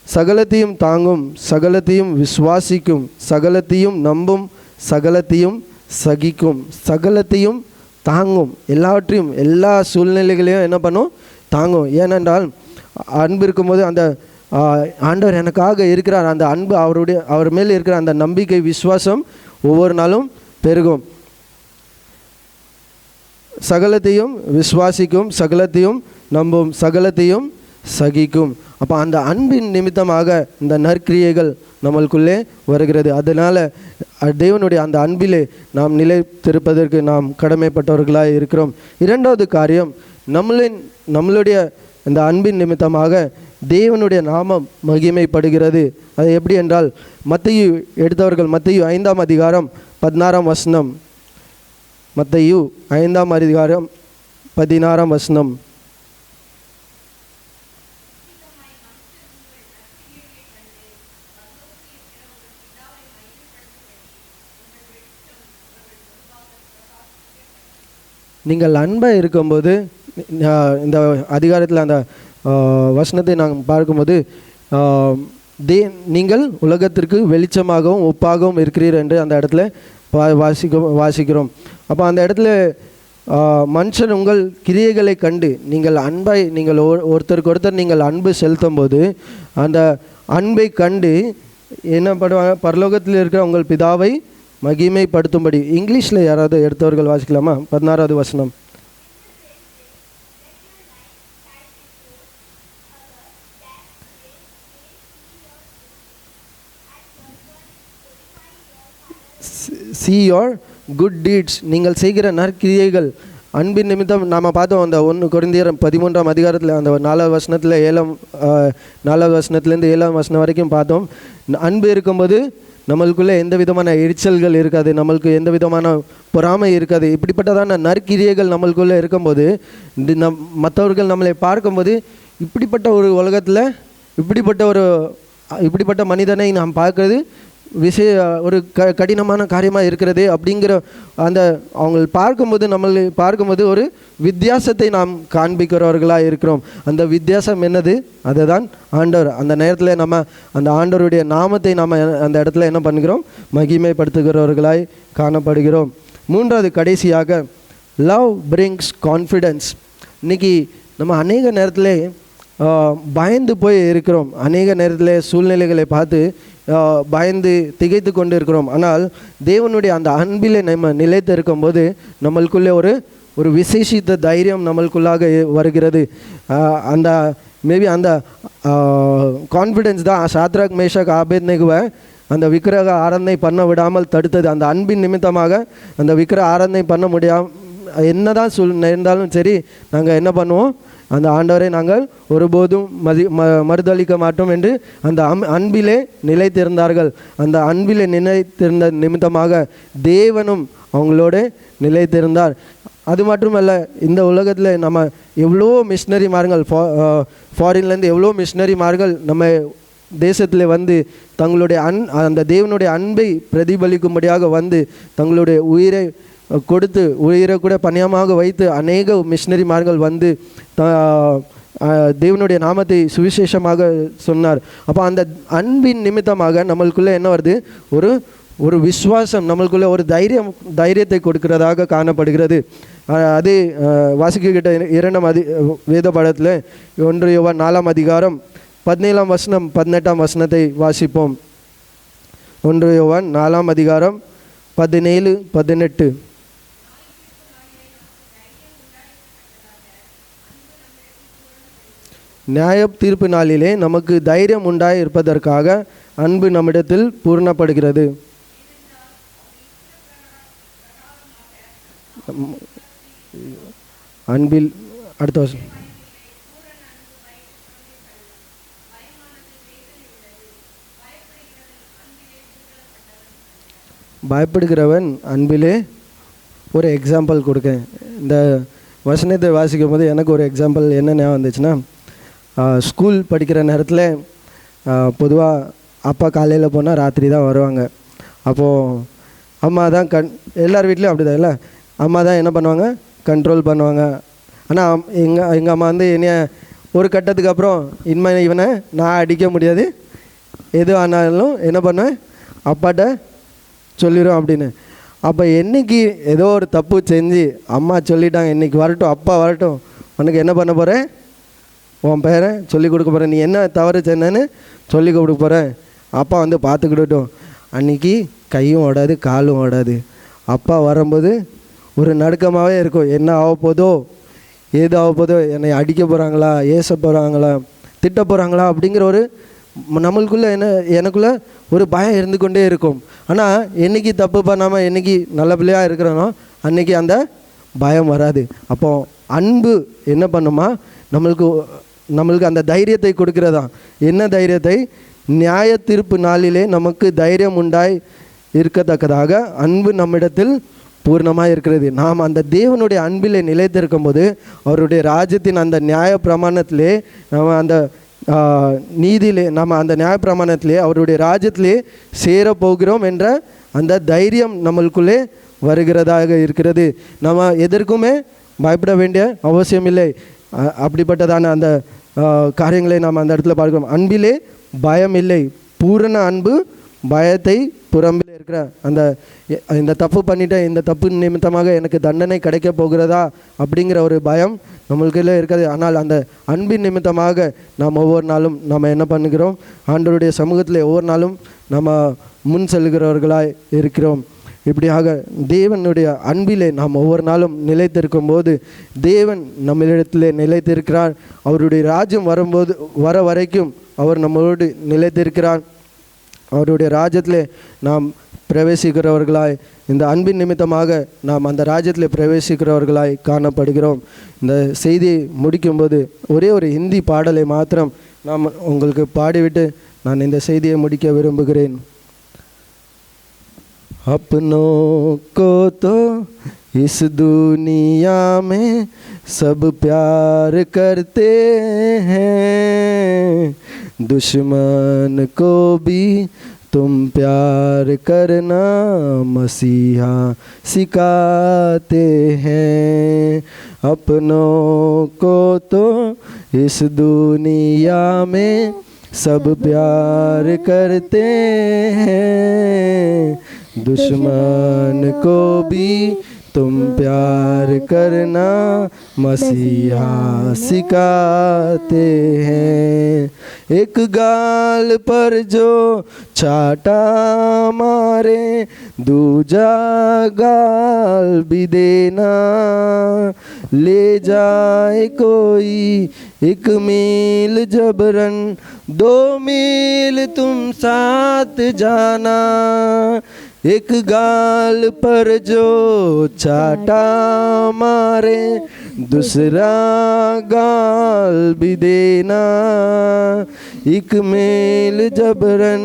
சகலத்தையும் தாங்கும், சகலத்தையும் விசுவாசிக்கும், சகலத்தையும் நம்பும், சகலத்தையும் சகிக்கும், சகலத்தையும் தாங்கும், எல்லாவற்றையும் எல்லா சூழ்நிலைகளையும் என்ன பண்ணும்? தாங்கும். ஏனென்றால் அன்பு இருக்கும்போது அந்த ஆண்டவர் எனக்காக இருக்கிறார், அந்த அன்பு அவர் மேல் இருக்கிற அந்த நம்பிக்கை விசுவாசம் ஒவ்வொரு நாளும் பெருகும். சகலத்தையும் விசுவாசிக்கும், சகலத்தையும் நம்பும், சகலத்தையும் சகிக்கும். அப்போ அந்த அன்பின் நிமித்தமாக இந்த நற்கிரியைகள் நம்மளுக்குள்ளே வருகிறது. அதனால் தேவனுடைய அந்த அன்பிலே நாம் நிலைத்திருப்பதற்கு நாம் கடமைப்பட்டவர்களாக இருக்கிறோம். இரண்டாவது காரியம், நம்மளுடைய இந்த அன்பின் நிமித்தமாக தேவனுடைய நாமம் மகிமைப்படுகிறது. அது எப்படி என்றால், மத்தேயு எடுத்தவர்கள் மத்தேயு 5ஆம் அதிகாரம் 16ஆம் வசனம், மத்தேயு 5ஆம் அதிகாரம் 16ஆம் வசனம். நீங்கள் அன்பாக இருக்கும்போது, இந்த அதிகாரத்தில் அந்த வசனத்தை நாங்கள் பார்க்கும்போது, நீங்கள் உலகத்திற்கு வெளிச்சமாகவும் உப்பாகவும் இருக்கிறீர்கள் என்று அந்த இடத்துல வாசிக்கிறோம். அப்போ அந்த இடத்துல மனுஷன் உங்கள் கிரியைகளை கண்டு நீங்கள் அன்பாய், நீங்கள் ஒருத்தருக்கு ஒருத்தர் நீங்கள் அன்பு செலுத்தும் போது அந்த அன்பை கண்டு என்ன பண்ணுவாங்க? பரலோகத்தில் இருக்கிற உங்கள் பிதாவை மகிமைப்படுத்தும்படி. இங்கிலீஷில் யாராவது எடுத்தவர்கள் வாசிக்கலாமா? 16வது வசனம். See your குட் டீட்ஸ், நீங்கள் செய்கிற நற்கிரியைகள் அன்பின் நிமித்தம். நாம் பார்த்தோம் அந்த 1 கொரிந்தியர் 13ஆம் அதிகாரத்தில் அந்த 4வது வசனத்தில் 4வது வசனத்துலேருந்து 7ஆம் வசனம் வரைக்கும் பார்த்தோம். அன்பு இருக்கும்போது நம்மளுக்குள்ளே எந்த விதமான எரிச்சல்கள் இருக்காது, நம்மளுக்கு எந்த விதமான பொறாமை இருக்காது. இப்படிப்பட்டதான நற்கிரியைகள் நம்மளுக்குள்ளே இருக்கும்போது மற்றவர்கள் நம்மளை பார்க்கும்போது இப்படிப்பட்ட ஒரு உலகத்தில் இப்படிப்பட்ட மனிதனை நாம் பார்க்கறது ஒரு கடினமான காரியமாக இருக்கிறது அப்படிங்கிற அந்த அவங்க பார்க்கும்போது ஒரு வித்தியாசத்தை நாம் காண்பிக்கிறவர்களாக இருக்கிறோம். அந்த வித்தியாசம் என்னது? அதை தான் ஆண்டவர். அந்த நேரத்தில் நம்ம அந்த ஆண்டவருடைய நாமத்தை நம்ம அந்த இடத்துல என்ன பண்ணுகிறோம்? மகிமைப்படுத்துகிறவர்களாய் காணப்படுகிறோம். 3வது கடைசியாக லவ் பிரிங்ஸ் கான்ஃபிடென்ஸ். இன்றைக்கி நம்ம அநேக நேரத்தில் பயந்து போய் இருக்கிறோம், அநேக நேரத்தில் சூழ்நிலைகளை பார்த்து பயந்து திகைத்து கொண்டு இருக்கிறோம். ஆனால் தேவனுடைய அந்த அன்பிலே நம்ம நிலைத்து இருக்கும்போது நம்மளுக்குள்ளே ஒரு விசேஷித்த தைரியம் நம்மளுக்குள்ளாக வருகிறது. அந்த மேபி அந்த கான்ஃபிடென்ஸ் தான் சாத்ராக் மேஷாக் ஆபேத்நேகோவை அந்த விக்கிரக ஆராதனை பண்ண விடாமல் தடுத்தது. அந்த அன்பின் நிமித்தமாக அந்த விக்கிரக ஆராதனை பண்ண முடியாமல் என்னதான் இருந்தாலும் சரி, நாங்கள் என்ன பண்ணுவோம்? அந்த ஆண்டவரை நாங்கள் ஒருபோதும் மறுதளிக்க மாட்டோம் என்று அந்த அன்பிலே நிலைத்திருந்தார்கள். அந்த அன்பிலே நிலைத்திருந்த நிமித்தமாக தேவனும் அவங்களோட நிலைத்திருந்தார். அது மட்டுமல்ல, இந்த உலகத்தில் நம்ம எவ்வளோ மிஷினரிமார்கள் ஃபாரின்லேருந்து எவ்வளோ மிஷினரிமார்கள் நம்ம தேசத்தில் வந்து தங்களுடைய அந்த தேவனுடைய அன்பை பிரதிபலிக்கும்படியாக வந்து தங்களுடைய உயிரை கொடுத்து உயிரை கூட பணியமாக வைத்து அநேக மிஷினரிமார்கள் வந்து தேவனுடைய நாமத்தை சுவிசேஷமாக சொன்னார். அப்போ அந்த அன்பின் நிமித்தமாக நம்மளுக்குள்ளே என்ன வருது? ஒரு விசுவாசம் நம்மளுக்குள்ளே ஒரு தைரியத்தை கொடுக்கிறதாக காணப்படுகிறது. அது வாசிக்கிட்ட 2ஆம் வேத பாடத்தில் 1 யோவான் 4ஆம் அதிகாரம் 17ஆம் வசனம் 18ஆம் வசனத்தை வாசிப்போம். 1 யோவான் 4ஆம் அதிகாரம் 17, 18. நியாய தீர்ப்பு நாளிலே நமக்கு தைரியம் உண்டாய் இருப்பதற்காக அன்பு நம்மிடத்தில் பூர்ணப்படுகிறது. அன்பில் அடுத்த வருஷம் பயப்படுகிறவன் அன்பிலே. ஒரு எக்ஸாம்பிள் கொடுக்கேன். இந்த வசனத்தை வாசிக்கும் போது எனக்கு ஒரு எக்ஸாம்பிள் என்ன ஞாபகம் வந்துச்சுன்னா, ஸ்கூல் படிக்கிற நேரத்தில் பொதுவாக அப்பா காலையில் போனால் ராத்திரி தான் வருவாங்க. அப்போது அம்மா தான் எல்லார் வீட்லேயும் அப்படி தான் இல்லை, அம்மா தான் என்ன பண்ணுவாங்க? கண்ட்ரோல் பண்ணுவாங்க. ஆனால் எங்கள் அம்மா வந்து என்னைய ஒரு கட்டத்துக்கு அப்புறம் இவனை நான் அடிக்க முடியாது, எது ஆனாலும் என்ன பண்ணுவேன்? அப்பாட்ட சொல்லிடும் அப்படின்னு. அப்போ என்றைக்கு ஏதோ ஒரு தப்பு செஞ்சு அம்மா சொல்லிட்டாங்க, இன்றைக்கி வரட்டும், அப்பா வரட்டும், உனக்கு என்ன பண்ண போகிறேன்? உன் பேரை சொல்லி கொடுக்க போகிறேன், நீ என்ன தவறு செஞ்சேன்னு சொல்லி கொடுக்க போகிறேன், அப்பா வந்து பார்த்துக்கிட்டட்டும். அன்றைக்கி கையும் ஓடாது காலும் ஓடாது. அப்பா வரும்போது ஒரு நடுக்கமாகவே இருக்கும். என்ன ஆக போதோ, ஏது ஆக போதோ, என்னை அடிக்க போகிறாங்களா, ஏச போகிறாங்களா, திட்ட போகிறாங்களா அப்படிங்கிற ஒரு நம்மளுக்குள்ளே எனக்குள்ளே ஒரு பயம் இருந்து கொண்டே இருக்கும். ஆனால் என்றைக்கு தப்பு பண்ணாமல் என்றைக்கு நல்ல பிள்ளையாக இருக்கிறனோ அன்றைக்கி அந்த பயம் வராது. அப்போது அன்பு என்ன பண்ணுமா? நம்மளுக்கு அந்த தைரியத்தை கொடுக்கிறதா. என்ன தைரியத்தை? நியாய தீர்ப்பு நாளிலே நமக்கு தைரியம் உண்டாய் இருக்கத்தக்கதாக அன்பு நம்மிடத்தில் பூர்ணமாக இருக்கிறது. நாம் அந்த தேவனுடைய அன்பிலே நிலைத்திருக்கும் போது அவருடைய ராஜ்யத்தின் அந்த நியாய பிரமாணத்திலே நம்ம அந்த நீதியிலே நம்ம அந்த நியாய பிரமாணத்திலே அவருடைய ராஜ்யத்திலே சேரப்போகிறோம் என்ற அந்த தைரியம் நம்மளுக்குள்ளே வருகிறதாக இருக்கிறது. நம்ம எதற்குமே பயப்பட வேண்டிய அவசியம் இல்லை. அப்படிப்பட்டதான அந்த காரியங்களை நாம் அந்த இடத்துல பார்க்கிறோம். அன்பிலே பயம் இல்லை. பூரண அன்பு பயத்தை புறம்பில் இருக்கிற இந்த தப்பு பண்ணிட்டேன், இந்த தப்பு நிமித்தமாக எனக்கு தண்டனை கிடைக்க போகிறதா அப்படிங்கிற ஒரு பயம் நம்மளுக்குள்ளே இருக்காது. ஆனால் அந்த அன்பின் நிமித்தமாக நாம் ஒவ்வொரு நாளும் நம்ம என்ன பண்ணுகிறோம்? ஆண்டவருடைய சமூகத்தில் ஒவ்வொரு நாளும் நம்ம முன் செல்கிறவர்களாய் இருக்கிறோம். இப்படியாக தேவனுடைய அன்பிலே நாம் ஒவ்வொரு நாளும் நிலைத்திருக்கும் போது தேவன் நம்மளிடத்திலே நிலைத்திருக்கிறார். அவருடைய ராஜ்யம் வர வரைக்கும் அவர் நம்மளோடு நிலைத்திருக்கிறார். அவருடைய ராஜ்யத்திலே நாம் பிரவேசிக்கிறவர்களாய், இந்த அன்பின் நிமித்தமாக நாம் அந்த ராஜ்யத்தில் பிரவேசிக்கிறவர்களாய் காணப்படுகிறோம். இந்த செய்தியை முடிக்கும்போது ஒரே ஒரு ஹிந்தி பாடலை மாத்திரம் நாம் உங்களுக்கு பாடிவிட்டு நான் இந்த செய்தியை முடிக்க விரும்புகிறேன். अपनों को तो इस दुनिया में सब प्यार करते हैं, दुश्मन को भी तुम प्यार करना मसीहा सिखाते हैं. अपनों को तो इस दुनिया में सब प्यार करते हैं, दुश्मन को भी तुम प्यार करना मसीहा सिखाते हैं. एक गाल पर जो चाटा मारे दूजा गाल भी देना, ले जाए कोई एक मील जबरन 2 मील तुम साथ जाना. एक गाल पर जो चाटा मारे दूसरा गाल भी देना, एक मील जबरन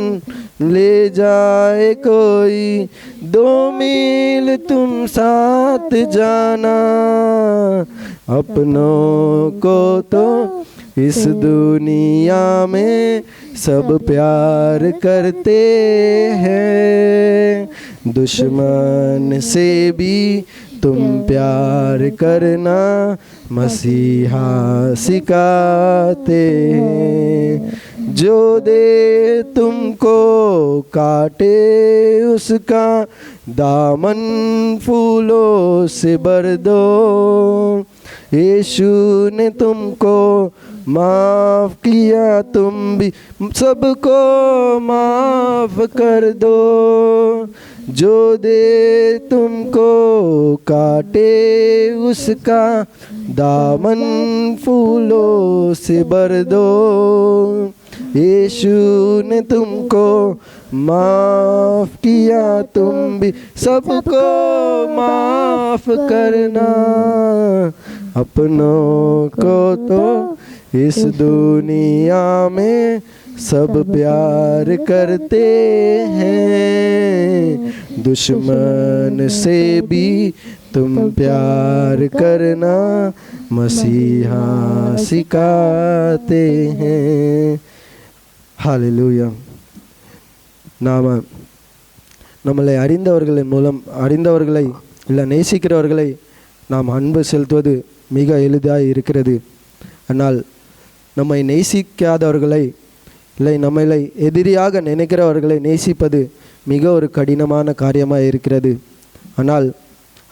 ले जाए कोई 2 मील तुम साथ जाना. अपनों को तो इस दुनिया में सब प्यार करते हैं, दुश्मन से भी तुम प्यार करना मसीहा सिखाते हैं. जो दे तुमको काटे उसका दामन फूलों से भर दो, यीशु ने तुमको माफ़ किया तुम भी सबको माफ़ कर दो. जो दे तुमको काटे उसका दामन फूलों से भर दो, यीशु ने तुमको माफ़ किया तुम भी सबको माफ़ करना. अपनों को तो इस दुनिया में सब प्यार करते हैं, दुश्मन से भी तुम प्यार करना मसीहा सिखाते हैं. ஹல்லேலூயா. நாம் நம்மளை அறிந்தவர்களின் மூலம் அறிந்தவர்களை இல்லை நேசிக்கிறவர்களை நாம் அன்பு செலுத்துவது மிக எளிதாக இருக்கிறது. ஆனால் நம்மை நேசிக்காதவர்களை இல்லை நம்மளை எதிரியாக நினைக்கிறவர்களை நேசிப்பது மிக ஒரு கடினமான காரியமாக இருக்கிறது. ஆனால்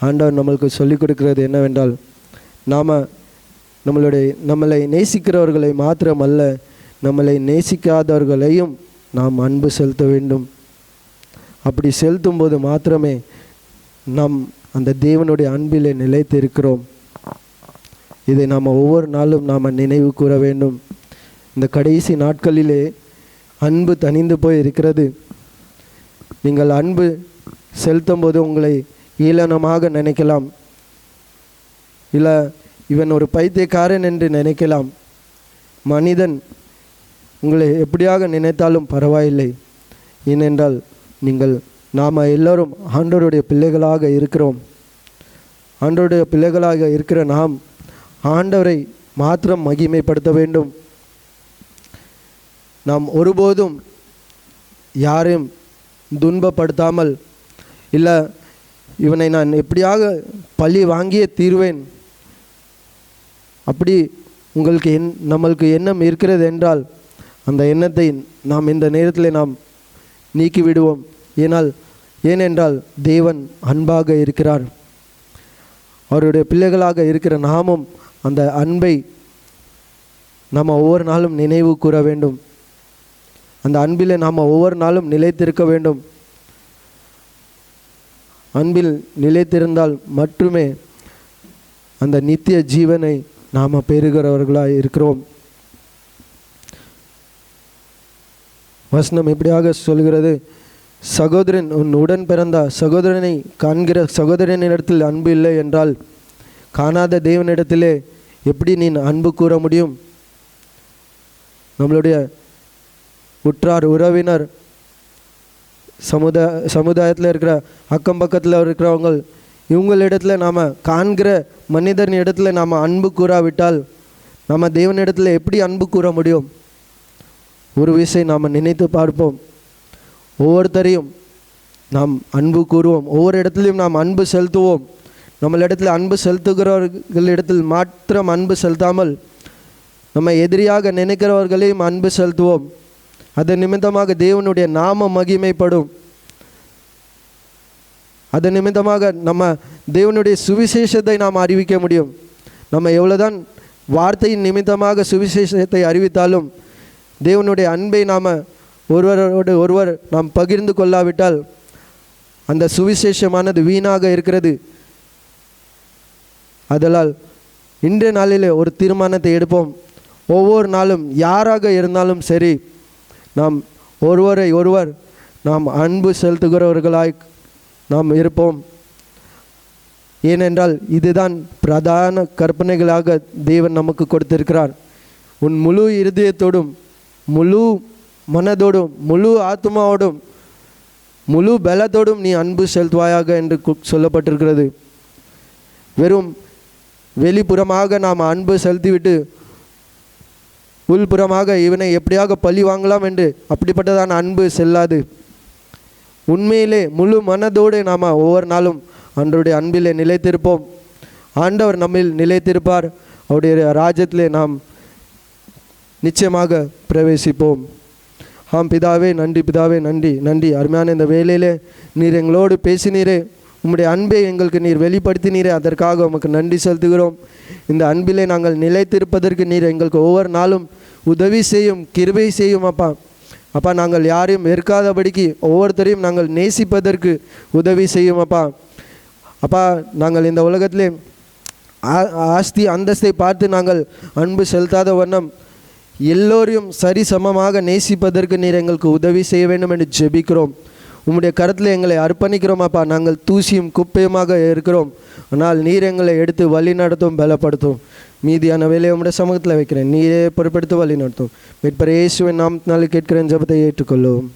ஆண்டவர் நம்மளுக்கு சொல்லிக் கொடுக்கிறது என்னவென்றால், நாம் நம்மளை நேசிக்கிறவர்களை மாத்திரமல்ல, நம்மளை நேசிக்காதவர்களையும் நாம் அன்பு செலுத்த வேண்டும். அப்படி செலுத்தும் போது மாத்திரமே நாம் அந்த தேவனுடைய அன்பிலே நிலைத்து இருக்கிறோம். இதை நாம் ஒவ்வொரு நாளும் நாம் நினைவு கூற வேண்டும். இந்த கடைசி நாட்களிலே அன்பு தணிந்து போய் இருக்கிறது. நீங்கள் அன்பு செலுத்தும் போது உங்களை ஈழனமாக நினைக்கலாம், இல்லை இவன் ஒரு பைத்தியக்காரன் என்று நினைக்கலாம். மனிதன் உங்களை எப்படியாக நினைத்தாலும் பரவாயில்லை. ஏனென்றால் நாம் எல்லோரும் ஆண்டவருடைய பிள்ளைகளாக இருக்கிறோம். ஆண்டவருடைய பிள்ளைகளாக இருக்கிற நாம் ஆண்டவரை மாத்திரம் மகிமைப்படுத்த வேண்டும். நாம் ஒருபோதும் யாரையும் துன்பப்படுத்தாமல், இல்லை இவனை நான் எப்படியாக பழி வாங்கியே தீர்வேன், அப்படி உங்களுக்கு நம்மளுக்கு எண்ணம் இருக்கிறது என்றால் அந்த எண்ணத்தை நாம் இந்த நேரத்தில் நாம் நீக்கிவிடுவோம். ஏனென்றால் தேவன் அன்பாக இருக்கிறார். அவருடைய பிள்ளைகளாக இருக்கிற நாமும் அந்த அன்பை நாம் ஒவ்வொரு நாளும் நினைவு கூற வேண்டும். அந்த அன்பில் நாம் ஒவ்வொரு நாளும் நிலைத்திருக்க வேண்டும். அன்பில் நிலைத்திருந்தால் மட்டுமே அந்த நித்திய ஜீவனை நாம் பெறுகிறவர்களாக இருக்கிறோம். வசனம் எப்படியாக சொல்கிறது, சகோதரன் உன் உடன் பிறந்த சகோதரனை காண்கிற சகோதரனிடத்தில் அன்பு இல்லை என்றால் காணாத தேவனிடத்திலே எப்படி நீ அன்பு கூற முடியும்? நம்மளுடைய உற்றார் உறவினர் சமுதாயத்தில் இருக்கிற அக்கம் பக்கத்தில் இருக்கிறவங்க இவங்களிடத்தில் நாம் காண்கிற மனிதன் இடத்துல நாம் அன்பு கூறாவிட்டால் நம்ம தேவனிடத்தில் எப்படி அன்பு கூற முடியும்? ஒரு விஷயம் நாம் நினைத்து பார்ப்போம். ஒவ்வொருத்தரையும் நாம் அன்பு கூறுவோம், ஒவ்வொரு இடத்துலையும் நாம் அன்பு செலுத்துவோம். நம்மளிடத்தில் அன்பு செலுத்துகிறவர்களிடத்தில் மாத்திரம் அன்பு செலுத்தாமல் நம்ம எதிரியாக நினைக்கிறவர்களையும் அன்பு செலுத்துவோம். அதன் நிமித்தமாக தேவனுடைய நாம மகிமைப்படும். அதன் நிமித்தமாக நம்ம தேவனுடைய சுவிசேஷத்தை நாம் அறிவிக்க முடியும். நம்ம எவ்வளோதான் வார்த்தையின் நிமித்தமாக சுவிசேஷத்தை அறிவித்தாலும் தேவனுடைய அன்பை நாம் ஒருவரோடு ஒருவர் நாம் பகிர்ந்து கொள்ளாவிட்டால் அந்த சுவிசேஷமானது வீணாக இருக்கிறது. அதனால் இன்றைய நாளிலே ஒரு தீர்மானத்தை எடுப்போம். ஒவ்வொரு நாளும் யாராக இருந்தாலும் சரி, நாம் ஒருவரை ஒருவர் நாம் அன்பு செலுத்துகிறவர்களாய் நாம் இருப்போம். ஏனென்றால் இதுதான் பிரதான கற்பனைகளாக தேவன் நமக்கு கொடுத்திருக்கிறார். உன் முழு இருதயத்தோடும் முழு மனதோடும் முழு ஆத்மாவோடும் முழு பலத்தோடும் நீ அன்பு செலுத்துவாயாக என்று சொல்லப்பட்டிருக்கிறது. வெறும் வெளிப்புறமாக நாம் அன்பு செலுத்திவிட்டு உள்புறமாக இவனை எப்படியாக பழி வாங்கலாம் என்று அப்படிப்பட்டதான அன்பு செல்லாது. உண்மையிலே முழு மனதோடு நாம் ஒவ்வொரு நாளும் அன்றைய அன்பிலே நிலைத்திருப்போம். ஆண்டவர் நம்மில் நிலைத்திருப்பார். அவருடைய ராஜ்யத்திலே நாம் நிச்சயமாக பிரவேசிப்போம். ஆம் பிதாவே, நன்றி பிதாவே, நன்றி நன்றி. அருமையான இந்த வேளையிலே நீர் எங்களோடு பேசினீரே, உம்முடைய அன்பை எங்களுக்கு நீர் வெளிப்படுத்தினீரே, அதற்காக உமக்கு நன்றி செலுத்துகிறோம். இந்த அன்பிலே நாங்கள் நிலைத்திருப்பதற்கு நீர் எங்களுக்கு ஒவ்வொரு நாளும் உதவி செய்யும், கிருபை செய்யும் அப்பா. அப்பா, நாங்கள் யாரையும் வெறுக்காதபடிக்கு ஒவ்வொருத்தரையும் நாங்கள் நேசிப்பதற்கு உதவி செய்யும் அப்பா. அப்பா, நாங்கள் இந்த உலகத்திலே ஆஸ்தி அந்தஸ்தை பார்த்து நாங்கள் அன்பு செலுத்தாத வண்ணம் எல்லோரையும் சரி சமமாக நேசிப்பதற்கு நீர் எங்களுக்கு உதவி செய்ய வேண்டும் என்று ஜெபிக்கிறோம். உம்முடைய கருத்தில் எங்களை அர்ப்பணிக்கிறோம் அப்பா. நாங்கள் தூசியும் குப்பையுமாக இருக்கிறோம். ஆனால் நீர் எங்களை எடுத்து வழி நடத்தும், பலப்படுத்தும். மீதியான வேலையை உம்முடைய சமூகத்தில் வைக்கிறேன். நீரே பொறுப்படுத்தி வழி நடத்தும். மீட்பர் இயேசுவின் நாமத்தினாலே கேட்கிறேன், ஜெபத்தை ஏற்றுக்கொள்ளும்.